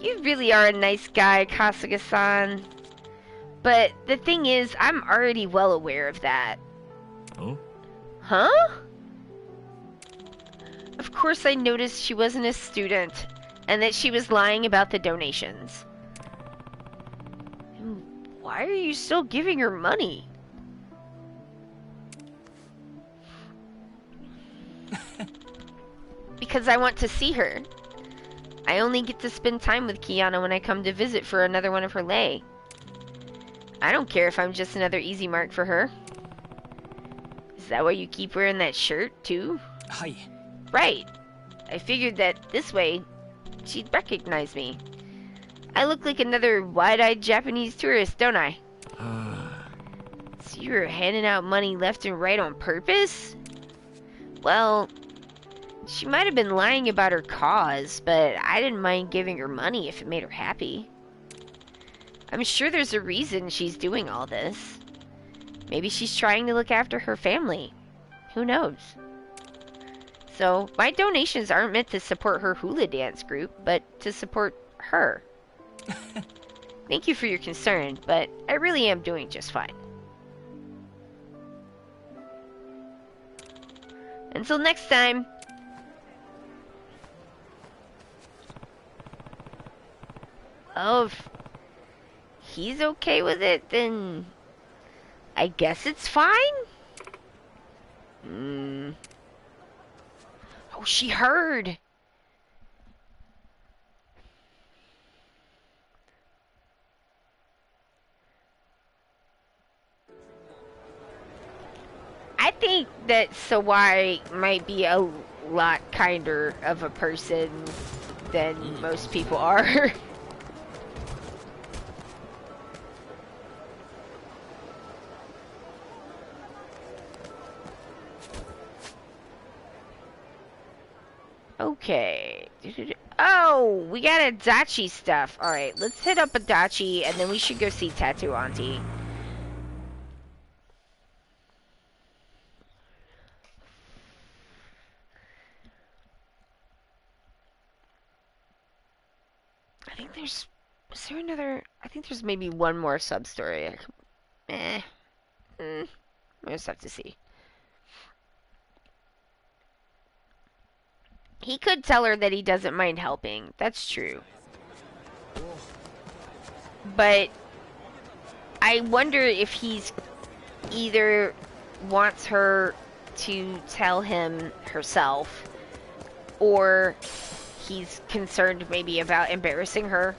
you really are a nice guy, Kasuga-san. But the thing is, I'm already well aware of that. Oh? Huh? Of course I noticed she wasn't a student, and that she was lying about the donations. Why are you still giving her money? Because I want to see her. I only get to spend time with Kiana when I come to visit for another one of her lei. I don't care if I'm just another easy mark for her. Is that why you keep wearing that shirt, too? Hi. Right. I figured that this way, she'd recognize me. I look like another wide-eyed Japanese tourist, don't I? So you were handing out money left and right on purpose? Well, she might have been lying about her cause, but I didn't mind giving her money if it made her happy. I'm sure there's a reason she's doing all this. Maybe she's trying to look after her family. Who knows? So, my donations aren't meant to support her hula dance group, but to support her. Thank you for your concern, but I really am doing just fine. Until next time. Oh, if he's okay with it, then I guess it's fine? Oh, she heard. I think that Sawai might be a lot kinder of a person than most people are. Okay. Oh, we got a Dachi stuff. Alright, let's hit up a Dachi, and then we should go see Tattoo Auntie. I think there's... Is there another... I think there's maybe one more sub-story. We'll just have to see. He could tell her that he doesn't mind helping. That's true. But I wonder if he's either wants her to tell him herself, or he's concerned maybe about embarrassing her.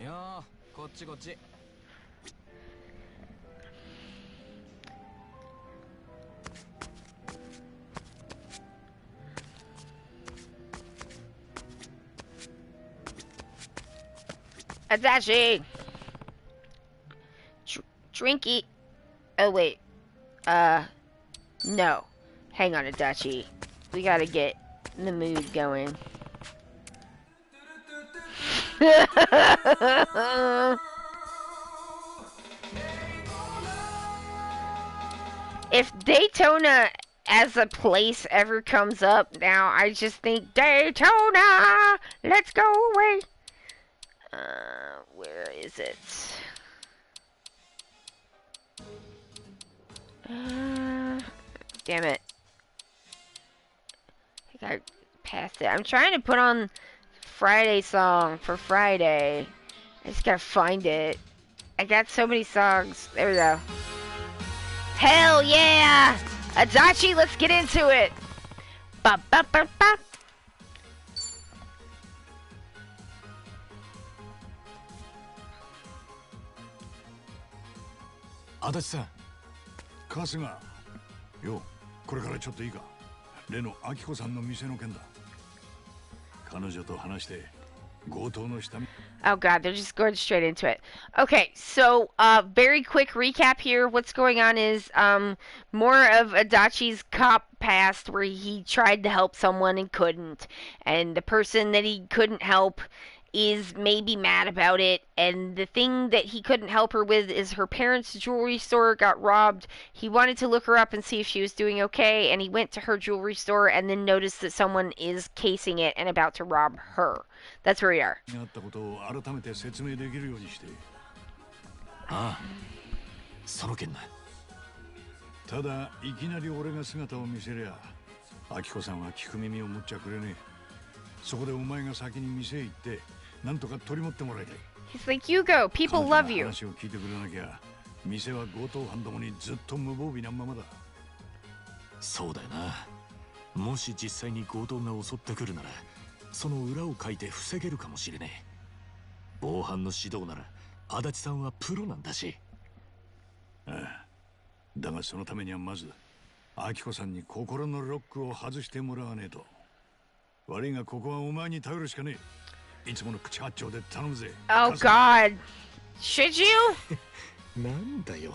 Yeah, こっちこっち. Adachi! Drinky. Oh, wait. No. Hang on, Adachi. We gotta get the mood going. If Daytona as a place ever comes up now, I just think, Daytona! Let's go away! Where is it? Damn it. I think I passed it. I'm trying to put on Friday song for Friday. I just gotta find it. I got so many songs. There we go. Hell yeah! Adachi, let's get into it! Ba ba ba ba. 足立さん、春日よ、これからちょっといいか。例の明子さんの店の件だ。彼女と話して強盗の下見。 Oh god, they're just going straight into it. Okay, so very quick recap here. What's going on is more of Adachi's cop past where he tried to help someone and couldn't, and the person that he couldn't help is maybe mad about it, and the thing that he couldn't help her with is her parents' jewelry store got robbed. He wanted to look her up and see if she was doing okay, and he went to her jewelry store and then noticed that someone is casing it and about to rob her. That's where we are. あったことを改めて説明できるようにして。ああ、その件な。ただいきなり俺が姿を見せりゃ、明子さんは聞く耳を持っちゃくれねえ。そこでお前が先に店へ行って、なんとか取り持ってもらいたい。He's like, you go, people love you. 話を聞いてくれなきゃ、店は強盗犯どもにずっと無防備なままだ。そうだよな。もし実際に強盗が襲ってくるなら、その裏をかいて防げるかもしれねえ。防犯の指導なら足立さんはプロなんだし。ああ、だがそのためにはまず明子さんに心のロックを外してもらわねえと。悪いがここはお前に頼るしかねえ。いつもの口八丁で頼むぜ。 Oh god. Should you? なんだよ、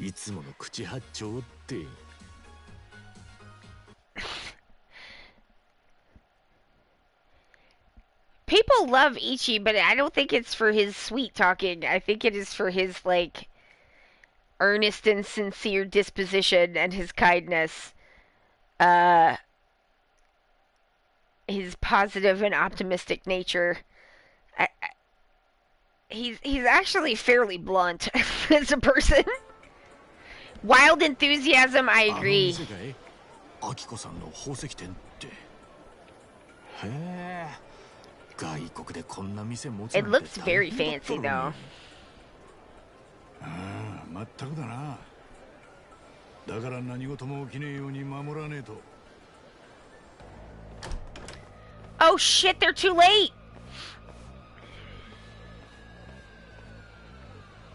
いつもの口八丁って。People love Ichi, but I don't think it's for his sweet talking. I think it is for his, like, earnest and sincere disposition and his kindness. His positive and optimistic nature. He's actually fairly blunt as a person. Wild enthusiasm, I agree. 明子さんの宝石店って。へえ。外国でこんな店持つなんて。 It looks very fancy though. ああ、まったくだな。だから何事も起きねえように守らねえと。 Oh shit, they're too late!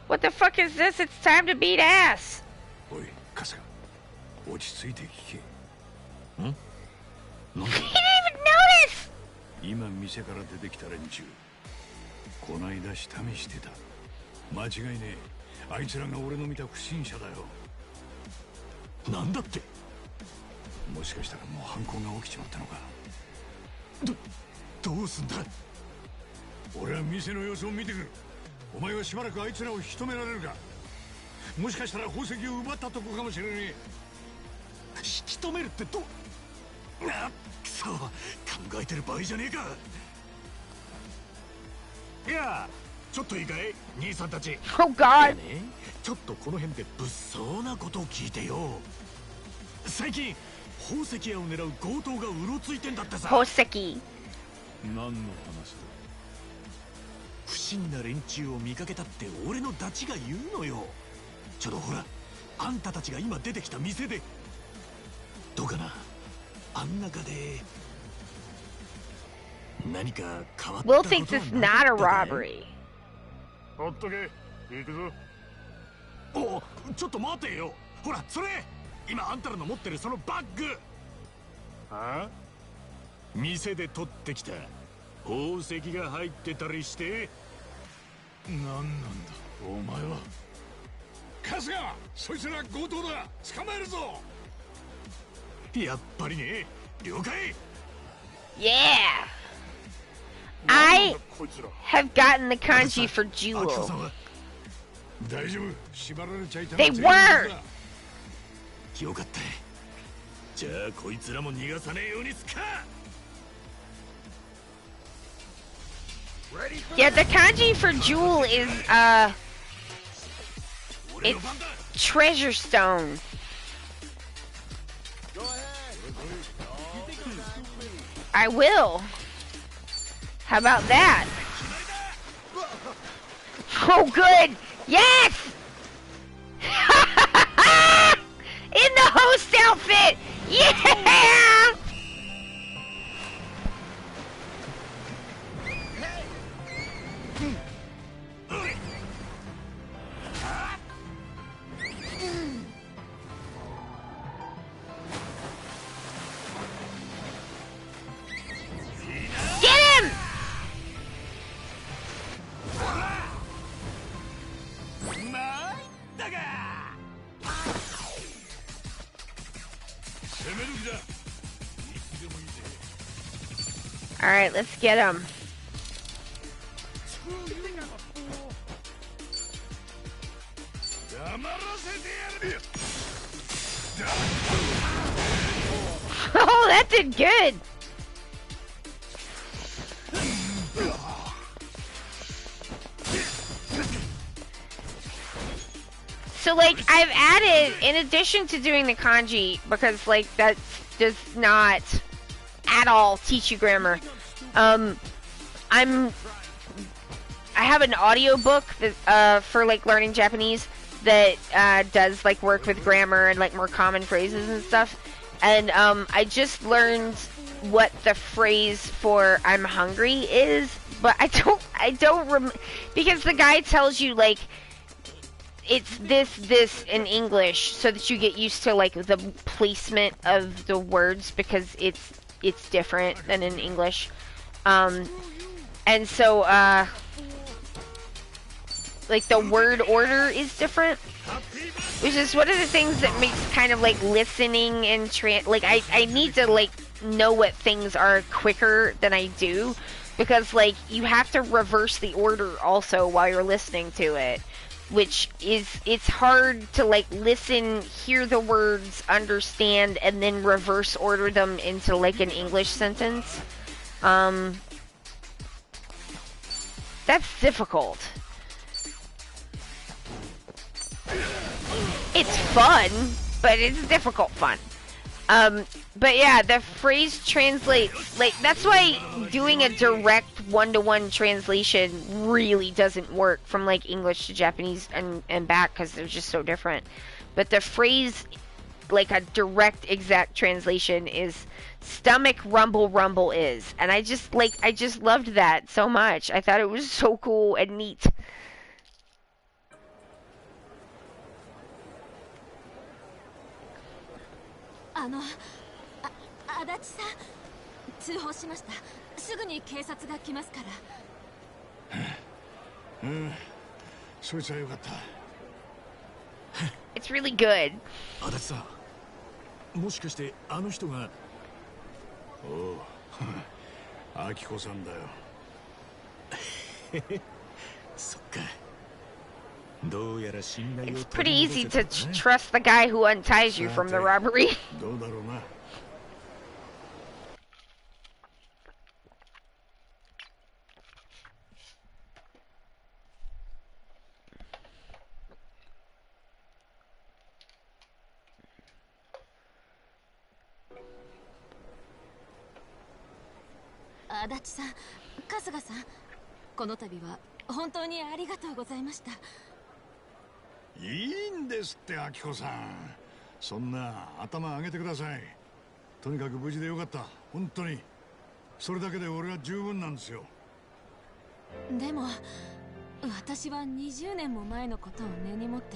What the fuck is this? It's time to beat ass! おい、春日、落ち着いて聞け。ん？ He didn't even notice! 今店から出てきた連中、こないだ下見してた。間違いねえ。あいつらが俺の見た不審者だよ。なんだって？もしかしたらもう犯行が起きちまったのか。どうすんだ？俺は店の様子を見てくる。お前はしばらくあいつらを引き止められるか。もしかしたら宝石を奪ったとこかもしれねえ。引き止めるってど？あ、くそ、考えてる場合じゃねえか。いや、ちょっといいかい、兄さんたち。Oh god! ね、ちょっとこの辺で物騒なことを聞いてよ。最近宝石屋を狙う強盗がうろついてんだってさ。宝石。何の話だ。不審な連中を見かけたって俺のダチが言うのよ。ちょっとほら、あんたたちが今出てきた店でどうかな、あん中で何か変わったこと Will は thinks it's な not か a ったかい？ robbery. ほっとけ、行くぞ。お、ちょっと待てよ。ほらそれ、今あんたらの持ってるそのバッグ。はあ？店で取ってきた宝石が入ってたりして。何なんだお前は。春日、そいつら強盗だ。捕まえるぞ。やっぱりね。了解。 Yeah. I こいつら。 have gotten the kanji for アキコ Jewel. さんは大丈夫。縛られちゃいた They were. よかった。じゃあこいつらも逃がさねえようにすか。 Yeah, the kanji for Jewel is, 俺の番だ。 treasure stone. I will. How about that? Oh, good. Yes! In the host outfit! Yeah! Get him! Alright, let's get him. Oh, that did good. So, like, I've added, in addition to doing the kanji, because, like, that does not at all teach you grammar, I have an audiobook that, for, like, learning Japanese that, does, like, work with grammar and, like, more common phrases and stuff. And, I just learned what the phrase for I'm hungry is, but I don't because the guy tells you, like, it's this in English, so that you get used to, like, the placement of the words, because it's different than in English. And so, like, the word order is different, which is one of the things that makes kind of, like, listening and like, I need to, like, know what things are quicker than I do, because, like, you have to reverse the order also while you're listening to it, which is, it's hard to, like, listen, hear the words, understand, and then reverse order them into, like, an English sentence. That's difficult. It's fun, but it's difficult fun. But yeah, the phrase translates, like, that's why doing a direct one-to-one translation really doesn't work from, like, English to Japanese and back, because they're just so different. But the phrase, like, a direct exact translation is stomach rumble rumble is. And I just loved that so much. I thought it was so cool and neat. It's really good. 足立さん、もしかしてあの人が。おう、アキコさんだよ。そっか。どうやら信頼を It's pretty easy to trust the guy who unties you from the robbery. どうだろうな。足立さん、春日さん、この度は本当にありがとうございました。いいんですって明子さん、そんな頭上げてください。とにかく無事でよかった。本当にそれだけで俺は十分なんですよ。でも私は20年も前のことを根に持って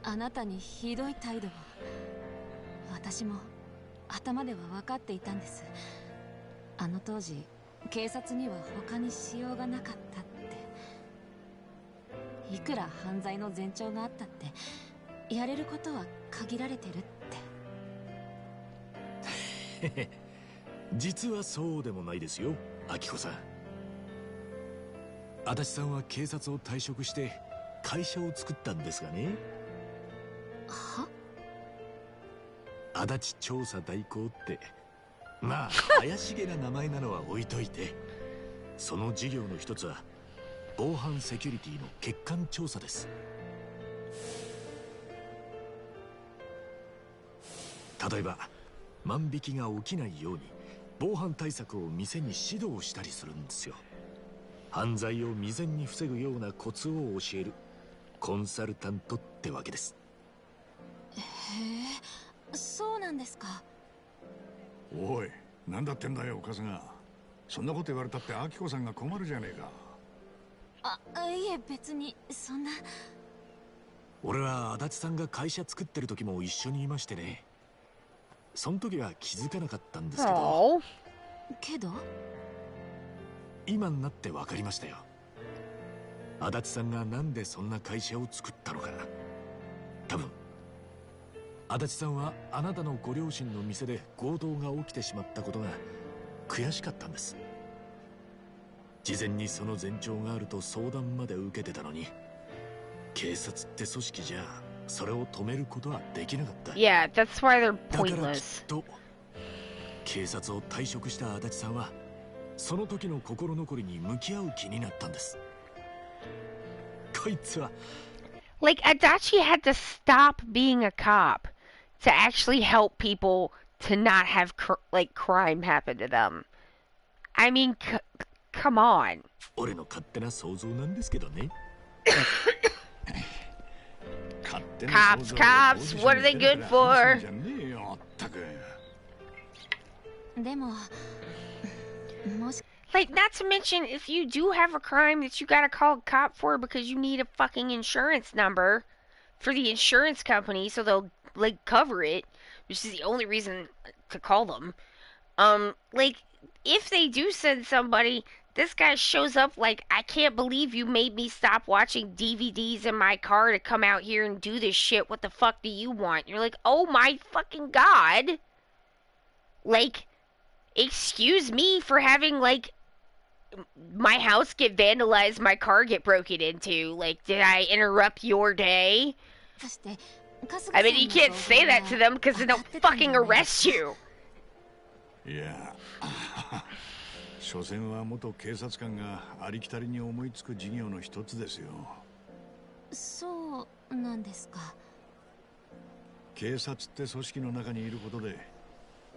あなたにひどい態度を。私も頭では分かっていたんです。あの当時警察には他にしようがなかったって。いくら犯罪の前兆があったってやれることは限られてるって。実はそうでもないですよ、明子さん。足立さんは警察を退職して会社を作ったんですがね。は？足立調査代行って、まあ怪しげな名前なのは置いといて、その事業の一つは防犯セキュリティの欠陥調査です。例えば万引きが起きないように防犯対策を店に指導したりするんですよ。犯罪を未然に防ぐようなコツを教えるコンサルタントってわけです。へえ、そうなんですか。おい、なんだってんだよ春日。そんなこと言われたって明子さんが困るじゃねえか。いえ別にそんな。俺は足立さんが会社作ってる時も一緒にいましてね。その時は気づかなかったんですけど、けど今になって分かりましたよ。足立さんがなんでそんな会社を作ったのか。多分足立さんはあなたのご両親の店で強盗が起きてしまったことが悔しかったんです。事前にその前兆があると相談まで受けてたのに、警察って組織じゃそれを止めることはできなかった。Yeah, that's why they're だからきっ pointless. と警察を退職した足立さんはその時の心残りに向き合う気になったんです。こいつは Like, Adachi had to stop being a cop to actually help people to not have, crime happen to them. I mean, come on. 俺の勝手な想像なんですけどね。Cops, cops, what are they good for? でももし Like, not to mention, if you do have a crime that you gotta call a cop for because you need a fucking insurance number for the insurance company so they'll, cover it, which is the only reason to call them. If they do send somebody, this guy shows up like, I can't believe you made me stop watching DVDs in my car to come out here and do this shit. What the fuck do you want? You're like, oh my fucking god. Excuse me for having, my house get vandalized, my car get broken into. Did I interrupt your day? I mean, you can't say that to them because then they'll fucking arrest you. いや、所詮は元警察官がありきたりに思いつく事業の一つですよ。そうなんですか。警察って組織の中にいることで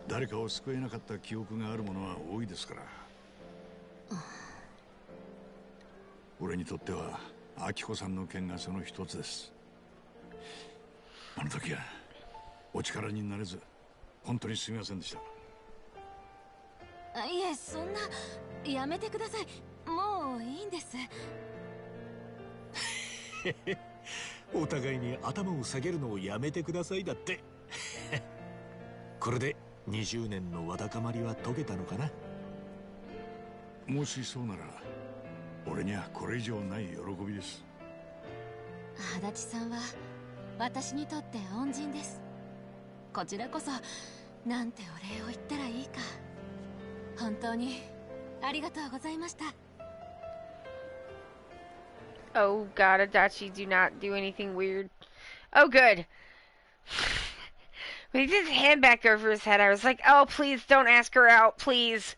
誰かを救えなかった記憶がある者は多いですから。俺にとっては明子さんの件がその一つです。あの時はお力になれず本当にすみませんでした。いえ、そんな、やめてください。もういいんです。お互いに頭を下げるのをやめてくださいだって。これで20年のわだかまりは解けたのかな。もしそうなら俺にはこれ以上ない喜びです。足立さんは私にとって恩人です。こちらこそなんてお礼を言ったらいいか。本当にありがとうございました。 Oh god, Adachi, do not do anything weird. Oh good. When he did his hand back over his head, I was like, oh please don't ask her out, please.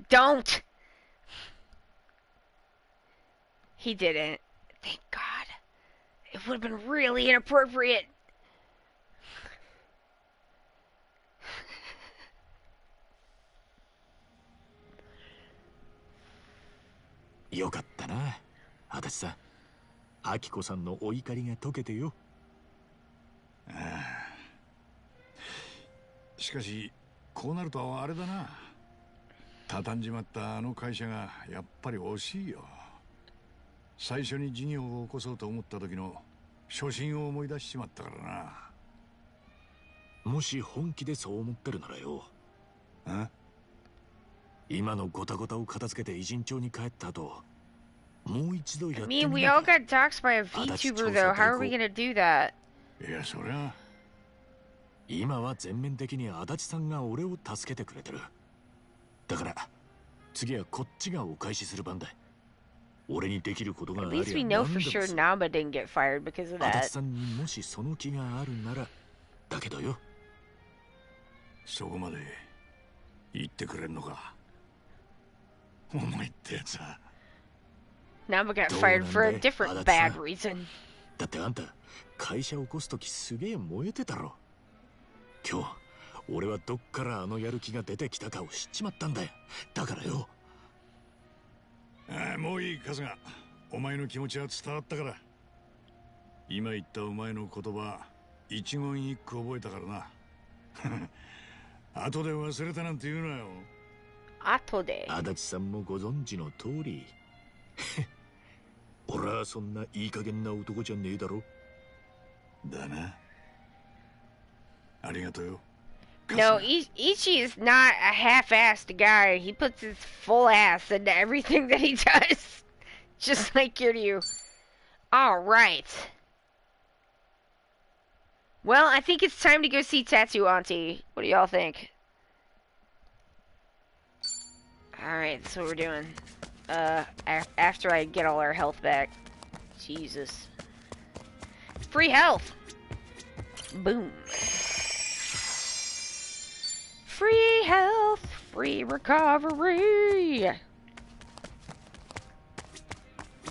Don't. He didn't. Thank god. It would have been really inappropriate. よかったな、足立さん。アキコさんのお怒りが解けてよ。しかしこうなるとあれだな。畳んじまったあの会社がやっぱり惜しいよ。最初に事業を起こそうと思った時の初心を思い出しちまったからな。もし本気でそう思ってるならよ、え？今のゴタゴタを片付けて偉人町に帰った後、もう一度やって I み mean, な we き all ゃ。 got doxxed by a VTuber though. How are we gonna do that? いやそりゃ今は全面的に足立さんが俺を助けてくれてる。だから次はこっちがお返しする番だ。俺にできることがあ At りゃ least we 何 know でも for す sure る。 Namba didn't get fired because of 足 that. 立さんにもしその気があるならだけどよ。そこまで言ってくれんのか。重いってやつは。Namba got fired for a different bad reason. だってあんた会社起こすときすげえ燃えてたろ。今日俺はどっからあのやる気が出てきたかを知っちまったんだよ。だからよ。ああ、もういい春日。お前の気持ちは伝わったから。今言ったお前の言葉一言一句覚えたからな。後で忘れたなんて言うなよ。後で。足立さんもご存知の通り。俺はそんないい加減な男じゃねえだろ。だな。ありがとうよ。No, Ichi is not a half-assed guy. He puts his full ass into everything that he does. Just like you. Alright. Well, I think it's time to go see Tattoo Auntie. What do y'all think? Alright, that's what we're doing. After I get all our health back. Jesus. Free health! Boom. Free health, free recovery.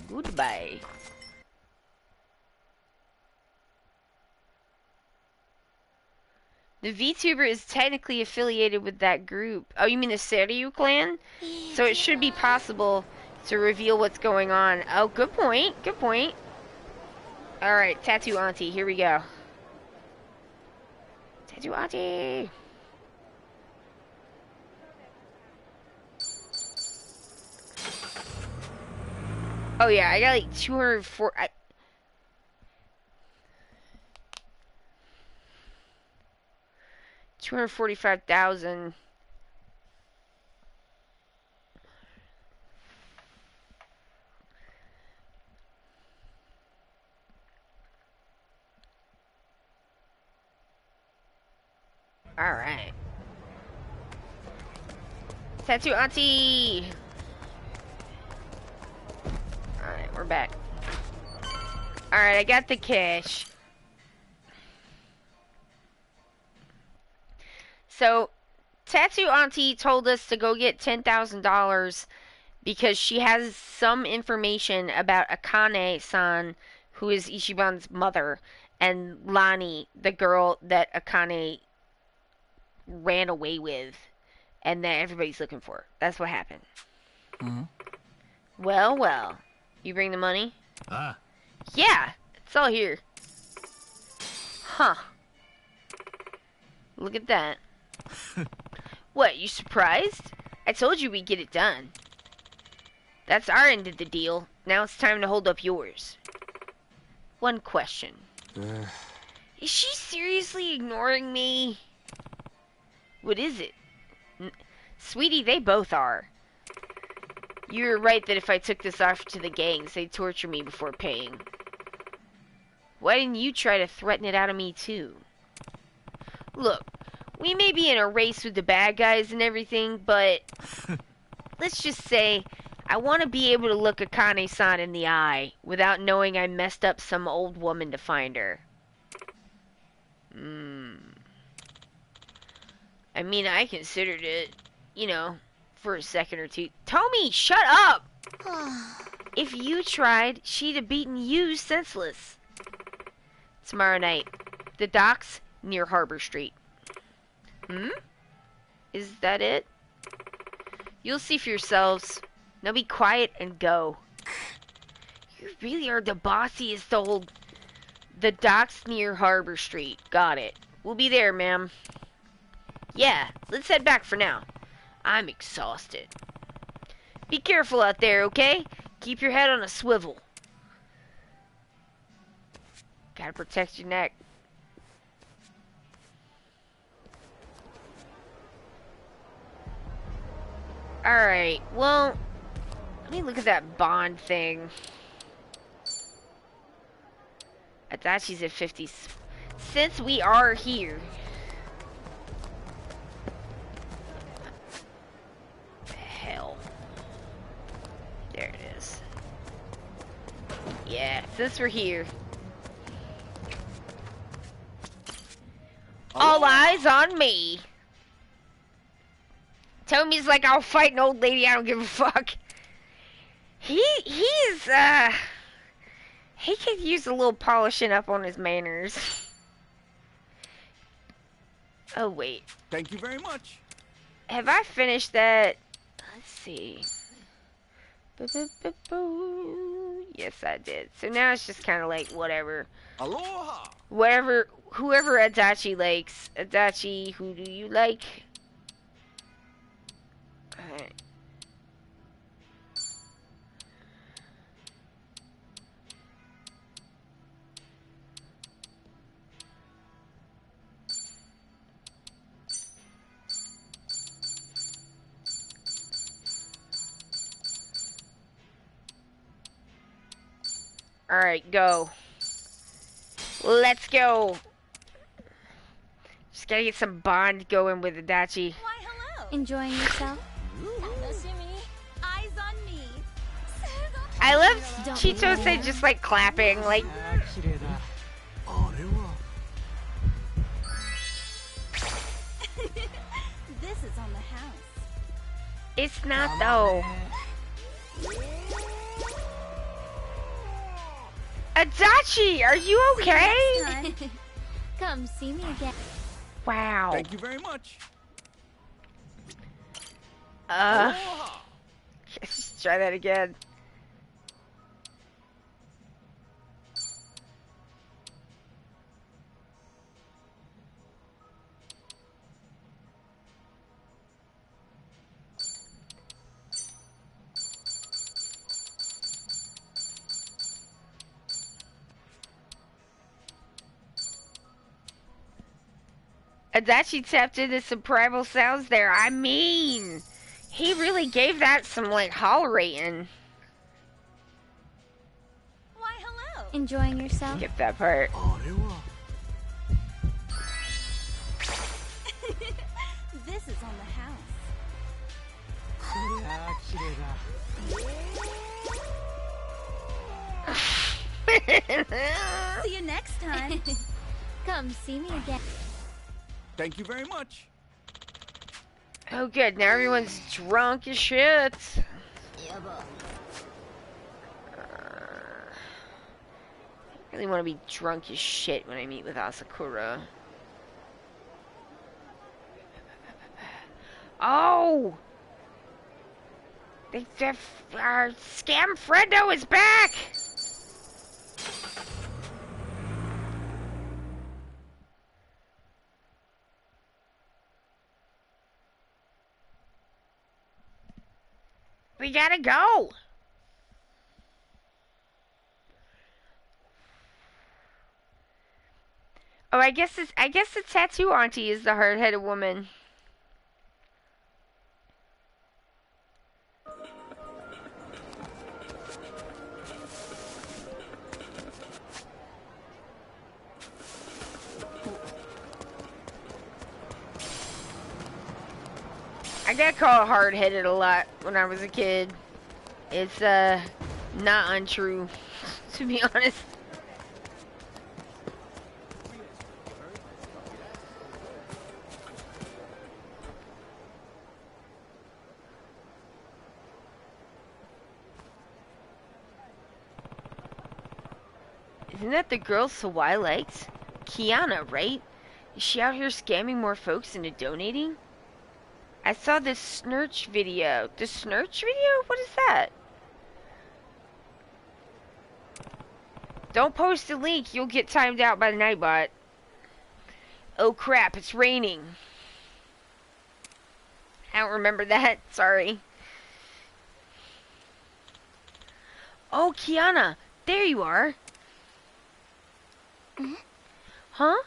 Goodbye. The VTuber is technically affiliated with that group. Oh, you mean the Seryu clan? So it should be possible to reveal what's going on. Oh, good point. Good point. Alright, Tattoo Auntie, here we go. Tattoo Auntie! Oh yeah, I got like 204. 245,000. All right. Tattoo Auntie. Alright, we're back. Alright, I got the cash. So, Tattoo Auntie told us to go get $10,000 because she has some information about Akane-san, who is Ichiban's mother, and Lani, the girl that Akane ran away with, and that everybody's looking for. That's what happened. Mm-hmm. Well, well. You bring the money? Ah. Yeah, it's all here. Huh. Look at that. What, you surprised? I told you we'd get it done. That's our end of the deal. Now it's time to hold up yours. One question. Is she seriously ignoring me? What is it? Sweetie, they both are. You were right that if I took this offer to the gangs, they'd torture me before paying. Why didn't you try to threaten it out of me, too? Look, we may be in a race with the bad guys and everything, but let's just say I want to be able to look Akane-san in the eye without knowing I messed up some old woman to find her. I mean, I considered it, you know, for a second or two. Tommy, shut up! If you tried, she'd have beaten you senseless. Tomorrow night, the docks near Harbor Street. Is that it? You'll see for yourselves. Now be quiet and go. You really are the bossiest old... The docks near Harbor Street. Got it. We'll be there, ma'am. Yeah, let's head back for now. I'm exhausted. Be careful out there, okay? Keep your head on a swivel. Gotta protect your neck. Alright, well... Let me look at that bond thing. Adachi's at 50. Since we are here... Hell. There it is. Yeah, since we're here... All eyes on me. Tommy's like, I'll fight an old lady, I don't give a fuck. He's he could use a little polishing up on his manners. Oh wait. Thank you very much. Have I finished that? Let's see. Yes, I did. So now it's just kind of like whatever. Aloha. Whatever, whoever Adachi likes. Adachi, who do you like? Alright. Alright, go. Let's go. Just gotta get some bond going with Adachi. Why, hello. Enjoying yourself? Eyes on me. I love Chito say just like clapping, like. This is on the house. It's not though. Adachi, are you okay? Come see me again. Wow. Thank you very much. Let's just try that again. Adachi tapped into some primal sounds there. I mean, he really gave that some, like, hollerating. Why, hello. Enjoying yourself? Skip that part. This is on the house. See you next time. Come see me again. Thank you very much. Oh good, now everyone's drunk as shit. I really want to be drunk as shit when I meet with Asakura. Oh! Our scam friendo is back! We gotta go! Oh, I guess the tattoo auntie is the hard-headed woman. I got called hard-headed a lot when I was a kid. It's not untrue, to be honest. Isn't that the girl Sawai likes? Kiana, right? Is she out here scamming more folks into donating? I saw this Snurch video. The Snurch video? What is that? Don't post a link. You'll get timed out by the Nightbot. Oh crap, it's raining. I don't remember that. Sorry. Oh, Kiana. There you are. Huh?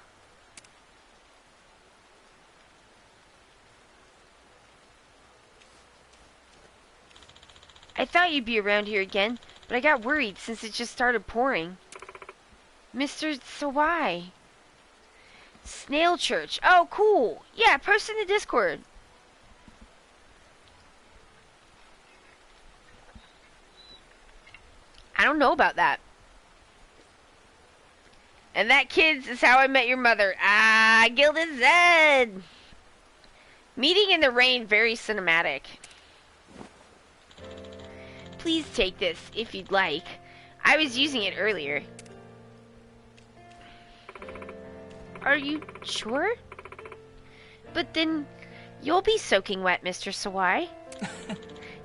I thought you'd be around here again, but I got worried since it just started pouring. Mr. Sawai. Snail Church. Oh, cool. Yeah, post in the Discord. I don't know about that. And that, kids, is how I met your mother. Ah, Gilded Zed. Meeting in the rain, very cinematic. Please take this, if you'd like. I was using it earlier. Are you sure? But then, you'll be soaking wet, Mr. Sawai.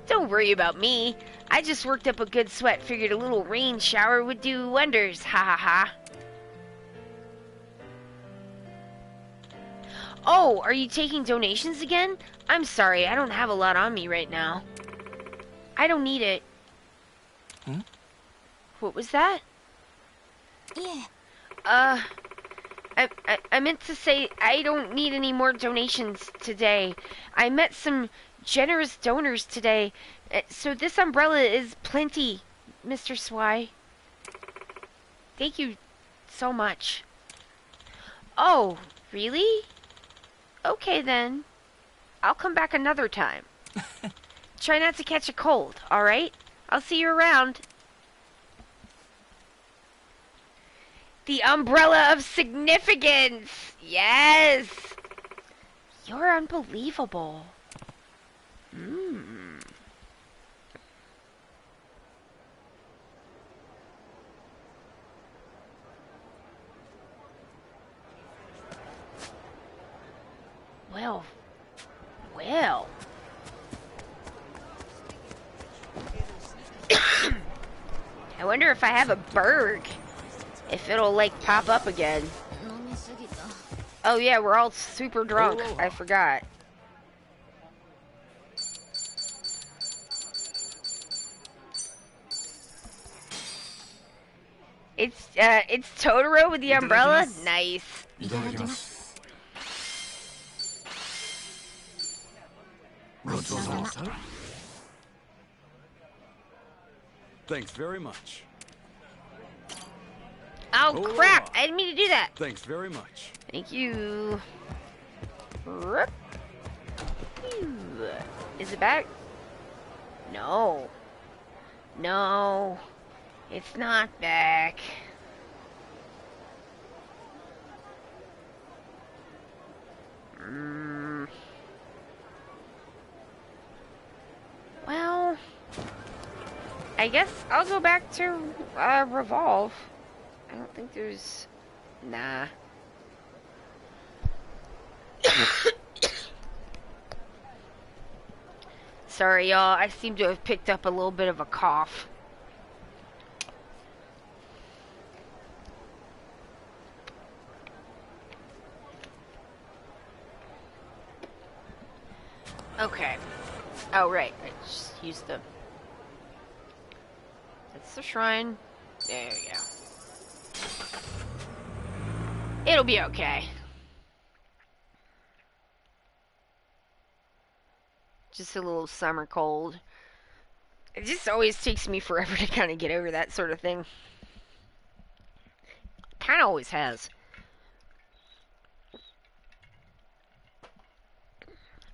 Don't worry about me. I just worked up a good sweat, figured a little rain shower would do wonders. Ha ha ha. Oh, are you taking donations again? I'm sorry, I don't have a lot on me right now. I don't need it. Hmm? What was that? Yeah. I meant to say I don't need any more donations today. I met some generous donors today, so this umbrella is plenty, Mr. Swy. Thank you so much. Oh, really? Okay then. I'll come back another time. Try not to catch a cold, alright? I'll see you around. The umbrella of significance! Yes! You're unbelievable. Well. I wonder if I have a berg. If it'll, like, pop up again. Oh yeah, we're all super drunk. I forgot. It's Totoro with the umbrella? Nice. Thanks very much. Oh crap! I didn't mean to do that. Thanks very much. Thank you. Is it back? No. No. It's not back. Well, I guess I'll go back to Revolve. I don't think there's... Nah. Sorry, y'all. I seem to have picked up a little bit of a cough. Okay. Oh, right. I just used the... That's the shrine. There we go. It'll be okay. Just a little summer cold. It just always takes me forever to kind of get over that sort of thing. Kind of always has.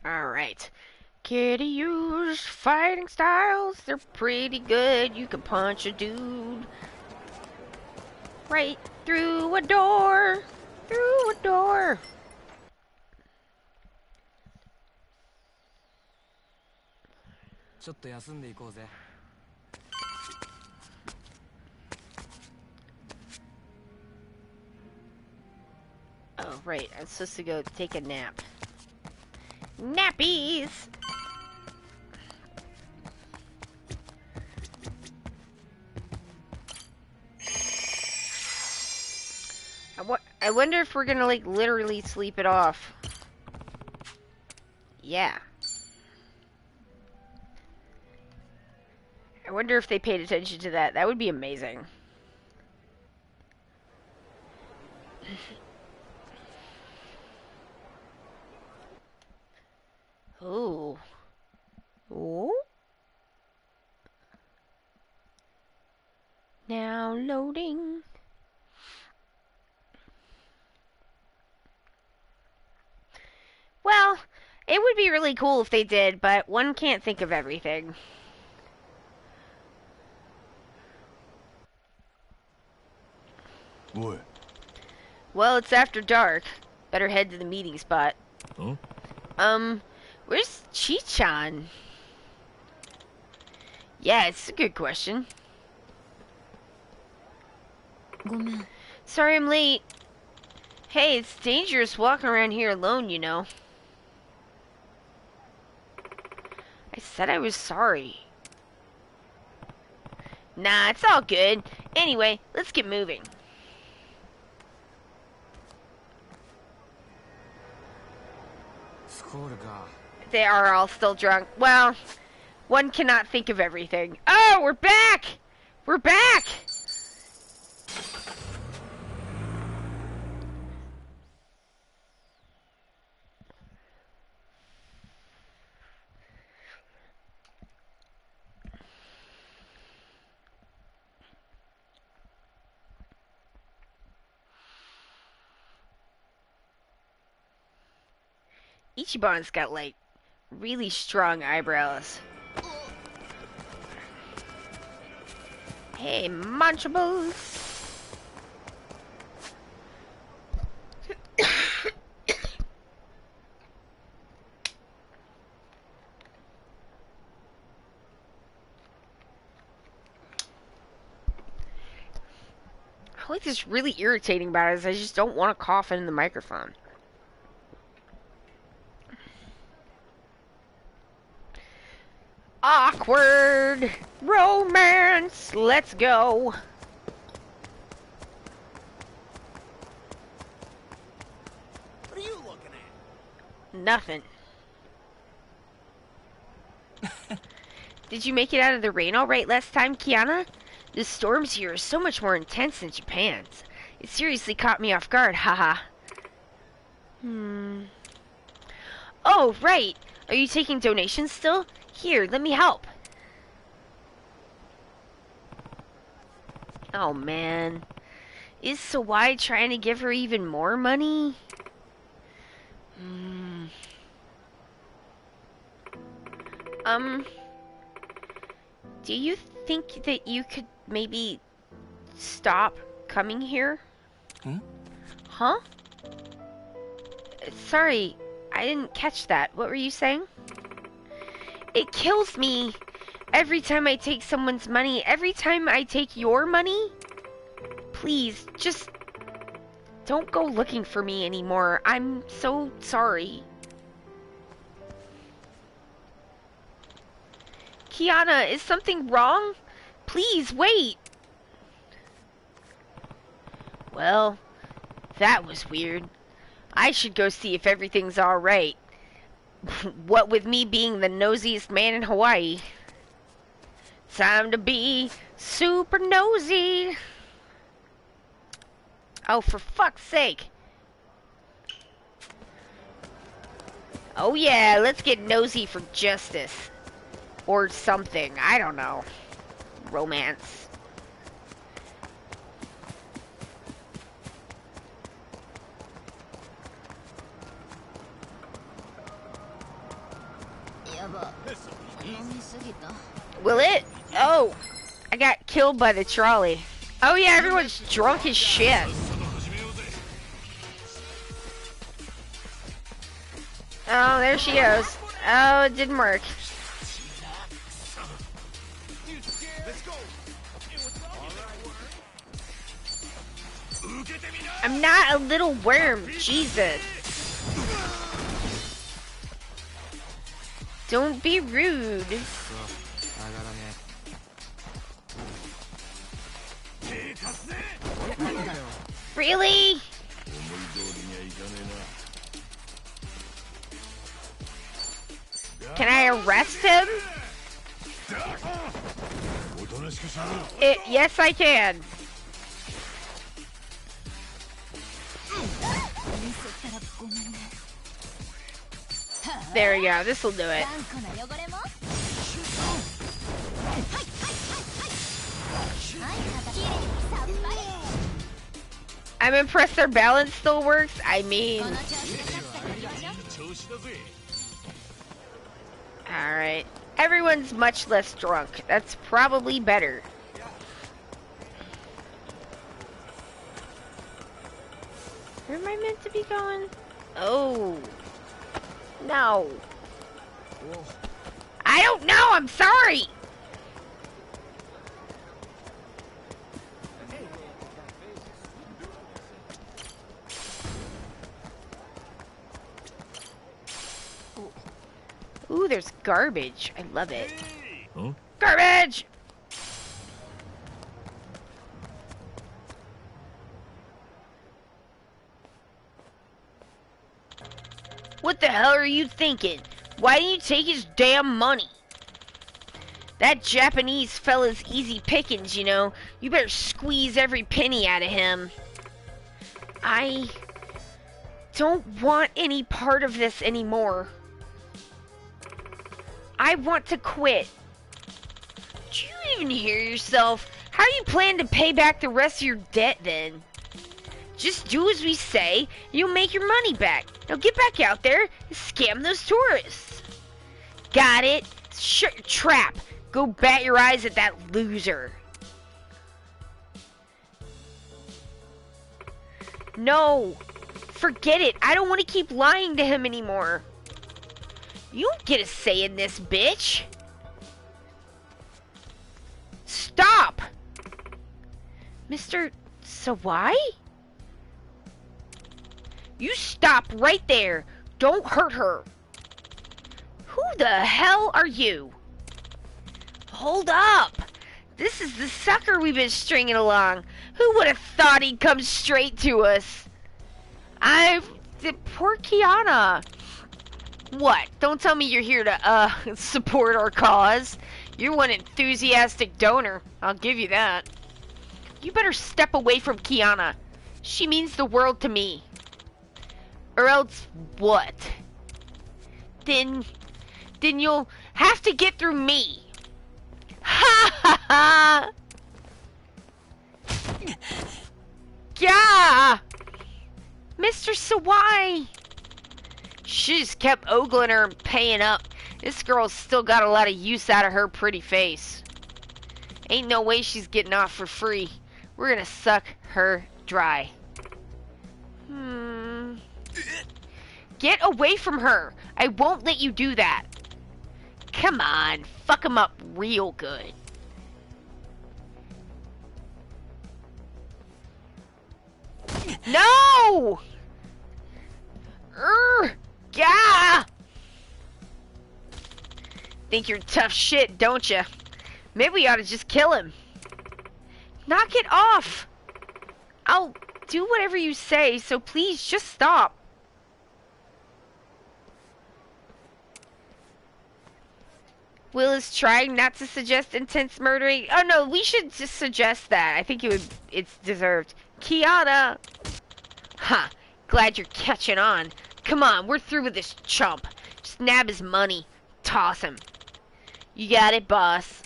Alright. Kiryu's fighting styles, they're pretty good. You can punch a dude right through a door. Through a door. Oh, right. I'm supposed to go take a nap. Nappies! I wonder if we're gonna, like, literally sleep it off. Yeah. I wonder if they paid attention to that. That would be amazing. Ooh. Ooh. Now loading. Well, it would be really cool if they did, but one can't think of everything. What? Well, it's after dark. Better head to the meeting spot. Huh? Where's Chi-chan? Yeah, it's a good question. ごめん。 Sorry I'm late. Hey, it's dangerous walking around here alone, you know. I said I was sorry. Nah, it's all good. Anyway, let's get moving. They are all still drunk. Well, one cannot think of everything. Oh, we're back! We're back! Ichiban's got, like, really strong eyebrows. Hey, Munchables! What's just really irritating about it is I just don't want to cough into the microphone. Awkward romance. Let's go. What are you looking at? Nothing. Did you make it out of the rain all right last time, Kiana? The storms here are so much more intense than Japan's. It seriously caught me off guard, haha. Oh, right. Are you taking donations still? Here, let me help. Oh, man. Is Sawai trying to give her even more money? Do you think that you could maybe stop coming here? Huh? Sorry, I didn't catch that. What were you saying? It kills me every time I take someone's money, every time I take your money. Please, just don't go looking for me anymore. I'm so sorry. Kiana, is something wrong? Please, wait. Well, that was weird. I should go see if everything's alright. What with me being the nosiest man in Hawaii. Time to be super nosy. Oh, for fuck's sake. Oh yeah, let's get nosy for justice. Or something, I don't know. Romance. Will it? Oh, I got killed by the trolley. Oh yeah, everyone's drunk as shit. Oh, there she goes. Oh, it didn't work. I'm not a little worm, Jesus. Don't be rude. 上がらね Really? 思い通りにはいかね Can I arrest him? えな。おとなしくしろ。 Yes, I can. There we go. This'll do it. 頑固な汚れもはいきれいにさっぱり I'm impressed their balance still works. I mean, この調子で勝つからよ調子だぜ alright. Everyone's much less drunk. That's probably better. Where am I meant to be going? Oh. No. I don't know. I'm sorry. Ooh, there's garbage. I love it. Huh? Garbage! What the hell are you thinking? Why didn't you take his damn money? That Japanese fella's easy pickings, you know. You better squeeze every penny out of him. I don't want any part of this anymore. I want to quit. Do you even hear yourself? How do you plan to pay back the rest of your debt then? Just do as we say, you'll make your money back. Now get back out there and scam those tourists. Got it? Shut your trap. Go bat your eyes at that loser. No. Forget it. I don't want to keep lying to him anymore. You don't get a say in this, bitch. Stop! Mr. Sawai? You stop right there. Don't hurt her. Who the hell are you? Hold up. This is the sucker we've been stringing along. Who would have thought he'd come straight to us? Poor Kiana. What? Don't tell me you're here to, support our cause. You're one enthusiastic donor. I'll give you that. You better step away from Kiana. She means the world to me. Or else what? Then you'll have to get through me. Ha ha ha! Yeah! Mr. Sawai! She just kept ogling her and paying up. This girl's still got a lot of use out of her pretty face. Ain't no way she's getting off for free. We're gonna suck her dry. Get away from her. I won't let you do that. Come on, fuck him up real good. No! Yeah! Think you're tough shit, don't you? Maybe we ought to just kill him. Knock it off! I'll do whatever you say, so please just stop. Will is trying not to suggest intense murdering. Oh no, we should just suggest that. I think it's deserved. Kiana! Huh, glad you're catching on. Come on, we're through with this chump. Just nab his money. Toss him. You got it, boss.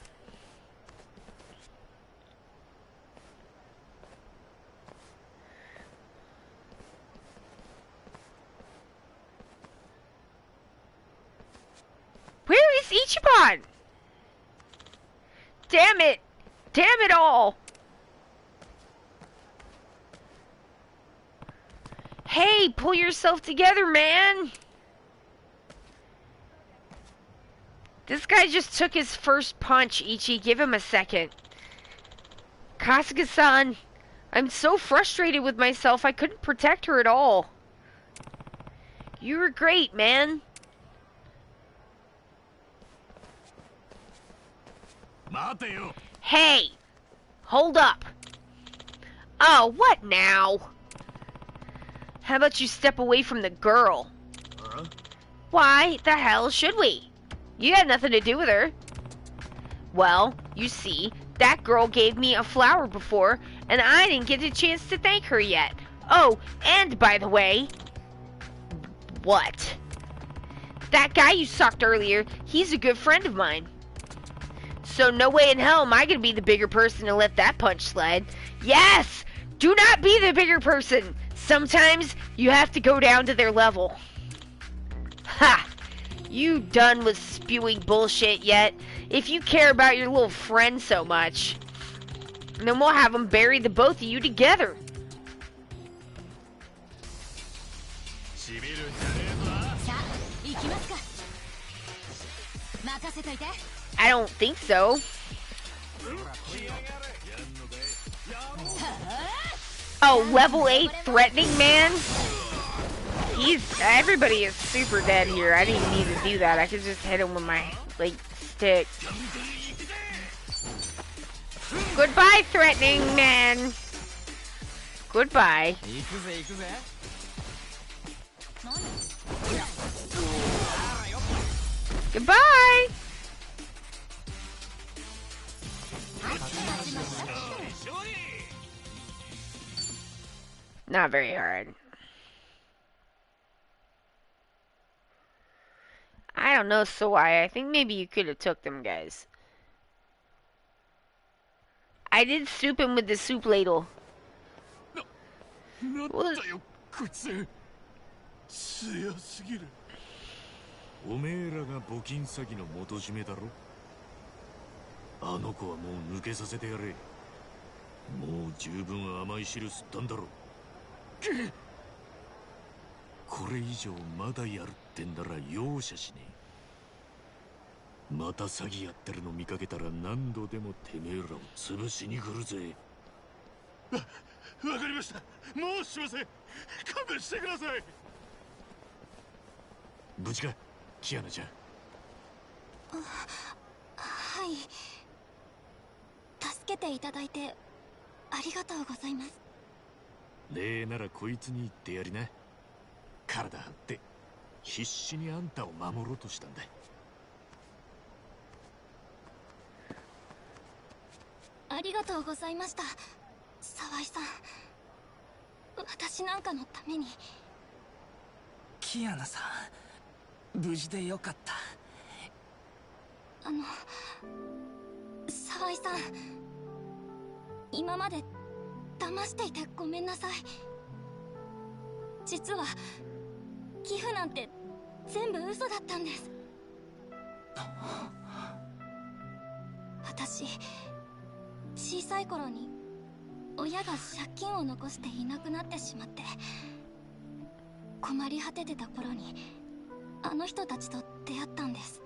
Where is Ichiban? Damn it! Damn it all! Hey, pull yourself together, man! This guy just took his first punch, Ichi. Give him a second. Kasuga-san, I'm so frustrated with myself, I couldn't protect her at all. You were great, man. 待てよ。 Hey! Hold up. Oh, what now? How about you step away from the girl? Why the hell should we? You had nothing to do with her. Well, you see, that girl gave me a flower before, and I didn't get a chance to thank her yet. Oh, and by the way... What? That guy you sucked earlier, he's a good friend of mine. So no way in hell am I gonna be the bigger person to let that punch slide. Yes! Do not be the bigger person! Sometimes you have to go down to their level. Ha! You done with spewing bullshit yet? If you care about your little friend so much, then we'll have them bury the both of you together. I don't think so. Oh, level 8 threatening man? Everybody is super dead here. I didn't need to do that. I could just hit him with my, like, stick. Goodbye, threatening man. Goodbye. Goodbye. Not very hard. I don't know, Sawai. I think maybe you could have took them, guys. I did soup him with the soup ladle. What? 強すぎる。おめえらが募金詐欺の元締めだろ。あの子はもう抜けさせてやれ。もう十分甘い汁吸ったんだろ。これ以上まだやるってんだら容赦しねえ。また詐欺やってるの見かけたら何度でもてめえらを潰しに来るぜ。わかりました。もうしません。勘弁してください。無事か、キアナちゃん。はい。助けていただいてありがとうございます。礼ならこいつに言ってやりな。体張って必死にあんたを守ろうとしたんだ。ありがとうございました、沢井さん。私なんかのために。キアナさん、無事でよかった。沢井さん、今まで騙していてごめんなさい。実は寄付なんて全部嘘だったんです。私、小さい頃に親が借金を残していなくなってしまって、困り果ててた頃にあの人たちと出会ったんです。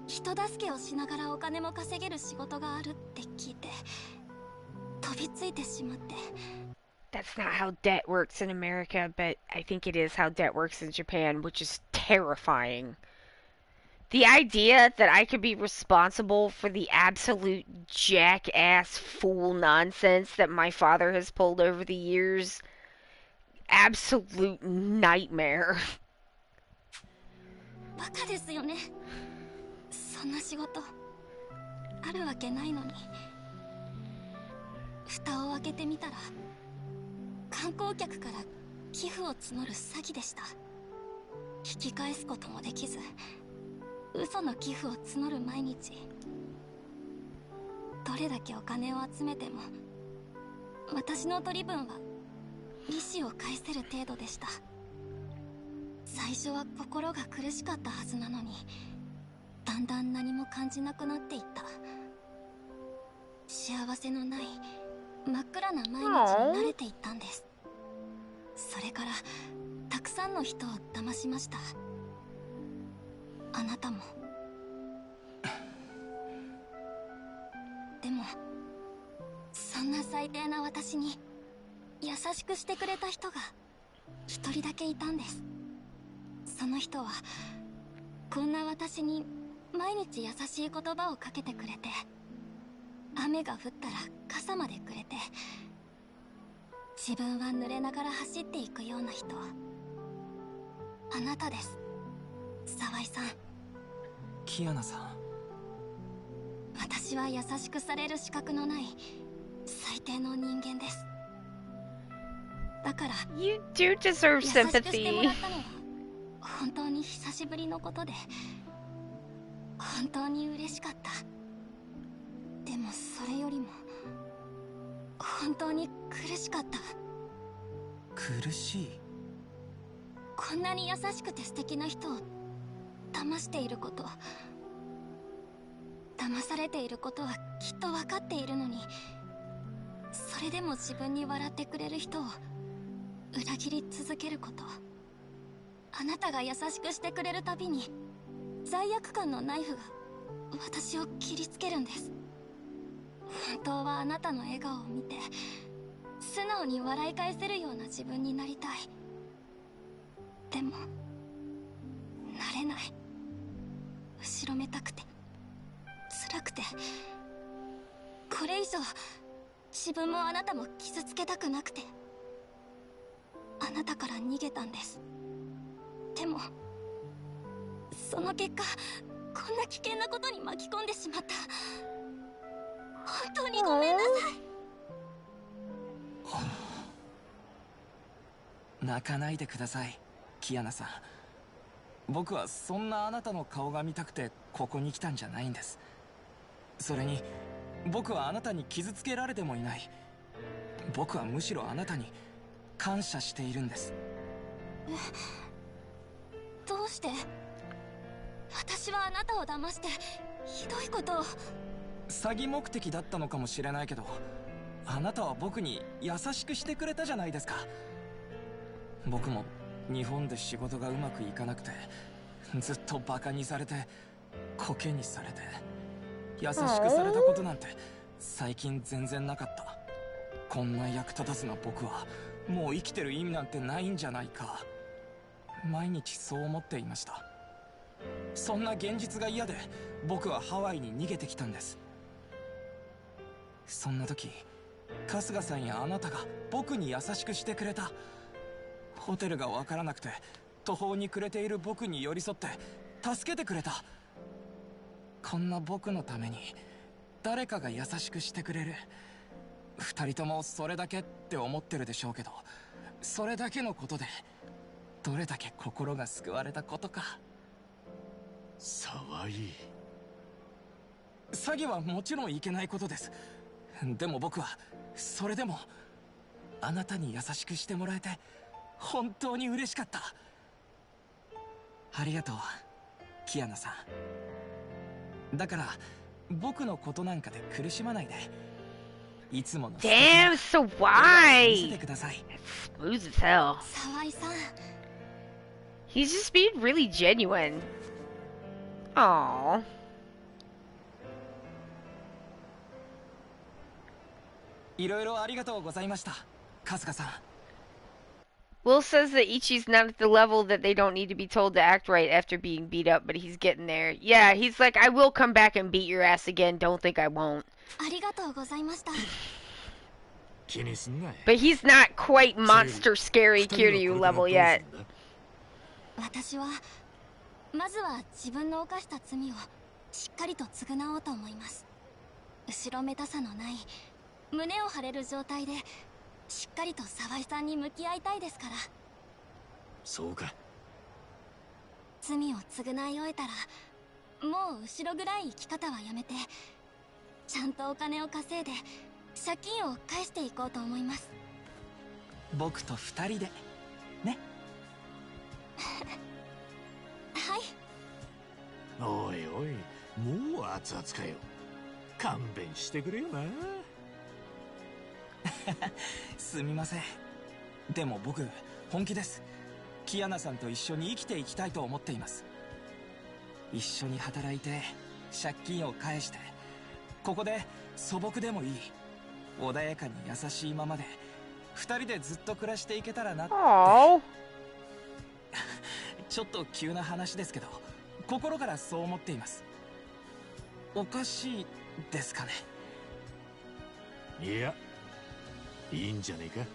人助けをしながらお金も稼げる仕事があるって聞いて飛びついてしまって。 That's not how debt works in America, but I think it is how debt works in Japan, which is terrifying. The idea that I could be responsible for the absolute jackass fool nonsense that my father has pulled over the years, absolute nightmare. バカですよね。そんな仕事あるわけないのに。蓋を開けてみたら観光客から寄付を募る詐欺でした。引き返すこともできず、嘘の寄付を募る毎日。どれだけお金を集めても私の取り分は利子を返せる程度でした。最初は心が苦しかったはずなのに、だんだん何も感じなくなっていった。幸せのない真っ暗な毎日に慣れていったんです。それからたくさんの人を騙しました。あなたも。でもそんな最低な私に優しくしてくれた人が一人だけいたんです。その人はこんな私に毎日優しい言葉をかけてくれて、雨が降ったら傘までくれて、自分は濡れながら走っていくような人、あなたです、沢井さん。キアナさん。私は優しくされる資格のない最低の人間です。だから You do deserve 優しくしても sympathy. らったのは本当に久しぶりのことで、本当に嬉しかった。でもそれよりも本当に苦しかった。苦しい？こんなに優しくて素敵な人を騙していること、騙されていることはきっと分かっているのに、それでも自分に笑ってくれる人を裏切り続けること。あなたが優しくしてくれるたびに罪悪感のナイフが私を切りつけるんです。本当はあなたの笑顔を見て素直に笑い返せるような自分になりたい。でもなれない。後ろめたくて辛くて、これ以上自分もあなたも傷つけたくなくて、あなたから逃げたんです。でもその結果、こんな危険なことに巻き込んでしまった。本当にごめんなさい。泣かないでください、キアナさん。僕はそんなあなたの顔が見たくてここに来たんじゃないんです。それに僕はあなたに傷つけられてもいない。僕はむしろあなたに感謝しているんです。どうして？私はあなたを騙してひどいことを。詐欺目的だったのかもしれないけど、あなたは僕に優しくしてくれたじゃないですか。僕も日本で仕事がうまくいかなくて、ずっとバカにされてコケにされて、優しくされたことなんて最近全然なかった。こんな役立たずな僕はもう生きてる意味なんてないんじゃないか、毎日そう思っていました。そんな現実が嫌で僕はハワイに逃げてきたんです。そんな時、春日さんやあなたが僕に優しくしてくれた。ホテルがわからなくて途方に暮れている僕に寄り添って助けてくれた。こんな僕のために誰かが優しくしてくれる。二人ともそれだけって思ってるでしょうけど、それだけのことでどれだけ心が救われたことか。沢井。詐欺はもちろんいけないことです。でも僕はそれでもあなたに優しくしてもらえて本当に嬉しかった。ありがとう、キアナさん。だから僕のことなんかで苦しまないで、いつもの素敵な Damn, so 見せて why? ください。 Smooth as hell. 沢井さん、 He's just being really genuine. Aww. いろいろありがとうございました、春日さん。Will says that Ichi's not at the level that they don't need to be told to act right after being beat up, but he's getting there. Yeah, he's like, I will come back and beat your ass again. Don't think I won't. ありがとうございました。気にすんな。 But he's not quite monster scary Kiryu level yet. 私はまずは自分の犯した罪をしっかりと償おうと思います。後ろめたさのない胸を張れる状態でしっかりと沢井さんに向き合いたいですから。そうか。罪を償い終えたらもう後ろ暗い生き方はやめて、ちゃんとお金を稼いで借金を返していこうと思います。僕と二人でね。はい。おいおい、もう熱々かよ。勘弁してくれよな。すみません。でも僕本気です。キアナさんと一緒に生きていきたいと思っています。一緒に働いて借金を返して、ここで素朴でもいい、穏やかに優しいままで二人でずっと暮らしていけたらなって。 Aww. ちょっと急な話ですけど、心からそう思っています。おかしいですかね。いや、いいんじゃねえか。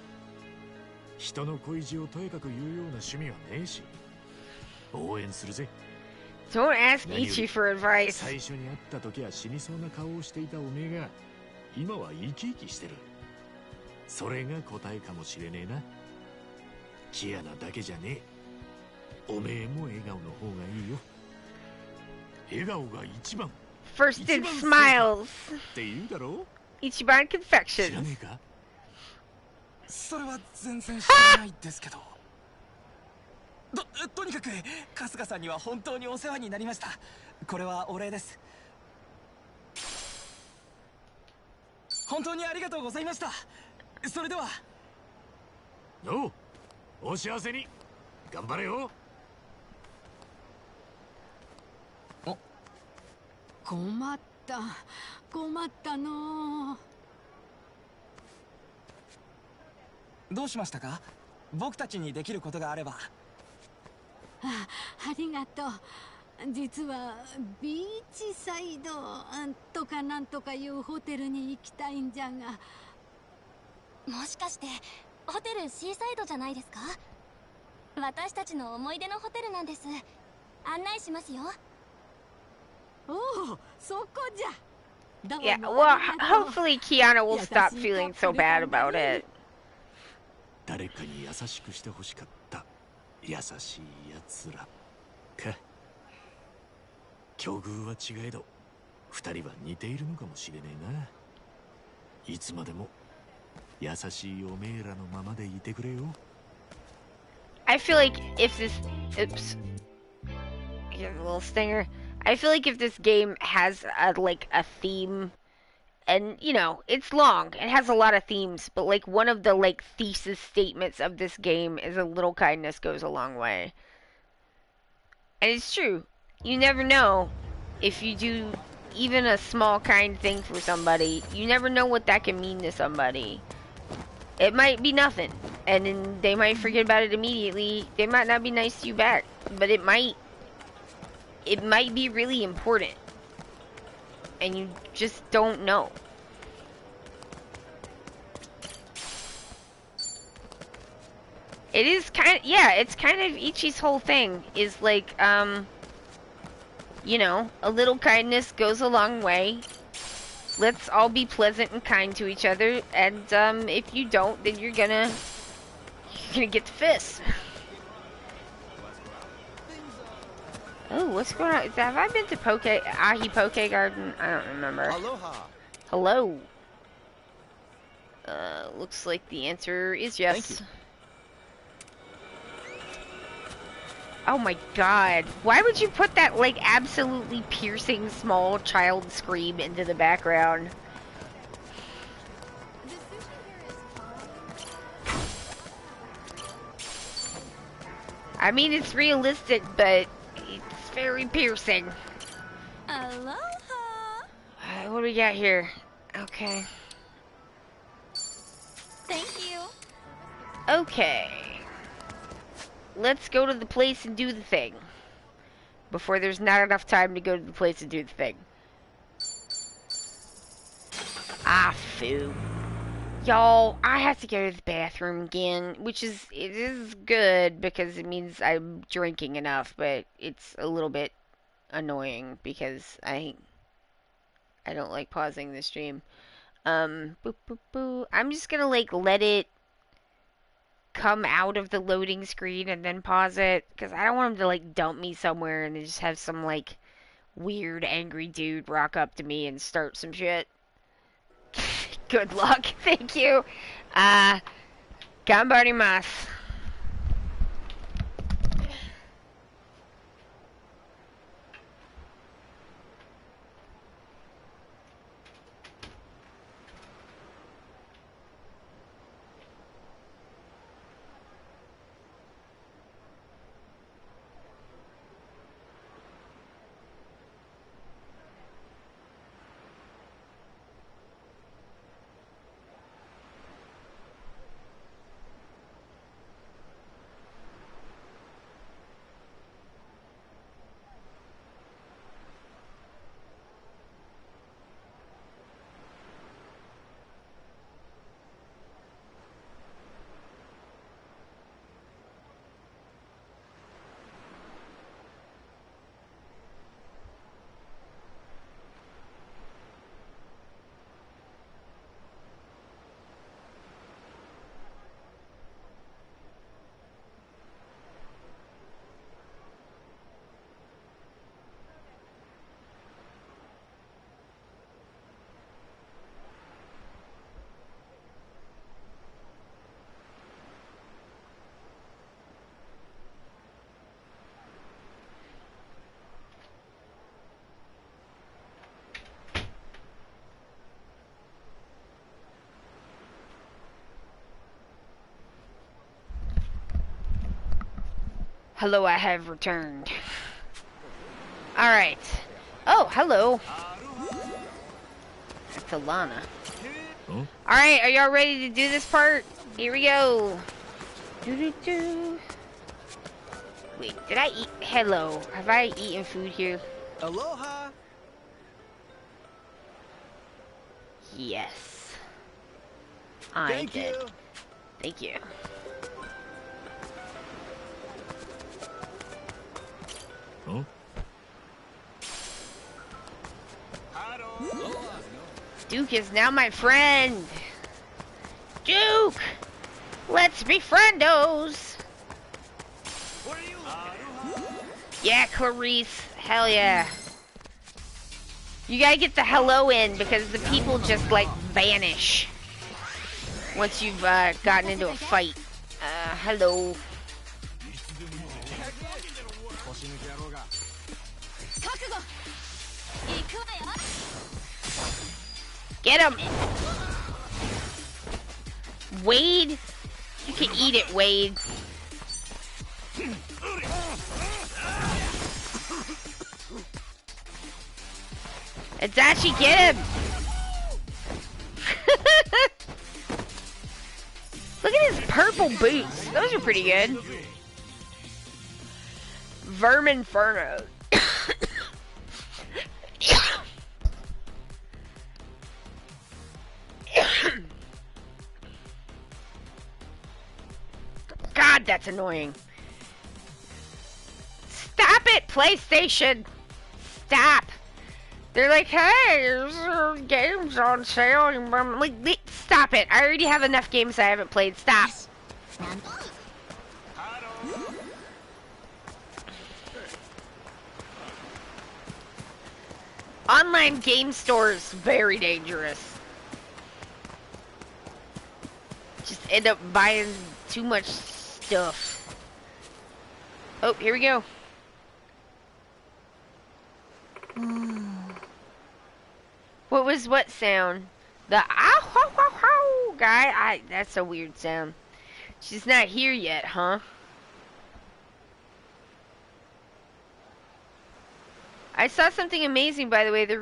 人の恋路をとやかく言うような趣味はねえし、応援するぜ。 Don't ask Ichi for advice. 最初に会った時は死にそうな顔をしていたおめえが今は生き生きしてる。それが答えかもしれねえな。キアナだけじゃねえ、おめえも笑顔の方がいいよ。笑顔が一番 First it smiles. って言うだろ。 Ichiban 知ら Confections. ねえか。それは全然知らないですけど。とにかく春日さんには本当にお世話になりました。これはお礼です。本当にありがとうございました。それでは。おう、お幸せに。頑張れよ。困ったの。どうしましたか？僕たちにできることがあれば。ありがとう。実はビーチサイドとかなんとかいうホテルに行きたいんじゃが。もしかしてホテルシーサイドじゃないですか？私たちの思い出のホテルなんです。案内しますよ。おお、そこじゃ。 Yeah, well, hopefully Kiana will stop feeling so bad about it. 誰かに優しくしてほしかった優しいやつらか。境遇は違えど二人は似ているのかもしれねえな。いつまでも優しいおめえらのままでいてくれよ。 I feel like if this, oops, here's a little stinger. I feel like if this game has like a theme, and you know, it's long, it has a lot of themes, but like one of the like thesis statements of this game is a little kindness goes a long way. And it's true. You never know if you do even a small kind thing for somebody. You never know what that can mean to somebody. It might be nothing, and then they might forget about it immediately. They might not be nice to you back, but it might be really important, and you just don't know. It is kind of, yeah, it's kind of Ichi's whole thing is like, you know, a little kindness goes a long way. Let's all be pleasant and kind to each other, and if you don't, then you're gonna get the fist. Oh, what's going on? Have I been to Ahi Poke Garden? I don't remember. Aloha. Hello. Looks like the answer is yes. Thank you. Oh my god. Why would you put that, like, absolutely piercing small child scream into the background? I mean, it's realistic, but it's very piercing. Aloha. What do we got here? Okay. Thank you. Okay. Let's go to the place and do the thing. Before there's not enough time to go to the place and do the thing. Ah, foo. Y'all, I have to go to the bathroom again, which is, it is good because it means I'm drinking enough, but it's a little bit annoying because I don't like pausing the stream. Boop, boop, boop. I'm just gonna, like, let it come out of the loading screen and then pause it, because I don't want him to, like, dump me somewhere and then just have some, like, weird angry dude rock up to me and start some shit. Good luck. Thank you. Ganbarimasu. Hello, I have returned. Alright. Oh, hello. That's Alana. Huh? Alright, are y'all ready to do this part? Here we go. Doo-doo-doo. Wait, did I eat? Hello. Have I eaten food here? Aloha! Yes. I did. Thank you. Huh? Duke is now my friend. Duke! Let's be friendos! Yeah, Clarice. Hell yeah. You gotta get the hello in because the people just like vanish once you've gotten into a fight. Hello. Get him! Wade? You can eat it, Wade. Adachi, get him! Look at his purple boots. Those are pretty good. Verminferno. God, that's annoying. Stop it, PlayStation! Stop! They're like, hey, there's games on sale. I'm like, stop it. I already have enough games I haven't played. Stop. Online game stores, very dangerous. Just end up buying too much stuff. Oh, here we go. What was what sound? The ow, how, how, how guy? That's a weird sound. She's not here yet, huh? I saw something amazing, by the way. They're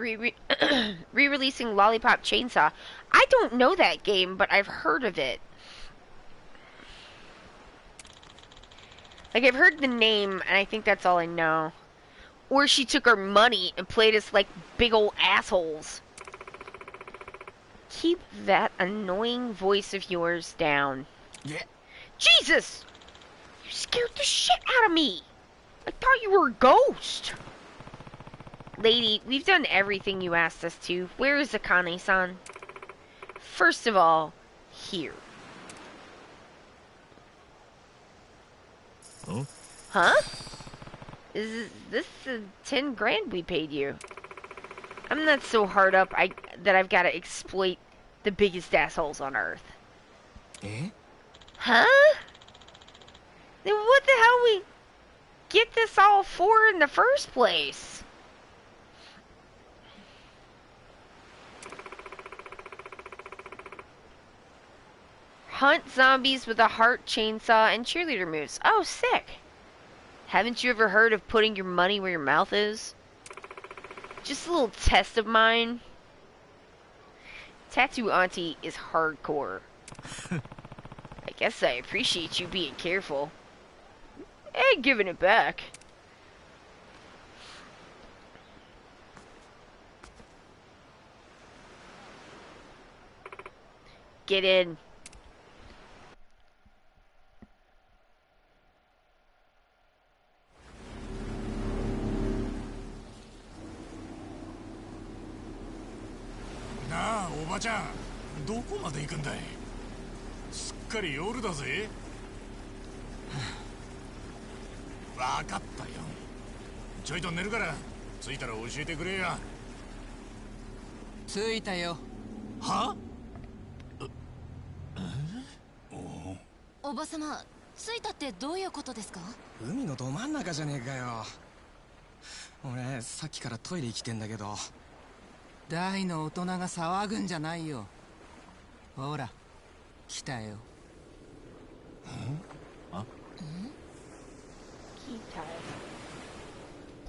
re-releasing Lollipop Chainsaw. I don't know that game, but I've heard of it. Like, I've heard the name, and I think that's all I know. Or she took our money and played us like big old assholes. Keep that annoying voice of yours down. Yeah. Jesus! You scared the shit out of me! I thought you were a ghost! Lady, we've done everything you asked us to. Where is Akane-san? First of all, here. Huh? Huh? Is this the 10 grand we paid you? I'm not so hard up that I've got to exploit the biggest assholes on Earth. Eh? Huh? Then what the hell we get this all for in the first place? Hunt zombies with a heart, chainsaw, and cheerleader moves. Oh, sick. Haven't you ever heard of putting your money where your mouth is? Just a little test of mine. Tattoo Auntie is hardcore. I guess I appreciate you being careful. And giving it back. Get in.なあおばちゃん、どこまで行くんだい。すっかり夜だぜ。わかったよ。ちょいと寝るから着いたら教えてくれや。着いたよ。は？おばさま、着いたってどういうことですか？海のど真ん中じゃねえかよ。俺さっきからトイレ来てんだけど。大の大人が騒ぐんじゃないよ。ほら来たよ。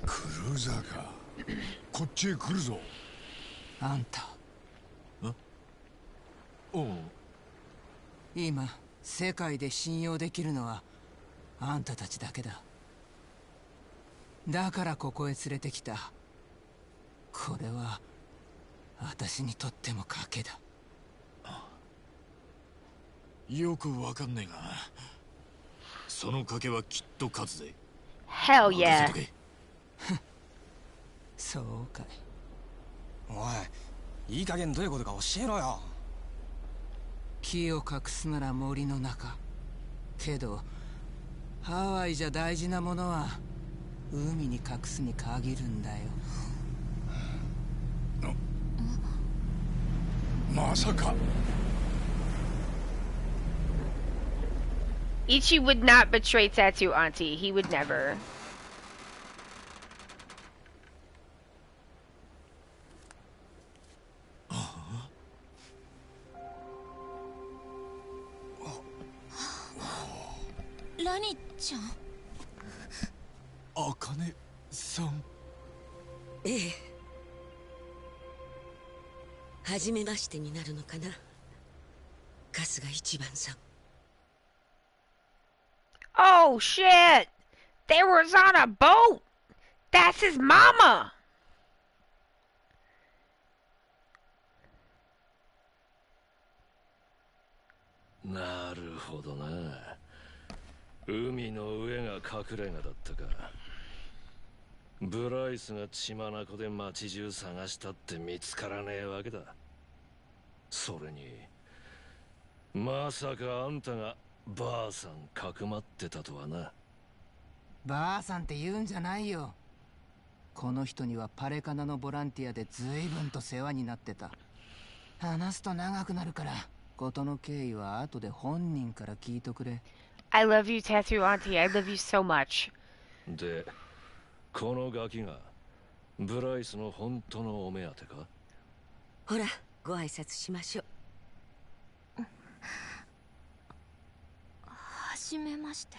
クルーザーか。こっちへ来るぞ。あんたおう。今世界で信用できるのはあんたたちだけだ。だからここへ連れてきた。これは私にとっても賭けだ。よくわかんねえが、その賭けはきっと勝つぜ。 Hell 任せ yeah. とけ。そうかい。おい、いい加減どういうことか教えろよ。木を隠すなら森の中。けどハワイじゃ大事なものは海に隠すに限るんだよ。まさか。Ichi would not betray Tattoo Auntie. He would never. Lani ちゃん。あかねさん。ええ。初めましてになるのかな。春日一番さん。Oh shit! They was on a boat! That's his mama! なるほどな。海の上が隠れ家だったか。ブライスが血眼で街中探したって見つからねえわけだ。それにまさかあんたがばあさんかくまってたとはな。ばあさんって言うんじゃないよ。この人にはパレカナのボランティアで随分と世話になってた。話すと長くなるから事の経緯は後で本人から聞いとくれ。 I love you, Tattoo Auntie. I love you so much. で、このガキがブライスの本当のお目当てか。ほらご挨拶しましょう。はじめまして。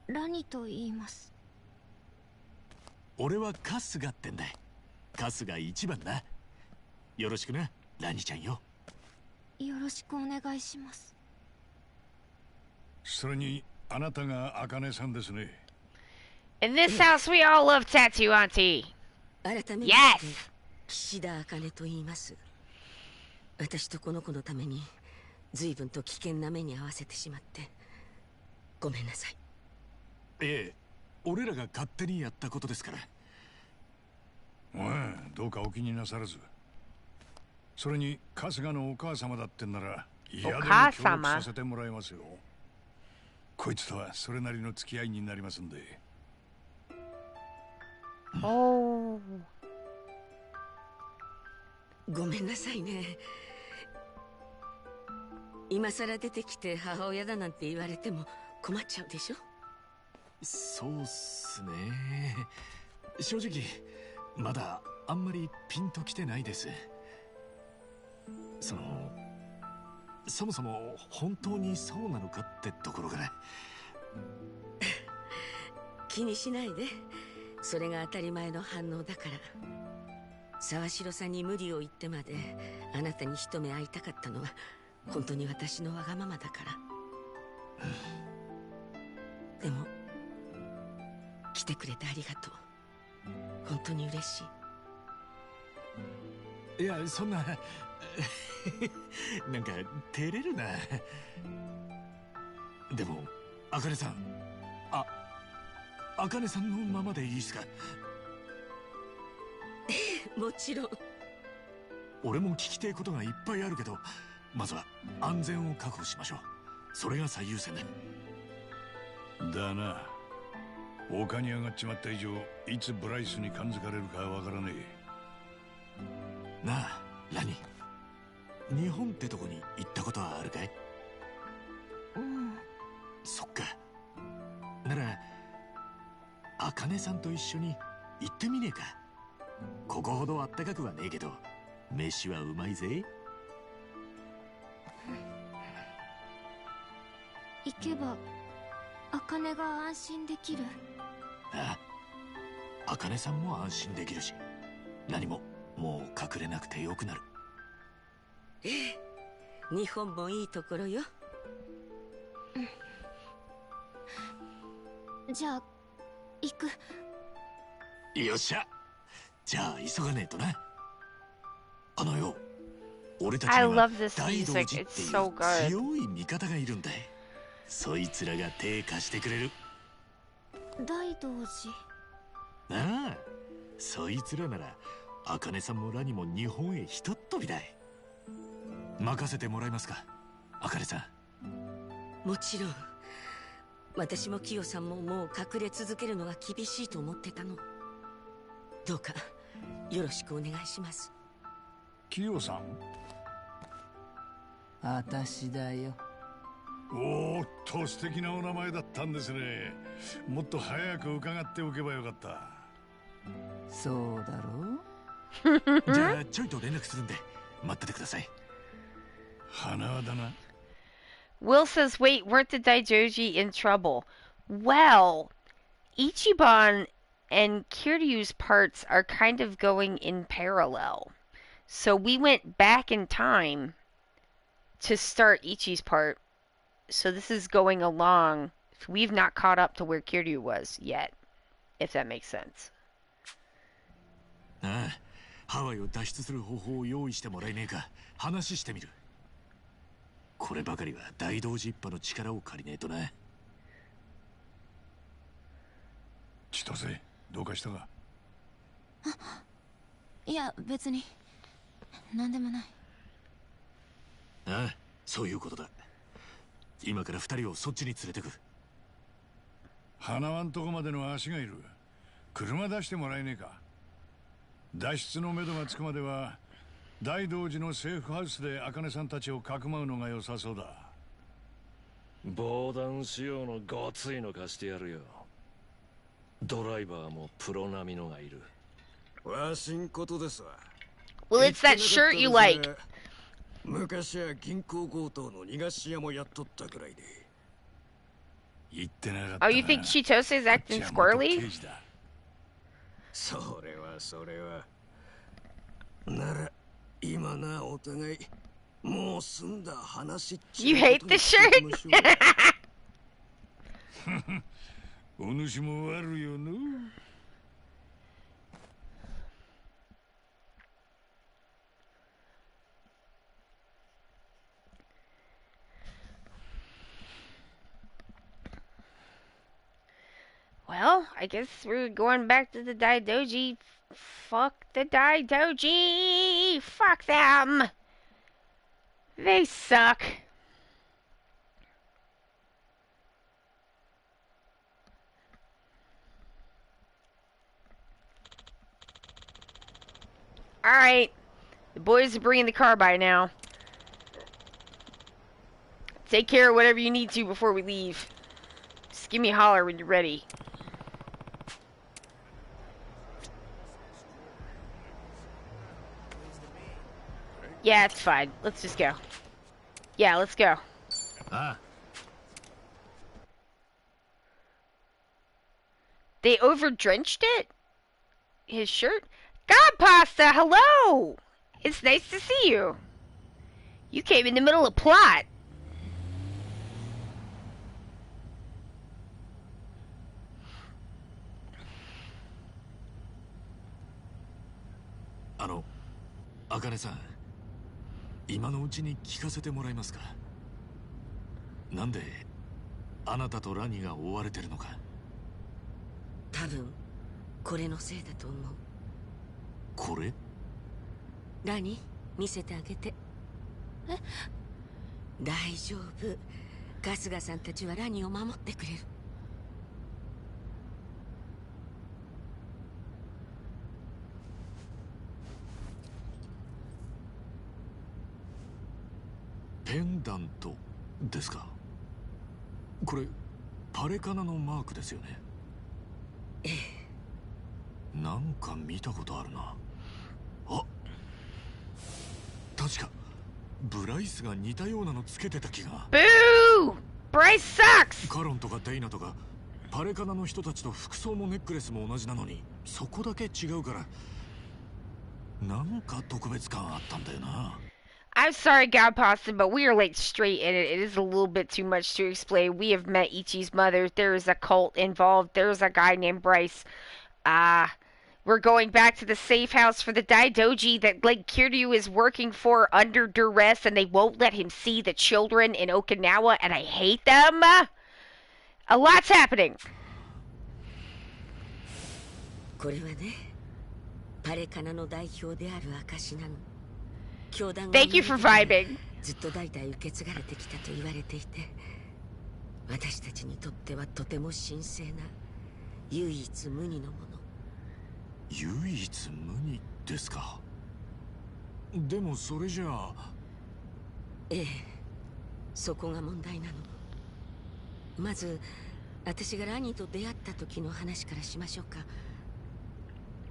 ラニと言います。俺は春日ってんだ。春日一番な。よろしくな、ラニちゃんよ。よろしくお願いします。それにあなたが茜さんですね。 In this house, we all love Tattoo Auntie. 改めまして Yes! 岸田茜と言います。私とこの子のために随分と危険な目に遭わせてしまってごめんなさい。ええ、俺らが勝手にやったことですから。どうかお気になさらず。それに春日のお母様だってんなら嫌でも協力させてもらいますよ。こいつとはそれなりの付き合いになりますんで。Oh. ごめんなさいね。今さら出てきて母親だなんて言われても困っちゃうでしょ。そうっすね。正直まだあんまりピンときてないです。そもそも本当にそうなのかってところから。気にしないで。それが当たり前の反応だから。沢城さんに無理を言ってまであなたに一目会いたかったのは本当に私のわがままだから。でも来てくれてありがとう。本当に嬉しい。いや、そんななんか照れるな。でも茜さん、茜さんのままでいいですか。もちろん。俺も聞きてえことがいっぱいあるけど、まずは安全を確保しましょう。それが最優先だ。だな。丘に上がっちまった以上いつブライスに感づかれるかわからねえ。なあラニ、日本ってとこに行ったことはあるかい？うん。そっか。なら茜さんと一緒に行ってみねえか。ここほどあったかくはねえけど飯はうまいぜ。行けば茜が安心できる。ああ、茜さんも安心できるし、何ももう隠れなくてよくなる。ええ、日本もいいところよ。じゃあ行く。よっしゃ、じゃあ急がねえとな。あのよ、俺たち I には love this 大道寺 music. って It's い so う good. 強い味方がいるんだ。そいつらが手貸してくれる。大道寺。ああ、そいつらなら茜さんもラニも日本へひとっ飛びだい。任せてもらえますか、茜さん。もちろん。私もキヨさんももう隠れ続けるのが厳しいと思ってたの。どうかよろしくお願いします。キヨさん。私だよ。おーっと、素敵なお名前だったんですね。もっと早く伺っておけばよかった。そうだろう。じゃあちょいと連絡するんで待っててください。花輪だな。Will says, wait, weren't the Daijoji in trouble? Well, Ichiban and Kiryu's parts are kind of going in parallel. So we went back in time to start Ichi's part. So this is going along. We've not caught up to where Kiryu was yet, if that makes sense. ああ、ハワイを脱出する方法を用意してもらえねえか話してみる。こればかりは大道寺一派の力を借りねえとな。千歳、どうかしたか？いや別に何でもない。ああ、そういうことだ。今から二人をそっちに連れてく。花輪んとこまでの足がいる。車出してもらえねえか？脱出のめどがつくまでは大道寺のセーフハウスで茜さんたちをかくまうのが良さそうだ。防弾仕様のごついの貸してやるよ。ドライバーもプロ並みのがいる。わしんことですわ。 Well, it's that shirt you like. 昔は銀行強盗の逃がし屋もやっとったくらいで。言ってなかったな。Oh, you think Chitose is acting squirrely? それはそれは。なら今なお互いもう済んだ話っち。 You hate the shirt? お主も悪いよの。Well, I guess we're going back to the Daidoji. Fuck the Daidoji! Fuck them! They suck. Alright. The boys are bringing the car by now. Take care of whatever you need to before we leave. Just give me a holler when you're ready. Yeah, it's fine. Let's just go. Yeah, let's go. Ah. They over-drenched it? His shirt? God, Pasta, hello! It's nice to see you. You came in the middle of plot.茜さん、今のうちに聞かせてもらえますか。なんであなたとラニが追われてるのか。多分これのせいだと思う。これ？ラニ、見せてあげて。え？大丈夫。春日さんたちはラニを守ってくれる。ペンダントですか。これパレカナのマークですよね。ええ。なんか見たことあるな。あ、確かブライスが似たようなのつけてた気が。Boo! Bryce sucks! カロンとかデイナとかパレカナの人たちと服装もネックレスも同じなのにそこだけ違うからなんか特別感あったんだよな。I'm sorry, God Pasta, but we are like straight in it. It is a little bit too much to explain. We have met Ichi's mother. There is a cult involved. There's a guy named Bryce. We're going back to the safe house for the Daidoji that like Kiryu is working for under duress, and they won't let him see the children in Okinawa, and I hate them. A lot's happening. これはね、パレカナの代表である証なの。教団が Thank you for vibing. ずっと代々受け継がれてきたと言われていて、私たちにとってはとても神聖な唯一無二のもの。唯一無二ですか。でもそれじゃあ。ええ、そこが問題なの。まず私がラニーと出会った時の話からしましょうか。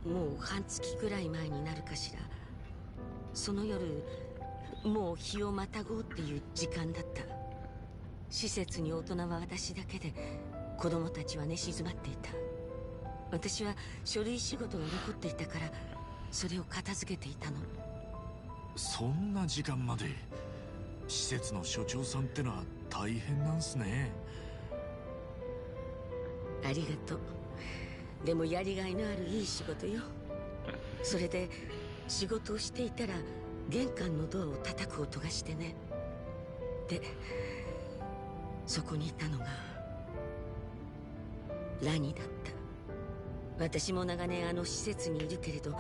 もう半月くらい前になるかしら。その夜、もう日をまたごうっていう時間だった。施設に大人は私だけで、子供たちは寝静まっていた。私は書類仕事が残っていたからそれを片付けていたの。そんな時間まで施設の所長さんってのは大変なんすね。ありがとう。でもやりがいのあるいい仕事よ。それで仕事をしていたら玄関のドアを叩く音がしてね。でそこにいたのがラニだった。私も長年あの施設にいるけれど、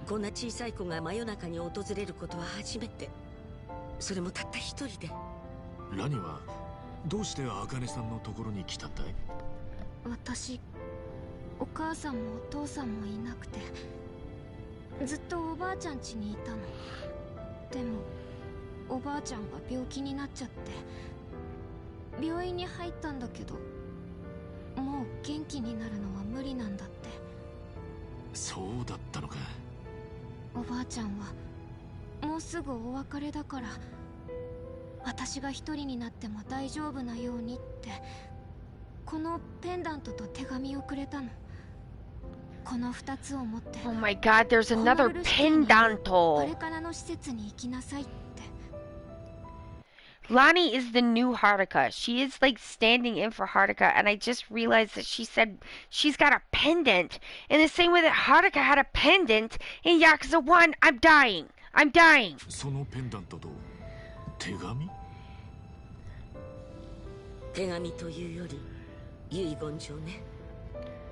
こんな小さい子が真夜中に訪れることは初めて。それもたった一人で。ラニはどうして茜さんのところに来たんだい？私、お母さんもお父さんもいなくて、ずっとおばあちゃん家にいたの。でもおばあちゃんが病気になっちゃって病院に入ったんだけど、もう元気になるのは無理なんだって。そうだったのか。おばあちゃんはもうすぐお別れだから、私が一人になっても大丈夫なようにってこのペンダントと手紙をくれたの。この2つを持って、 Oh my god, there's another pendant. パレカナの施設に行きなさいって。 Lonnie is the new Haruka. She is like standing in for Haruka, and I just realized that she said she's got a pendant. In the same way that Haruka had a pendant in Yakuza 1, I'm dying. I'm dying. そのペンダントと手紙？手紙というより遺言状ね。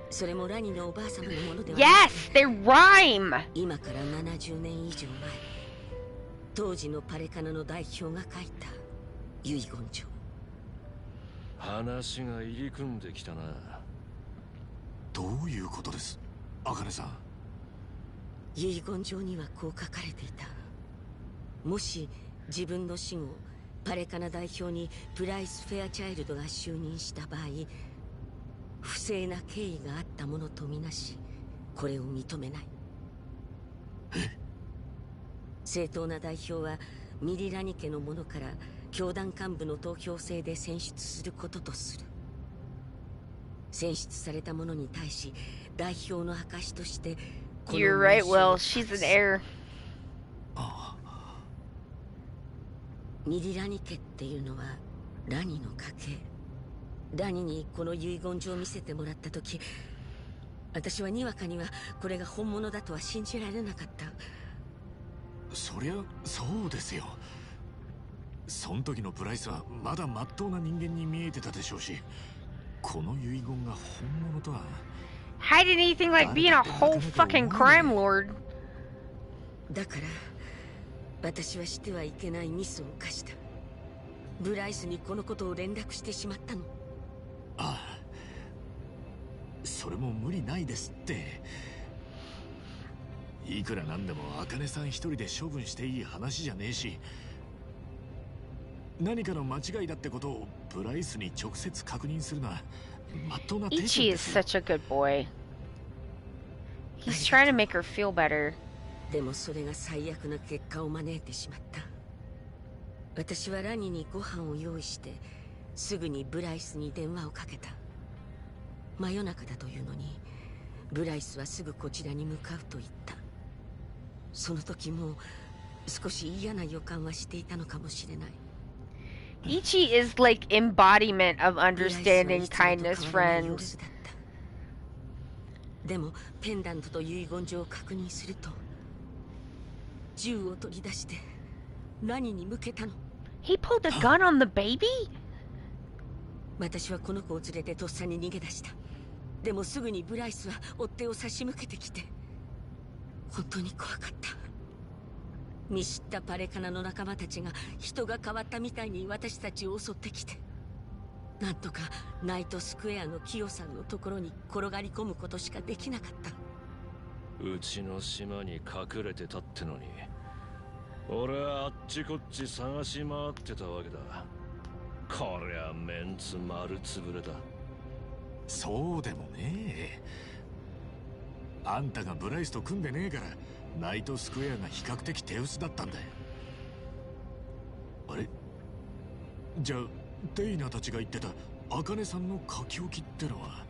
それもラニのおばあ様のものではない。 Yes, they rhyme. 今から70年以上前、当時のパレカナの代表が書いた遺言状。話が入り組んできたな。どういうことです、茜さん？遺言状にはこう書かれていた。もし自分の死後パレカナ代表にプライス・フェアチャイルドが就任した場合、不正な経緯があったものとみなし、これを認めない。正当な代表はミリラニ家の者から教団幹部の投票制で選出することとする。選出された者に対し代表の証として、 You're right, Will. She's an heir. ミリラニ家っていうのはラニの家系。ラニにこの遺言状を見せてもらった時、私はにわかにはこれが本物だとは信じられなかった。そりゃそうですよ。その時のプライスはまだ真っ当な人間に見えてたでしょうし、この遺言が本物とは。 Hide anything like being a whole fucking crime lord. だから私はしてはいけないミスを犯した。ブライスにこのことを連絡してしまったの。ああ、それも無理ないですって。いくらなんでも茜さん一人で処分していい話じゃねえし、何かの間違いだってことをブライスに直接確認するのはまっとうな手順ですよ。 Ichi is such a good boy. He's trying to make her feel better. でもそれが最悪な結果を招いてしまった。私はラニにご飯を用意してすぐにブライスに電話をかけた。真夜中だというのにブライスはすぐこちらに向かうと言った。その時も少し嫌な予感はしていたのかもしれない。Ichi is like embodiment of understanding, kindness, friend. でもペンダントと遺言状を確認すると、銃を取り出して何に向けたの。 He pulled a gun on the baby? 私はこの子を連れてとっさに逃げ出した。でもすぐにブライスは追っ手を差し向けてきて、本当に怖かった。見知ったパレカナの仲間たちが人が変わったみたいに私たちを襲ってきて、なんとかナイトスクエアのキヨさんのところに転がり込むことしかできなかった。うちの島に隠れてたってのに、俺はあっちこっち探し回ってたわけだ。こりゃメンツ丸つぶれだ。そうでもねえ。あんたがブライスと組んでねえからナイトスクエアが比較的手薄だったんだよ。あれ、じゃあデイナたちが言ってた茜さんの書き置きってのは。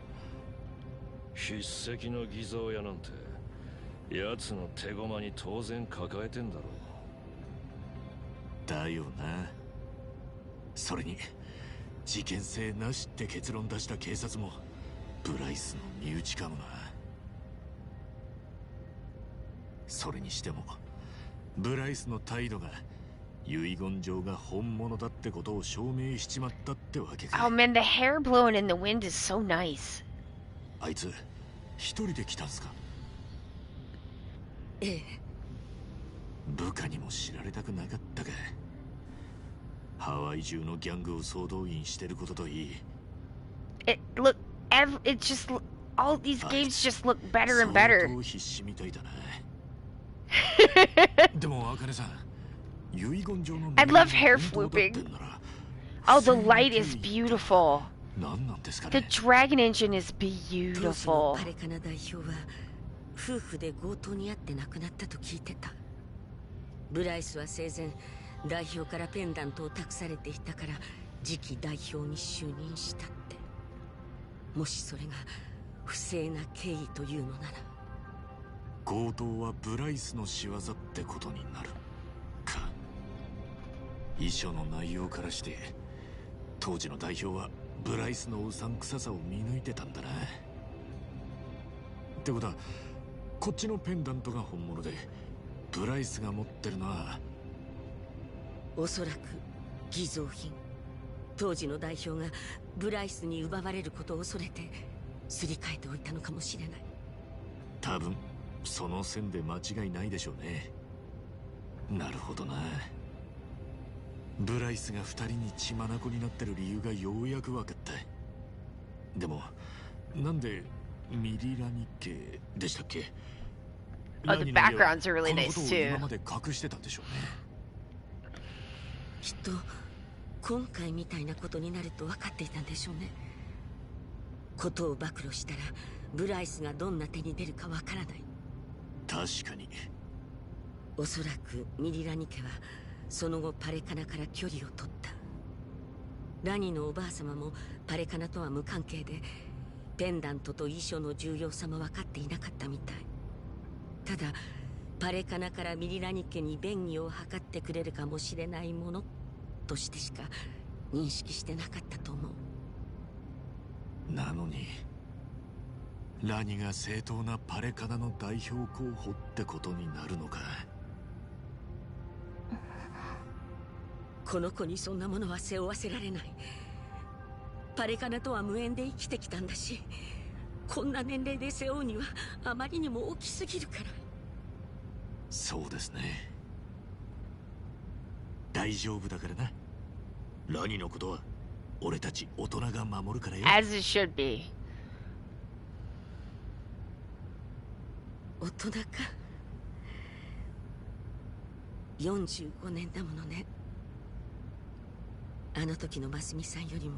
筆跡の偽造屋なんて奴の手駒に当然抱えてんだろう。だよな。それに事件性なしって結論出した警察もブライスの身内かもな。それにしてもブライスの態度が遺言状が本物だってことを証明しちまったってわけか。Oh man, the hair blowing in the wind is so nice. あいつ一人で来たんすか？ええ。部下にも知られたくなかったか。ハワイ中のギャングを総動員してることといい。It just all these games just look better and better. 相当必死みたいだな。でも茜さん、遺言状の I love hair swooping. Oh, the light is beautiful. 何なんですか The ね。dragon engine is 当時の beautiful. パレカナ代表は夫婦で強盗に遭って亡くなったと聞いてた。ブライスは生前代表からペンダントを託されていたから次期代表に就任したって。もしそれが不正な経緯というのなら、強盗はブライスの仕業ってことになるか。遺書の内容からして当時の代表はブライスのうさんくささを見抜いてたんだな。ってことはこっちのペンダントが本物でブライスが持ってるのはおそらく偽造品。当時の代表がブライスに奪われることを恐れてすり替えておいたのかもしれない。多分その線で間違いないでしょうね。なるほどな。ブライスが二人に血眼になってる理由がようやく分かった。でもなんでミリラ日系でしたっけ？ Oh, the backgrounds are really この nice ことを too. 今まで隠してたんでしょうね。きっと今回みたいなことになると分かっていたんでしょうね。ことを暴露したらブライスがどんな手に出るか分からない。確かに。おそらくミリラニ家はその後パレカナから距離を取った。ラニのおばあ様もパレカナとは無関係でペンダントと遺書の重要さも分かっていなかったみたい。ただパレカナからミリラニ家に便宜を図ってくれるかもしれないものとしてしか認識してなかったと思う。なのにラニが正当なパレカナの代表候補ってことになるのか。この子にそんなものは背負わせられない。パレカナとは無縁で生きてきたんだし、こんな年齢で背負うにはあまりにも大きすぎるから。そうですね。大丈夫だからな。ラニのことは俺たち大人が守るからよ。 As it should be. 大人か。45年だものね。あの時のマスミさんよりも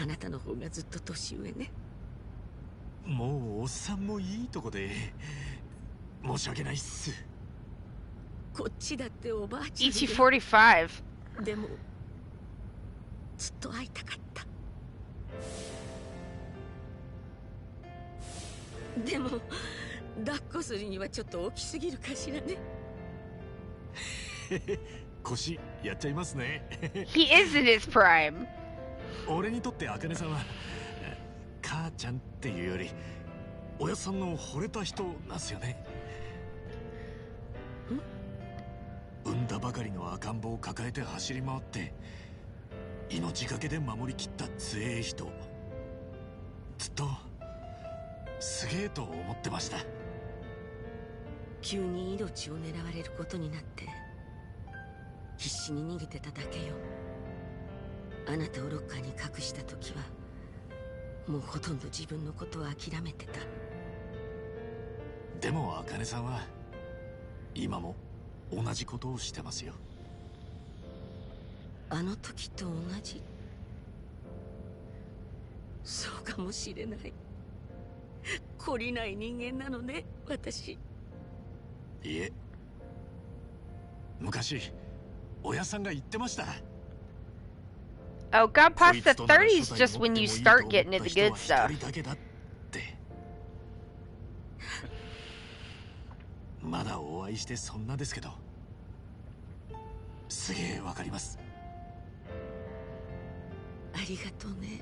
あなたの方がずっと年上ね。もうおっさんもいいとこで申し訳ないっす。こっちだっておばあちゃんで。ET45. でもずっと会いたかった。でも抱っこするにはちょっと大きすぎるかしらね。腰やっちゃいますね。He is in his prime. 俺にとって茜さんは母ちゃんっていうよりおやさんの惚れた人なんすよね。産んだばかりの赤ん坊を抱えて走り回って命がけで守りきった強え人、ずっとすげえと思ってました。急に命を狙われることになって必死に逃げてただけよ。あなたをロッカーに隠した時はもうほとんど自分のことを諦めてた。でも茜さんは今も同じことをしてますよ。あの時と同じ。そうかもしれない。懲りない人間なのね、私。いえ、昔親さんが言ってました。Oh, got past the 30s just when you start getting into the good stuff. まだお会いしてそんなですけど、すげえわかります。ありがとうね。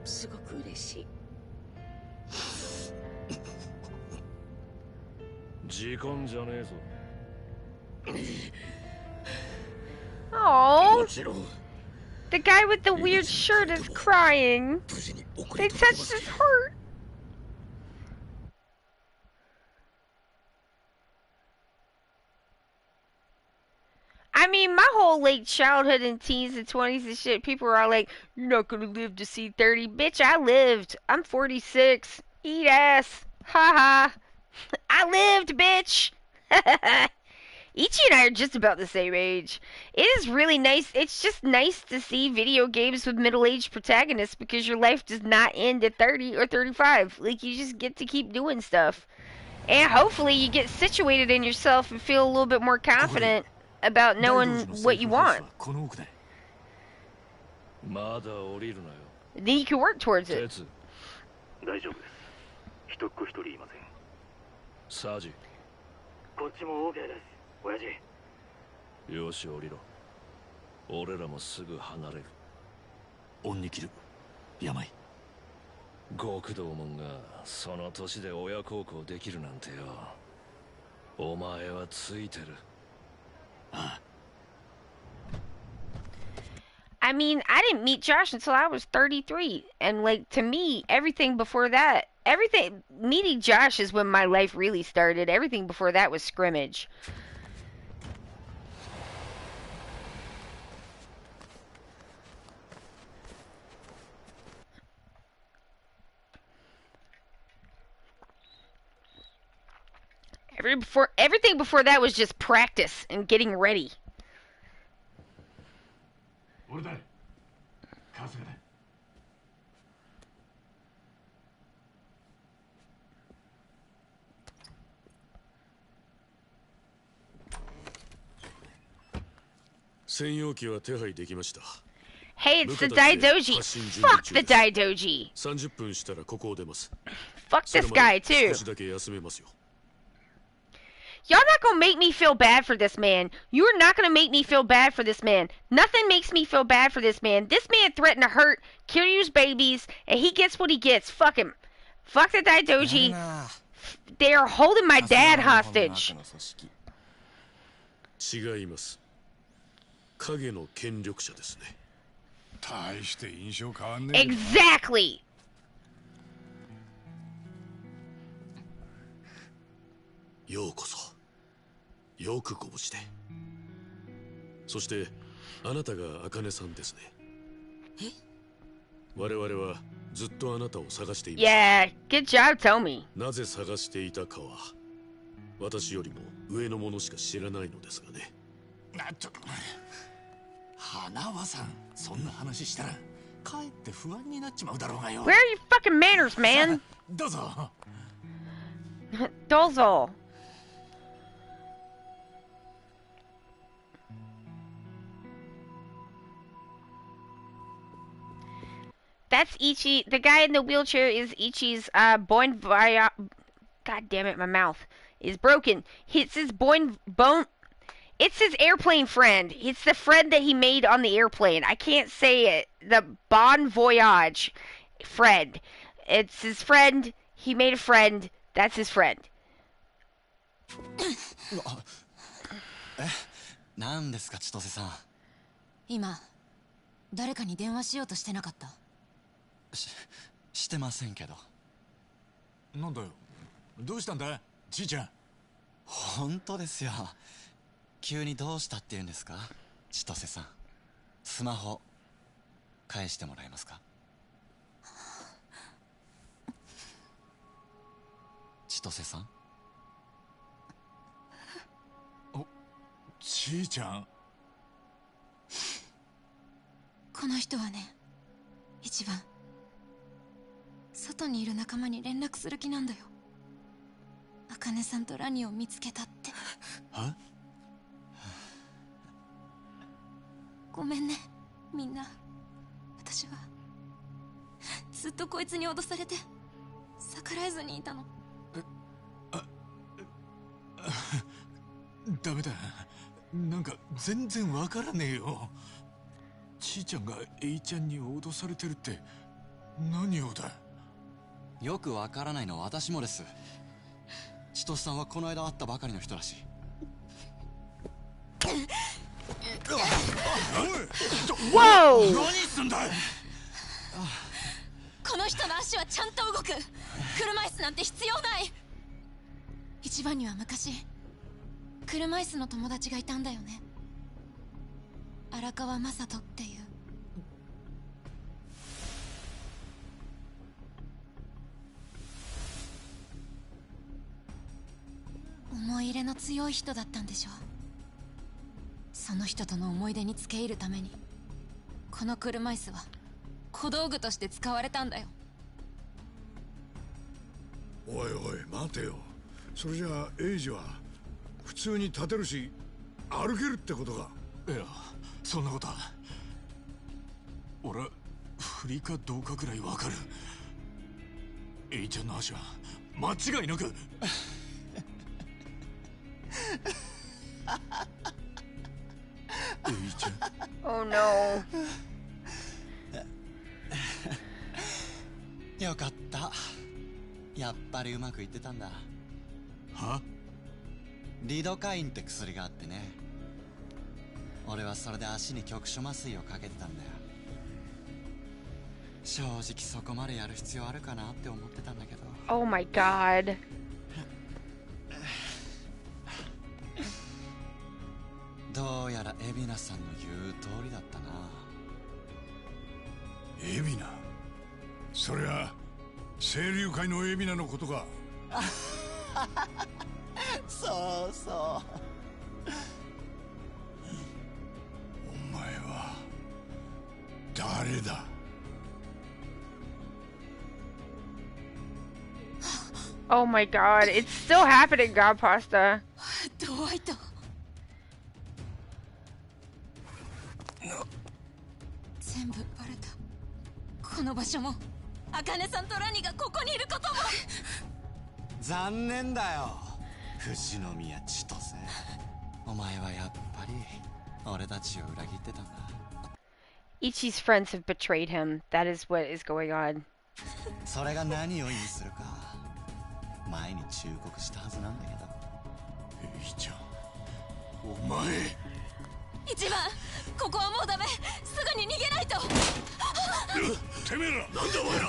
すごく嬉しい。時間じゃねえぞ。Oh, the guy with the weird shirt is crying. They touched his heart. I mean, my whole late childhood and teens and 20s and shit, people were all like, you're not gonna live to see 30. Bitch, I lived. I'm 46. Eat ass. Ha ha. I lived, bitch. Ichi and I are just about the same age. It is really nice. It's just nice to see video games with middle-aged protagonists because your life does not end at 30 or 35. Like, you just get to keep doing stuff. And hopefully you get situated in yourself and feel a little bit more confident about knowing what you want. Then you can work towards it. 大丈夫です。一っ子一人いません。サージ。こっちも OK です。親父。よし降りろ。俺らもすぐ離れる。恩に切る。病。極道門がその年で親孝行できるなんてよ。お前はついてる。ああ。I mean, I didn't meet Josh until I was 33. And, like, to me, everything before that, meeting Josh is when my life really started. Everything before that was scrimmage. Everything before that was just practice and getting ready. 俺だ。春日だ。専用機は手配できました。Hey, it's the Daidoji. Fuck the Daidoji. 30分したらここを出ます。Fuck this guy too. 少しだけ休めますよ。Y'all not gonna make me feel bad for this man. You're not gonna make me feel bad for this man. Nothing makes me feel bad for this man. This man threatened to hurt Kiryu's babies, and he gets what he gets. Fuck him. Fuck the Daidoji. They are holding my dad hostage. 違います。影の権力者ですね。大して印象変わんねえ。Exactly. ようこそ。よくご無事で。そしてあなたが茜さんですね。え？我々はずっとあなたを探しています。Yeah, good job, Tommy. なぜ探していたかは私よりも上の者しか知らないのですがね。花輪さん、そんな話したらかえって不安になっちまうだろうがよ。 Where are your fucking manners, man? どうぞ。どうぞ。That's Ichi. The guy in the wheelchair is Ichi's God damn it, my mouth is broken. It's his It's his airplane friend. It's the friend that he made on the airplane. I can't say it. The Bon Voyage friend. It's his friend. He made a friend. That's his friend. 何ですか千歳さん。今誰かに電話しようとしてなかった？してませんけど。なんだよ、どうしたんだじいちゃん。本当ですよ。急にどうしたって言うんですか千歳さん。スマホ返してもらえますか？千歳さん。じいちゃん。この人はね、一番外にいる仲間に連絡する気なんだよ。茜さんとラニを見つけたって。は？ごめんね、みんな。私はずっとこいつに脅されて逆らえずにいたの。ダメだ、なんか全然わからねえよ。ちいちゃんがエイちゃんに脅されてるって何をだ。よくわからないのは私もです。千歳さんはこの間会ったばかりの人らしい。Whoa! 何すんだ。この人の足はちゃんと動く。車椅子なんて必要ない。一番には昔車椅子の友達がいたんだよね。荒川雅人っていう。思い入れの強い人だったんでしょ。その人との思い出に付け入るためにこの車椅子は小道具として使われたんだよ。おいおい待てよ。それじゃあエイジは普通に立てるし歩けるってことか？いや、そんなことは。俺は不利かどうかくらいわかる。エイちゃんの足は間違いなくエイちゃん。Oh no. よかった。やっぱりうまくいってたんだ。は？リドカインって薬があってね。俺はそれで足に局所麻酔をかけてたんだよ。正直そこまでやる必要あるかなって思ってたんだけど。Oh my god. どうやら海老名さんの言う通りだったな。海老名？そりゃ清流会の海老名のことか。そうそう。お前は誰だ？Oh my god, it's still happening, God Pasta. ドワイト。全部バレた。この場所も茜さんとラニがここにいることも。残念だよ富士宮千歳。お前はやっぱり俺たちを裏切ってたんだ。Ichi's friends have betrayed him. That is what is going on. それが何を意味するか前に忠告したはずなんだけど。エイちゃん、お前。一番、ここはもうダメ。すぐに逃げないと。てめえら、なんだお前ら。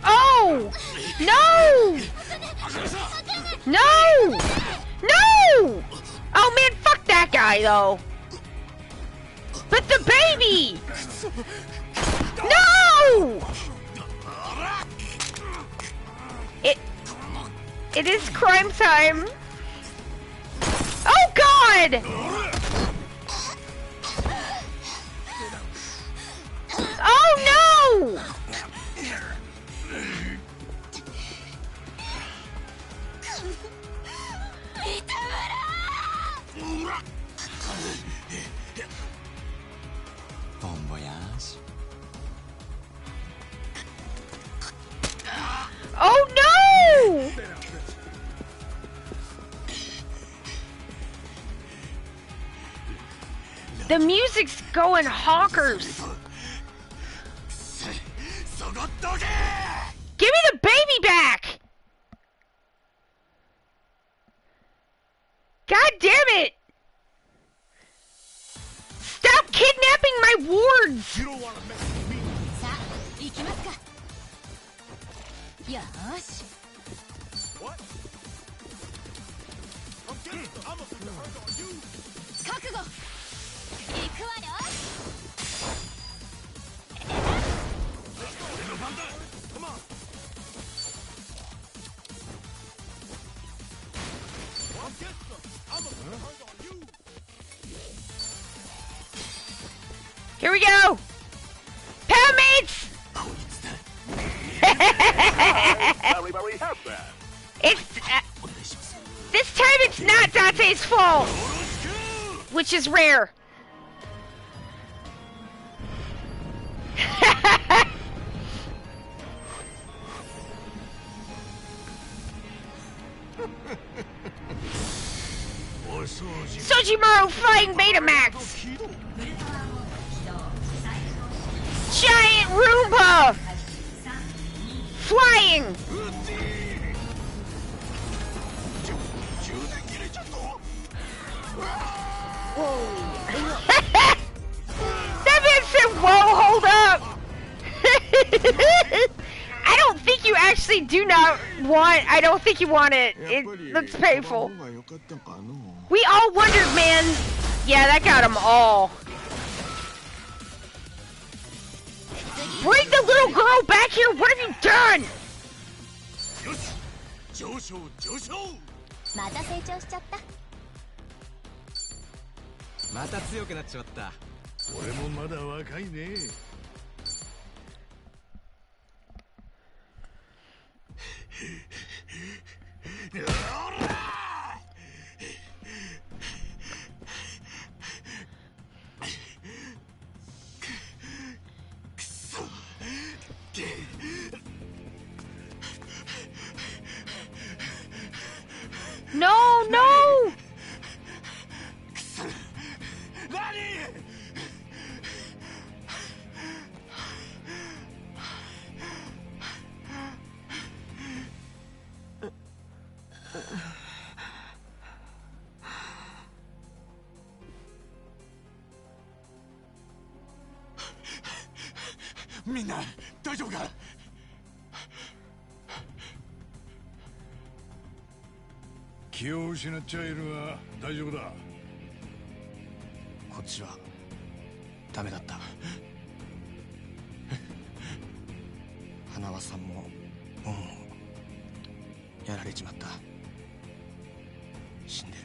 Oh! No! No! No! Oh man, fuck that guy though. But the baby! No! It is crime time. Oh god! Oh no! The music's going honkers. Give me the baby back! God damn it! Stop kidnapping my wards! You don't want to mess with me. さあ、行きますか。よーし。What? I'm gonna put the hurt on you. 覚悟。行くわよ。俺の番だ。Come on. Here we go! Power mates! It's this time it's not Dante's fault, which is rare. Sojimaru flying Betamax! Giant Roomba! Flying! That man said, whoa, hold up! I don't think you actually do not want, I don't think you want it. That's painful. We all wondered, man. Yeah, that got them all. Bring the little girl back here. What have you done? また成長しちゃった。また強くなっちまった。俺もまだ若いね。No, no!みんな大丈夫か？気を失っちゃいるが大丈夫だ。こっちはダメだった。花輪さんも恩をやられちまった。死んでる。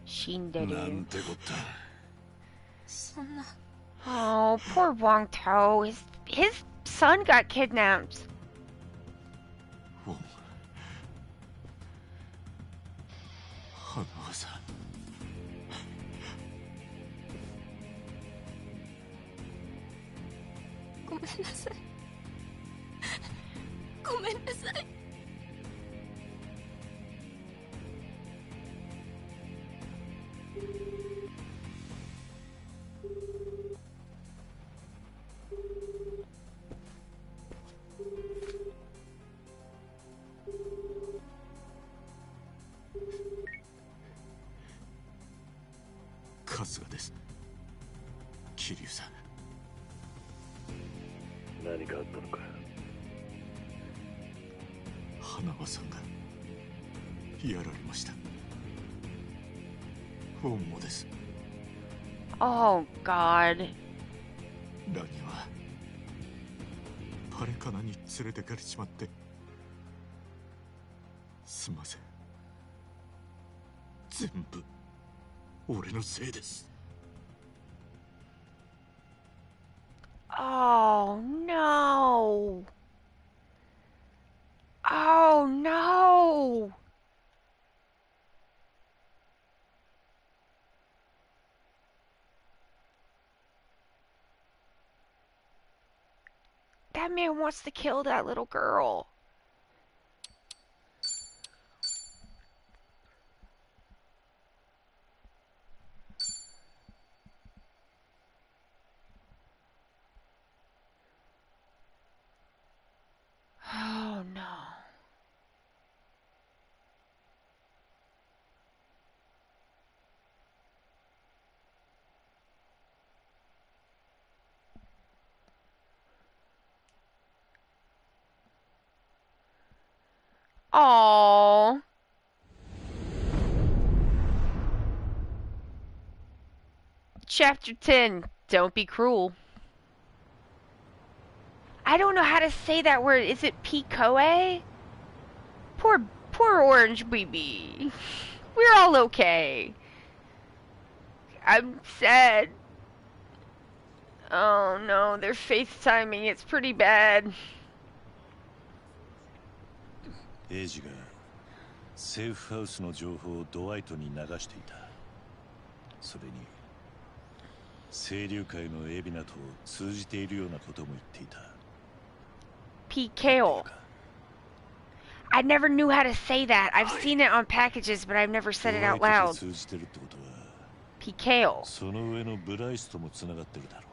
死んでる。なんてこった。そんな。Oh, poor Wong To. His son got kidnapped. Oh, God. ラニはパレカナに連れてかれちまってすんません。全部俺のせいです。Oh, no. Oh, no. That man wants to kill that little girl. Aww. Chapter 10. Don't be cruel. I don't know how to say that word. Is it Picoe? Poor orange baby. We're all okay. I'm sad. Oh no, they're FaceTiming. It's pretty bad. エイジがセーフハウスの情報をドワイトに流していた。それに清流会のエビナと通じているようなことも言っていた。PKO. I never knew how to say that. I've seen it on packages, but I've never said it out loud. PKO. その上のブライスともつながってるだろう。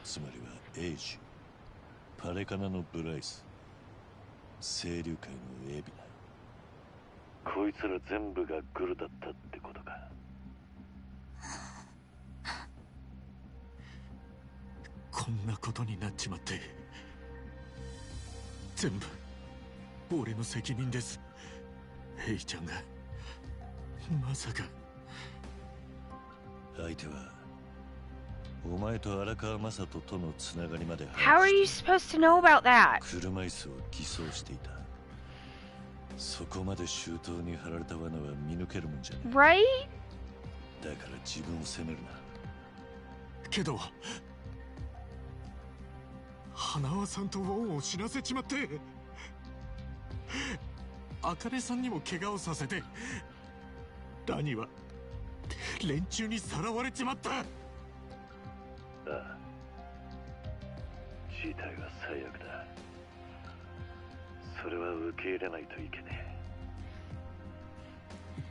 つまりはエイジ、パレカナのブライス、清流会のエビナ。こいつら全部がグルだったってことか。こんなことになっちまって、全部俺の責任です。ヘイちゃんがまさか。相手はお前と荒川雅人とのつながりまで。 How are you supposed to know about that? 車椅子を偽装していた。そこまで周到に張られた罠は見抜けるもんじゃねえ。 Right? だから自分を責めるな。けど花輪さんとウォンを死なせちまって、茜さんにも怪我をさせて、ラニは連中にさらわれちまった。ああ、事態は最悪だ。それは受け入れないといけねえ。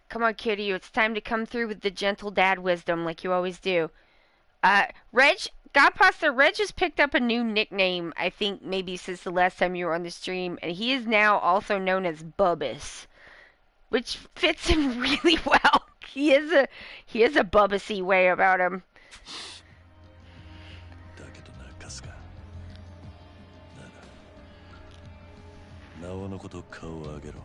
Come on, Kiryu. It's time to come through with the gentle dad wisdom like you always do. Reg, Godpasta, Reg has picked up a new nickname, I think maybe since the last time you were on the stream, and he is now also known as Bubbus, which fits him really well. He has a Bubbusy way about him. だけどな、カスカ。なおのこと顔を上げろ。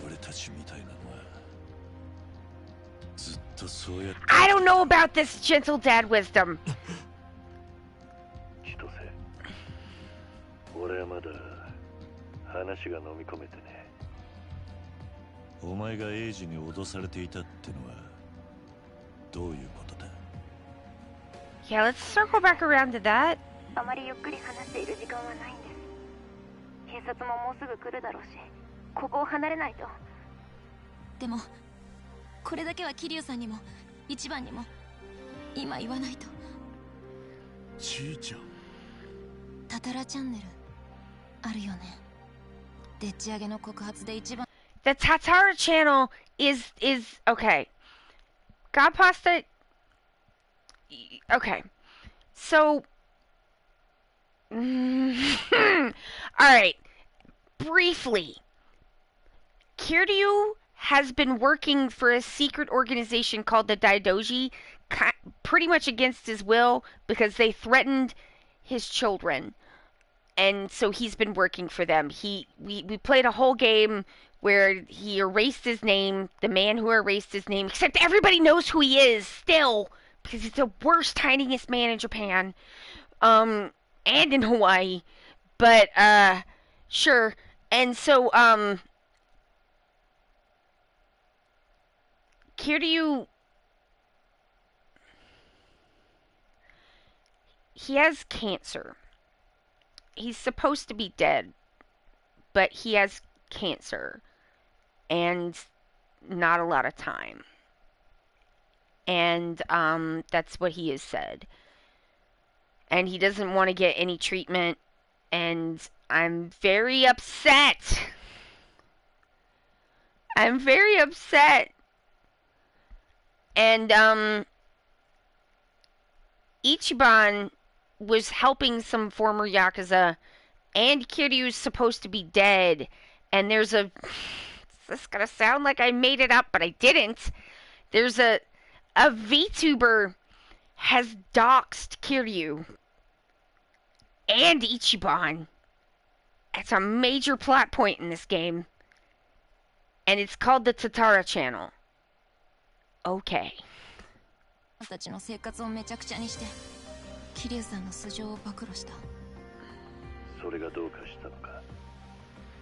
俺たちみたいなのはずっとそうやって。 I don't know about this gentle dad wisdom. 千歳、俺はまだ話が飲み込めてね。お前がエイジに脅されていたってのはどういうことだ？ Yeah, let's circle back around to that. あまりゆっくり話している時間はないんです。警察ももうすぐ来るだろうし、ここを離れないと。でもこれだけは桐生さんにも一番にも今言わないと。ちいちゃん、タタラチャンネルあるよね。でっち上げの告発で一番。 The Tatara channel is okay. Godpasta. Okay, so. All right. Briefly, Kiryu has been working for a secret organization called the Daidoji, pretty much against his will because they threatened his children. And so he's been working for them. We played a whole game where he erased his name, the man who erased his name, except everybody knows who he is still, because he's the worst, tiniest man in Japan, and in Hawaii. But, sure. And so, Kiryu, he has cancer. He's supposed to be dead, but he has cancer and not a lot of time. And that's what he has said. And he doesn't want to get any treatment, and I'm very upset. I'm very upset. And Ichiban was helping some former Yakuza, and Kiryu's supposed to be dead, and there's a... This is gonna sound like I made it up, but I didn't. There's a VTuber has doxed Kiryu and Ichiban It's a major plot point in this game. And it's called the Tatara Channel. Okay. たちの生活をめちゃくちゃにして、桐生さんの素性を暴露した。それがどうかしたのか。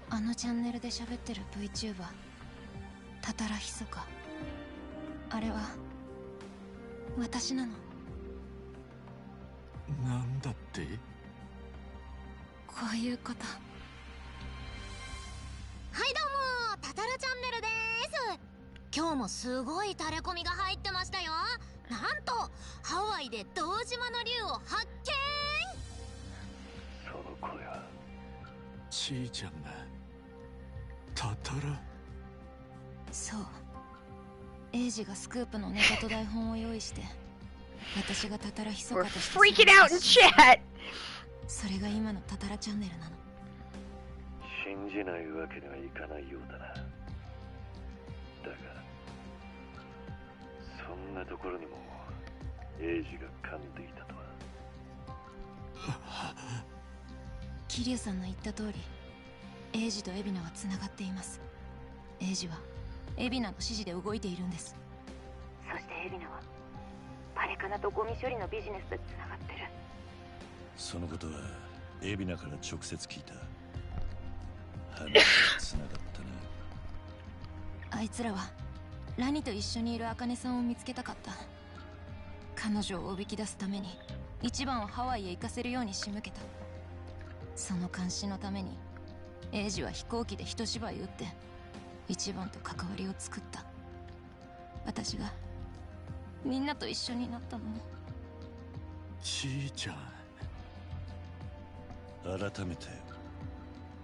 あのチャンネルで喋ってる VTuber、たたらひそか。あれは私なの。なんだって？こういうこと。はいどうも、たたらチャンネルです。今日もすごいタレコミが入ってましたよ。なんとハワイで堂島の竜を発見。その声はちーちゃんがたたら。そう、エイジがスクープのネタと台本を用意して、私がたたらひそかとして freaking out in chat. それが今のたたらチャンネルなの。信じないわけにはいかないようだな。だがそんなところにもエイジが噛んでいたとは。桐生さんの言った通り、エイジとエビナは繋がっています。エイジはエビナの指示で動いているんです。そしてエビナはパレカナとゴミ処理のビジネスでつながってる。そのことはエビナから直接聞いた。話がつながったな。あいつらはラニと一緒にいる茜さんを見つけたかった。彼女をおびき出すために一番をハワイへ行かせるように仕向けた。その監視のためにエイジは飛行機で一芝居打って一番と関わりを作った。私がみんなと一緒になったのも。ちーちゃん。改めて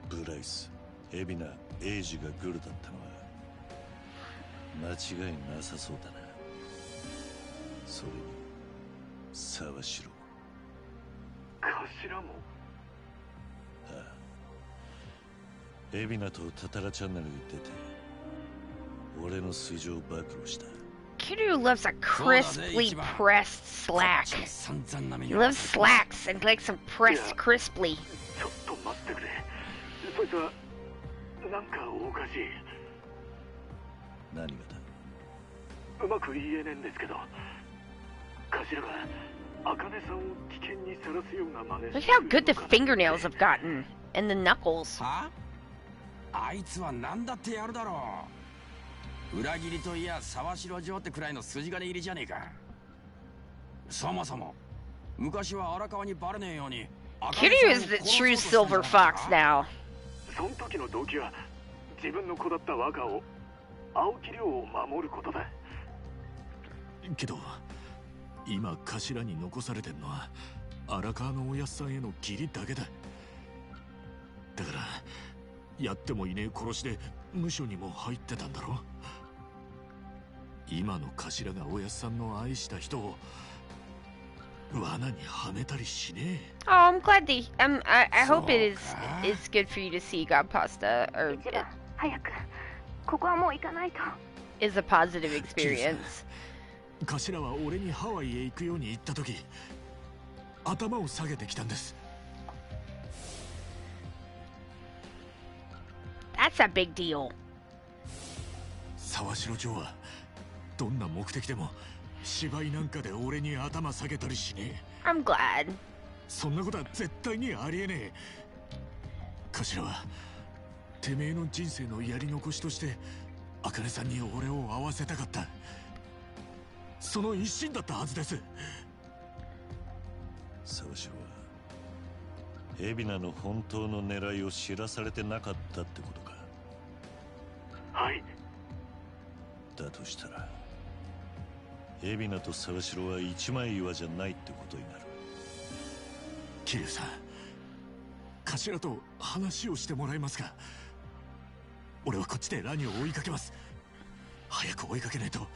ブライス、エビナ、エイジがグルだったのは間違いなさそうだな。それに沢城も。頭も。ああ、エビナとタタラチャンネルに出て俺の素性を暴露した。Kiryu loves a crisply pressed slack. He loves slacks and likes them pressed crisply. ちょっと待ってくれ。そいつはなんかおかしい。何がだ。うまく言えねえんですけど、頭が茜さんを危険にさらすような真似。 Look at how good the fingernails have gotten and the knuckles. はあ？あいつは何だってやるだろう。裏切りといや沢城城ってくらいの筋金入りじゃねえか。そもそも昔は荒川にバレねえように。Kiryu is the true silver fox now. その時の動機は自分の子だった若を青木亮を守ることだ。けど今頭に残されてんのは荒川のおやっさんへの義理だけだ。だからやってもいねえ殺しで無所にも入ってたんだろ。今の頭がおやっさんの愛した人を罠にはめたりしねえ。 Oh, I'm glad they. I hope it is good for you to see God Pasta, or it 早くここはもう行かないと。 is a positive experience. 頭は俺にハワイへ行くように言った時頭を下げてきたんです。 That's a big deal. 沢城城はどんな目的でも芝居なんかで俺に頭下げたりしねえ。 I'm glad. そんなことは絶対にありえねえ。頭はてめえの人生のやり残しとして茜さんに俺を会わせたかった。その一心だったはずです。沢城は海老名の本当の狙いを知らされてなかったってことか。はい。だとしたら海老名と沢城は一枚岩じゃないってことになる。桐生さん、頭と話をしてもらえますか。俺はこっちでラニを追いかけます。早く追いかけないと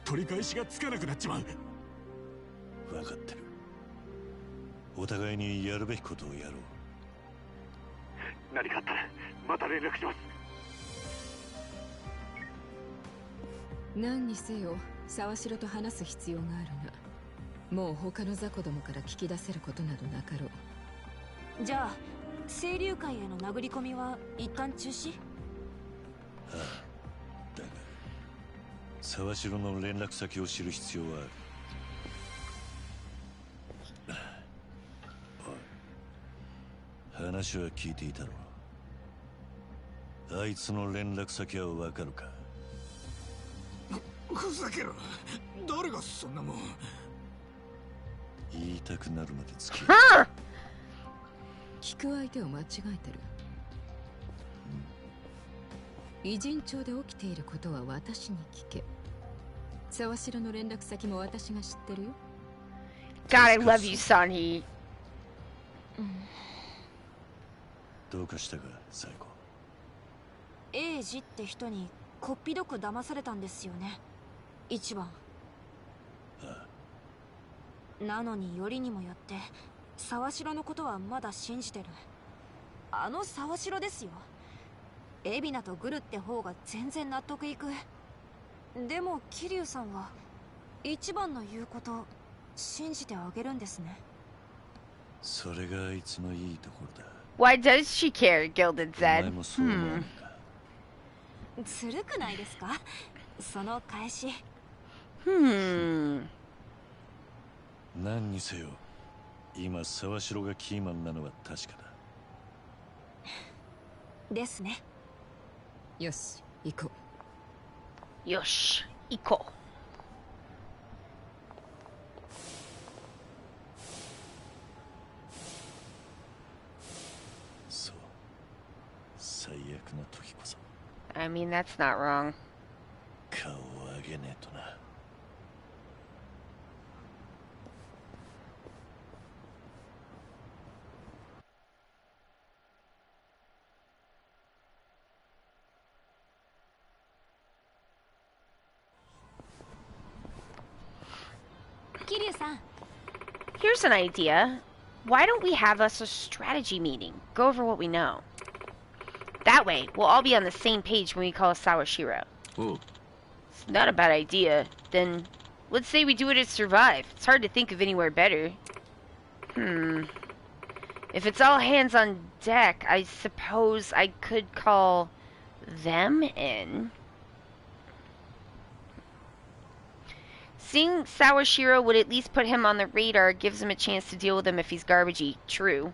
取り返しがつかなくなっちまう。分かってる。お互いにやるべきことをやろう。何かあったらまた連絡します。何にせよ沢城と話す必要があるが、もう他の雑魚どもから聞き出せることなどなかろう。じゃあ清流会への殴り込みは一旦中止？ああ、だが沢城の連絡先を知る必要はある。おい、話は聞いていたろう。あいつの連絡先はわかるか？ふざけろ。誰がそんなもん。言いたくなるまで付き聞く相手を間違えてる。偉人町で起きていることは私に聞け。沢城の連絡先も私が知ってるよ。 God, I love you, Sonny. どうかしたか、最後。エイジって人にこっぴどく騙されたんですよね、一番。ああ。なのによりにもよって沢城のことはまだ信じてる。あの沢城ですよ。海老名とグルって方が全然納得いく。でも桐生さんは一番の言うこと信じてあげるんですね。それがあいつのいいところだ。 Why does she care? Gilded お前 said. もそう思わないか？ずるくないですか、その返し。何にせよ今沢城がキーマンなのは確かだ。ですね。よし、行こう。よし、行こう。そう、最悪な時こそ。 I mean, that's not wrong. 顔を上げねえとな。桐生さん。 Here's an idea. Why don't we have us a strategy meeting? Go over what we know. That way, we'll all be on the same page when we call Sawashiro. Oh. It's not a bad idea. Then, let's say we do it to survive. It's hard to think of anywhere better. If it's all hands on deck, I suppose I could call them in. Seeing Sawashiro would at least put him on the radar, gives him a chance to deal with him if he's garbagey. True.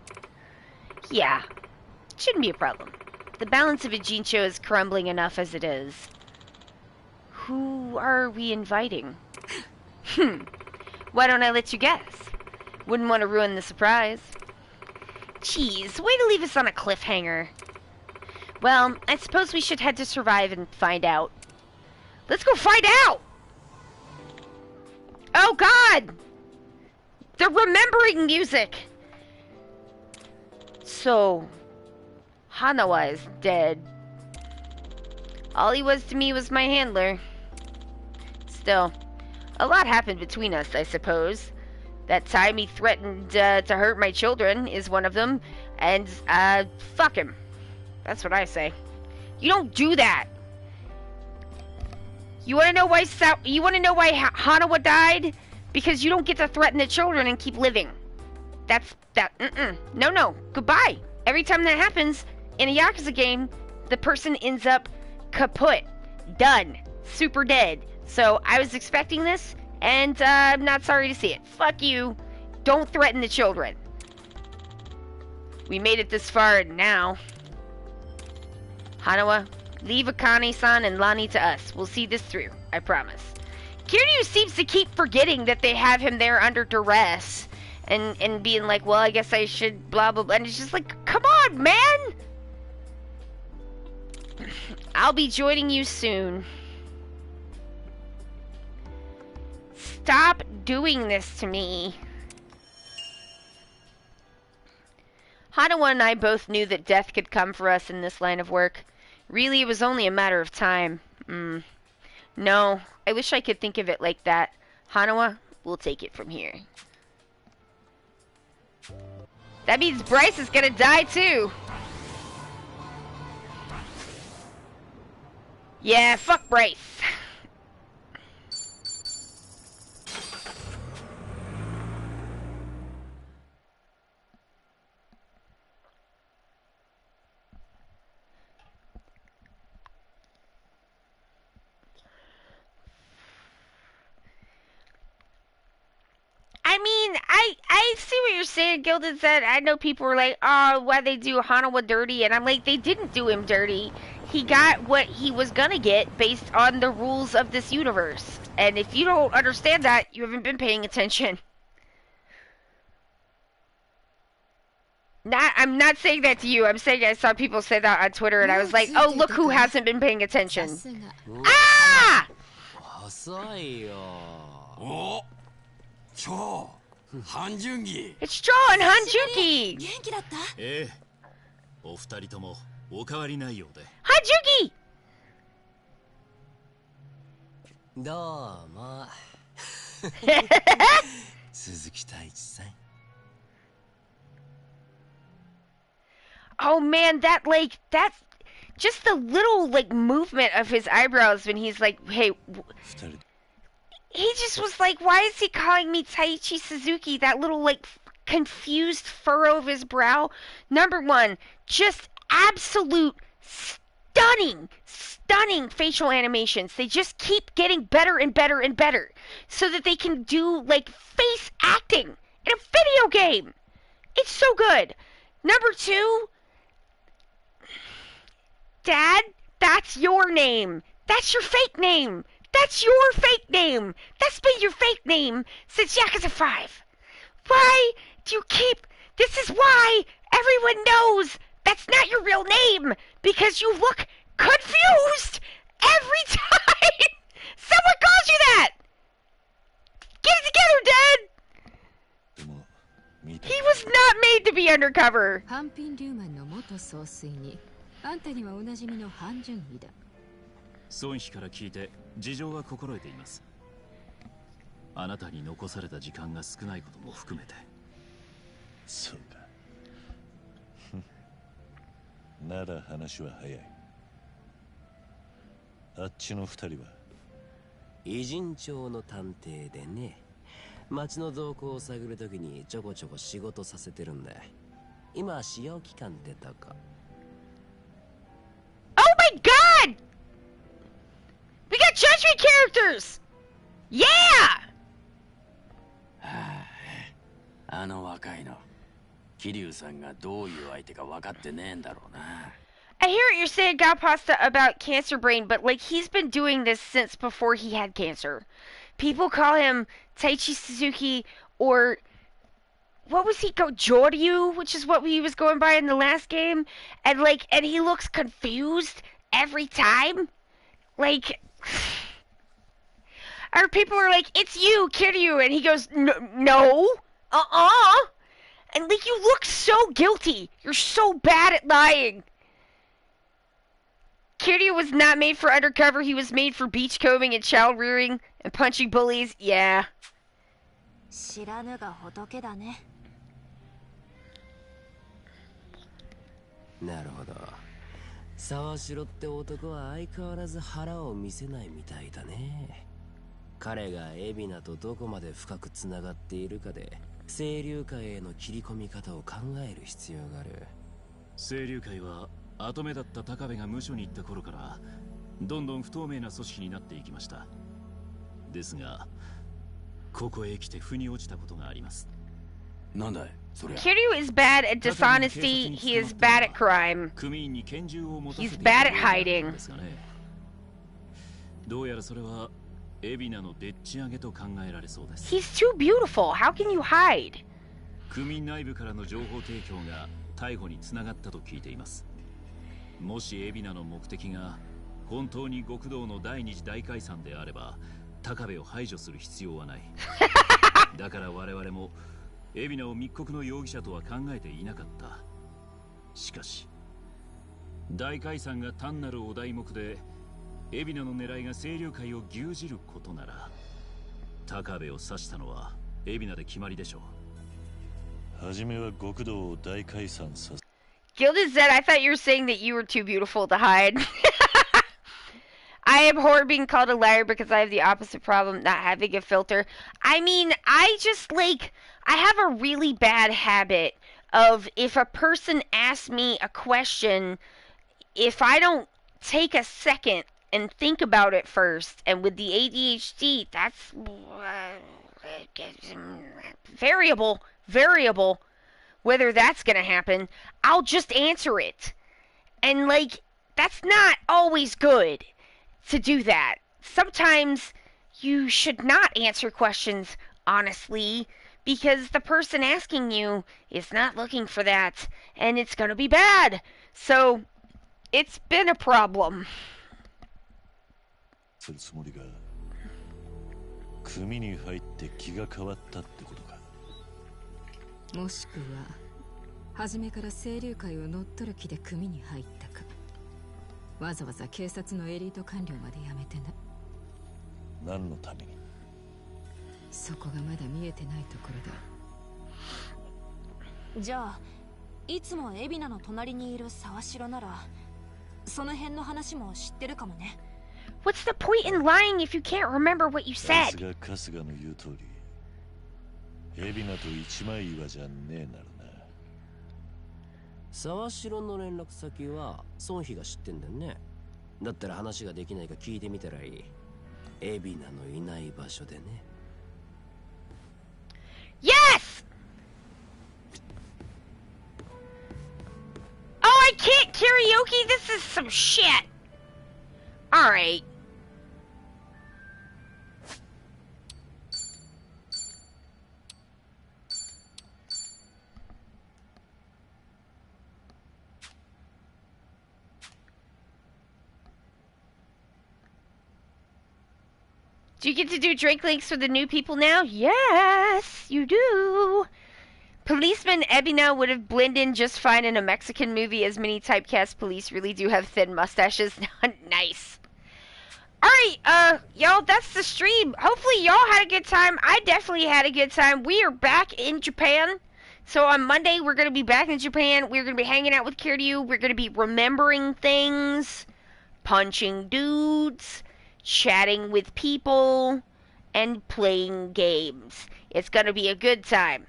Yeah, shouldn't be a problem. The balance of Ijincho is crumbling enough as it is. Who are we inviting? Why don't I let you guess? Wouldn't want to ruin the surprise. Jeez, way to leave us on a cliffhanger. Well, I suppose we should head to Survive and find out. Let's go find out! Oh God! They're remembering music! So, Hanawa is dead. All he was to me was my handler. Still, a lot happened between us, I suppose. That time he threatened to hurt my children is one of them, and fuck him. That's what I say. You don't do that. You want to know why Hanawa died? Because you don't get to threaten the children and keep living. No. Goodbye. Every time that happens in a Yakuza game, the person ends up kaput. Done. Super dead. So I was expecting this, and I'm not sorry to see it. Fuck you. Don't threaten the children. We made it this far, and now... Hanawa, leave Akane-san and Lani to us. We'll see this through. I promise. Kiryu seems to keep forgetting that they have him there under duress. And being like, well, I guess I should blah, blah, blah. And it's just like, come on, man! I'll be joining you soon. Stop doing this to me. Hanawa and I both knew that death could come for us in this line of work. Really, it was only a matter of time. No, I wish I could think of it like that. Hanawa, we'll take it from here. That means Bryce is gonna die too. Yeah, fuck Bryce. I see what you're saying, Gilded said. I know people were like, oh, why they do Hanawa dirty? And I'm like, they didn't do him dirty. He got what he was gonna get based on the rules of this universe. And if you don't understand that, you haven't been paying attention. I'm not saying that to you. I'm saying I saw people say that on Twitter, and I was like, oh, look who hasn't been paying attention. Ah! It's Cho and Hanjuki. Hanjuki! どうも鈴木太一さん Oh man, that's just the little like movement of his eyebrows when he's like, hey, he just was like, why is he calling me Taichi Suzuki? That little like confused furrow of his brow. Number one, just absolute stunning facial animations. They just keep getting better and better and better so that they can do like face acting in a video game. It's so good. Number two, Dad, that's your name. That's your fake name. That's your fake name. That's been your fake name since Yakuza 5. Why do you keep... This is why everyone knows that's not your real name. Because you look confused every time someone calls you that. Get it together, Dad. He was not made to be undercover. あんたにはおなじみのハン・ジュンヒだ。孫妃から聞いて事情は心得ています。あなたに残された時間が少ないことも含めて。そうか。なら話は早い。あっちの二人は偉人町の探偵でね、町の動向を探るときにちょこちょこ仕事させてるんだ。今使用期間ってとこ。Oh my god! We got judgment characters! Yeah! あの若いの、桐生さんがどういう相手か分かってねえんだろうな。I hear what you're saying, Gal Pasta, about Cancer Brain, but like he's been doing this since before he had cancer. People call him Taichi Suzuki, or what was he go Joryu, which is what he was going by in the last game, and he looks confused every time. Like, or people are like, "It's you, Kiryu," and he goes, "No, and like you look so guilty. You're so bad at lying. Kiryu was not made for undercover. He was made for beachcombing and child rearing and punching bullies. Yeah. 知らぬが仏だね。なるほど。沢城って男は相変わらず腹を見せないみたいだね。彼が海老名とどこまで深くつながっているかで清流会への切り込み方を考える必要がある。清流会は跡目だった高部が無所に行った頃からどんどん不透明な組織になっていきました。ですがここへ来て腑に落ちたことがあります。なんだいそりゃ。 Kiryu is bad at dishonesty. He is bad at crime. He's bad at hiding. どうやらそれは海老名のでっち上げと考えられそうです。 He's too beautiful. How can you hide? 組内部からの情報提供が逮捕につながったと聞いています。もし海老名の目的が本当に極道の第二次大解散であれば高部を排除する必要はない。だから我々も海老名を密告の容疑者とは考えていなかった。しかし大解散が単なるお題目で海老名の狙いが清流会を牛耳ることなら高部を刺したのは海老名で決まりでしょう。はじめは極道を大解散させ Gilded said, I thought you were saying that you were too beautiful to hide. I abhor being called a liar because I have the opposite problem, not having a filter. I mean, I have a really bad habit of if a person asks me a question, if I don't take a second and think about it first, and with the ADHD, that's variable, whether that's gonna happen, I'll just answer it. And, like, that's not always good to do that. Sometimes you should not answer questions honestly because the person asking you is not looking for that and it's gonna be bad. So, it's been a problem. するつもりが組に入って気が変わったってことか。もしくは初めから清流会を乗っ取る気で組に入ったか。わざわざ警察のエリート官僚まで辞めてな。何のために？そこがまだ見えてないところだ。じゃあいつも海老名の隣にいる沢城ならその辺の話も知ってるかもね。What's the point in lying if you can't remember what you さ said? すが春日の言う通り、海老名と一枚岩じゃねえなるな。沢城の連絡先は孫妃が知ってんだよね。だったら話ができないか聞いてみたらいい。海老名のいない場所でね。Yes! Oh, I can't karaoke? This is some shit. Alright. Do you get to do drink links for the new people now? Yes, you do. Policeman Ebina would have blended in just fine in a Mexican movie, as many typecast police really do have thin mustaches. Nice. Alright, y'all, that's the stream. Hopefully y'all had a good time. I definitely had a good time. We are back in Japan. So on Monday, we're going to be back in Japan. We're going to be hanging out with Kiryu. We're going to be remembering things, punching dudes, chatting with people, and playing games. It's going to be a good time.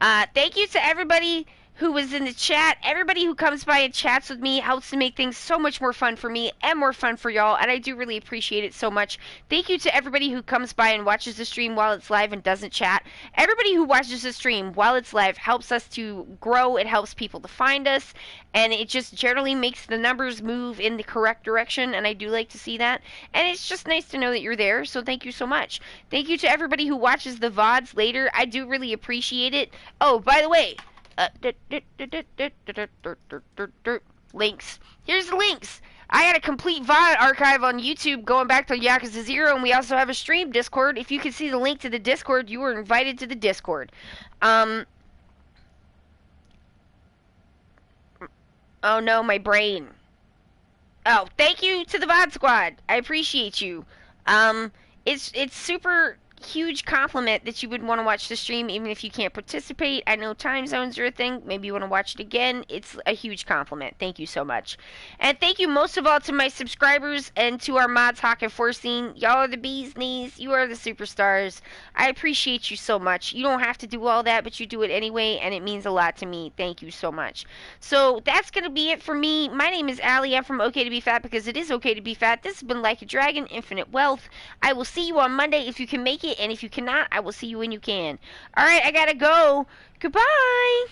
Thank you to everybody who was in the chat. Everybody who comes by and chats with me helps to make things so much more fun for me and more fun for y'all, and I do really appreciate it so much. Thank you to everybody who comes by and watches the stream while it's live and doesn't chat. Everybody who watches the stream while it's live helps us to grow. It helps people to find us, and it just generally makes the numbers move in the correct direction, and I do like to see that. And it's just nice to know that you're there, so thank you so much. Thank you to everybody who watches the VODs later. I do really appreciate it. Oh, by the way, links. Here's the links. I had a complete VOD archive on YouTube going back to Yakuza 0, and we also have a stream Discord. If you can see the link to the Discord, you were invited to the Discord. Oh no, my brain. Oh, thank you to the VOD squad. I appreciate you. It's super huge compliment that you would want to watch the stream even if you can't participate. I know time zones are a thing. Maybe you want to watch it again. It's a huge compliment. Thank you so much. And thank you most of all to my subscribers and to our mods, Hawk and Forcing. Y'all are the bee's knees. You are the superstars. I appreciate you so much. You don't have to do all that, but you do it anyway, and it means a lot to me. Thank you so much. So that's going to be it for me. My name is Allie. I'm from Ok2BeFat because it is okay to be fat. This has been Like a Dragon, Infinite Wealth. I will see you on Monday if you can make it. And if you cannot, I will see you when you can. Alright, I gotta go. Goodbye.